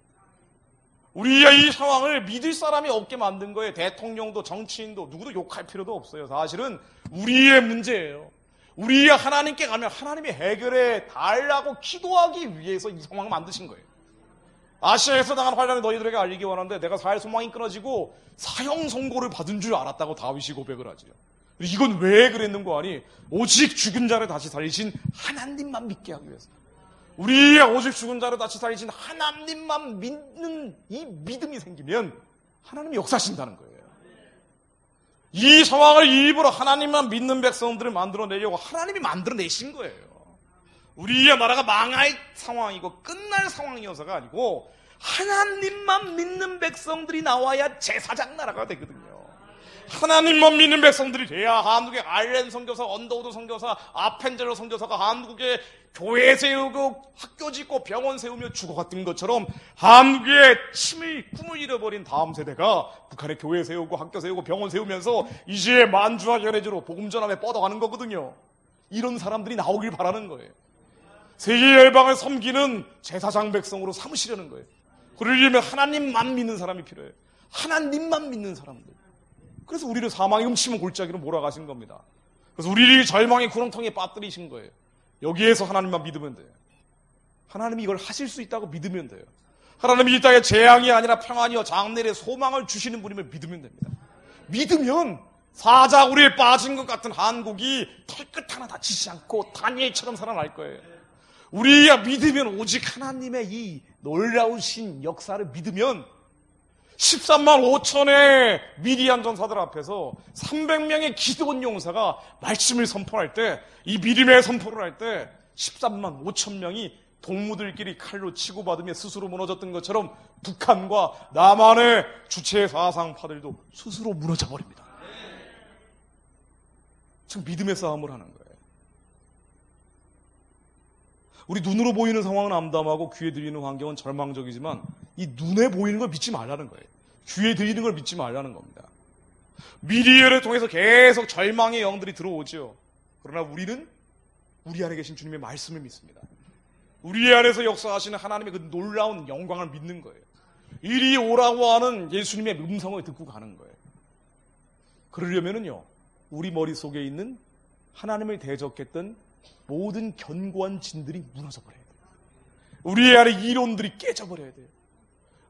우리가 이 상황을 믿을 사람이 없게 만든 거예요. 대통령도 정치인도 누구도 욕할 필요도 없어요. 사실은 우리의 문제예요. 우리가 하나님께 가면 하나님이 해결해 달라고 기도하기 위해서 이 상황을 만드신 거예요. 아시아에서 당한 환란을 너희들에게 알리기 원하는데 내가 사회 소망이 끊어지고 사형 선고를 받은 줄 알았다고 다윗이 고백을 하죠. 이건 왜 그랬는고 하니 오직 죽은 자를 다시 살리신 하나님만 믿게 하기 위해서. 우리가 오직 죽은 자를 다시 살리신 하나님만 믿는 이 믿음이 생기면 하나님이 역사하신다는 거예요. 이 상황을 일부러 하나님만 믿는 백성들을 만들어내려고 하나님이 만들어내신 거예요. 우리의 나라가 망할 상황이고 끝날 상황이어서가 아니고 하나님만 믿는 백성들이 나와야 제사장 나라가 되거든요. 하나님만 믿는 백성들이 돼야 한국의 알렌 선교사, 언더우드 선교사, 아펜젤러 선교사가 한국에 교회 세우고 학교 짓고 병원 세우며 죽어갔던 것처럼 한국의 꿈을 잃어버린 다음 세대가 북한에 교회 세우고 학교 세우고 병원 세우면서 이제 만주와 연해주로 복음 전함에 뻗어가는 거거든요. 이런 사람들이 나오길 바라는 거예요. 세계 열방을 섬기는 제사장 백성으로 삼으시려는 거예요. 그러려면 하나님만 믿는 사람이 필요해요. 하나님만 믿는 사람들. 그래서 우리를 사망의 훔치면 골짜기로 몰아가신 겁니다. 그래서 우리를 절망의 구렁텅이에 빠뜨리신 거예요. 여기에서 하나님만 믿으면 돼요. 하나님이 이걸 하실 수 있다고 믿으면 돼요. 하나님이 이 땅에 재앙이 아니라 평안이요 장래의 소망을 주시는 분임을 믿으면 됩니다. 믿으면 사자구리에 빠진 것 같은 한국이 털끝 하나 다치지 않고 다니엘처럼 살아날 거예요. 우리가 믿으면 오직 하나님의 이 놀라우신 역사를 믿으면 13만 5천의 미디안 전사들 앞에서 300명의 기도원 용사가 말씀을 선포할 때, 이 믿음의 선포를 할 때 13만 5천 명이 동무들끼리 칼로 치고받으며 스스로 무너졌던 것처럼 북한과 남한의 주체 사상파들도 스스로 무너져 버립니다. 지금 믿음의 싸움을 하는 거예요. 우리 눈으로 보이는 상황은 암담하고 귀에 들리는 환경은 절망적이지만 이 눈에 보이는 걸 믿지 말라는 거예요. 귀에 들리는 걸 믿지 말라는 겁니다. 미디어를 통해서 계속 절망의 영들이 들어오죠. 그러나 우리는 우리 안에 계신 주님의 말씀을 믿습니다. 우리 안에서 역사하시는 하나님의 그 놀라운 영광을 믿는 거예요. 이리 오라고 하는 예수님의 음성을 듣고 가는 거예요. 그러려면은요, 우리 머릿속에 있는 하나님을 대적했던 모든 견고한 진들이 무너져버려야 돼요. 우리 안에 이론들이 깨져버려야 돼요.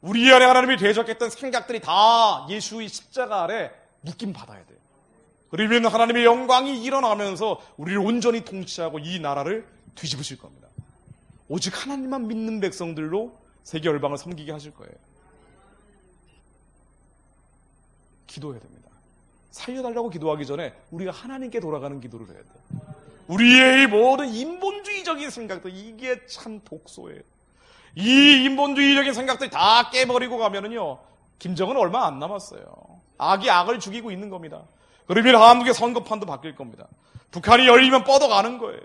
우리 안에 하나님이 대적했던 생각들이 다 예수의 십자가 아래 묶임받아야 돼요. 그러면 하나님의 영광이 일어나면서 우리를 온전히 통치하고 이 나라를 뒤집으실 겁니다. 오직 하나님만 믿는 백성들로 세계 열방을 섬기게 하실 거예요. 기도해야 됩니다. 살려달라고 기도하기 전에 우리가 하나님께 돌아가는 기도를 해야 돼요. 우리의 이 모든 인본주의적인 생각들, 이게 참 독소예요. 이 인본주의적인 생각들 다 깨버리고 가면은요, 김정은 얼마 안 남았어요. 악이 악을 죽이고 있는 겁니다. 그러면 한국의 선거판도 바뀔 겁니다. 북한이 열리면 뻗어가는 거예요.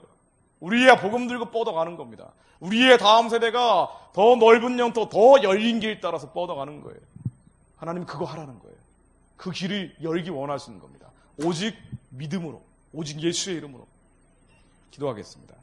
우리의 복음 들고 뻗어가는 겁니다. 우리의 다음 세대가 더 넓은 영토, 더 열린 길 따라서 뻗어가는 거예요. 하나님 그거 하라는 거예요. 그 길을 열기 원하시는 겁니다. 오직 믿음으로, 오직 예수의 이름으로 기도하겠습니다.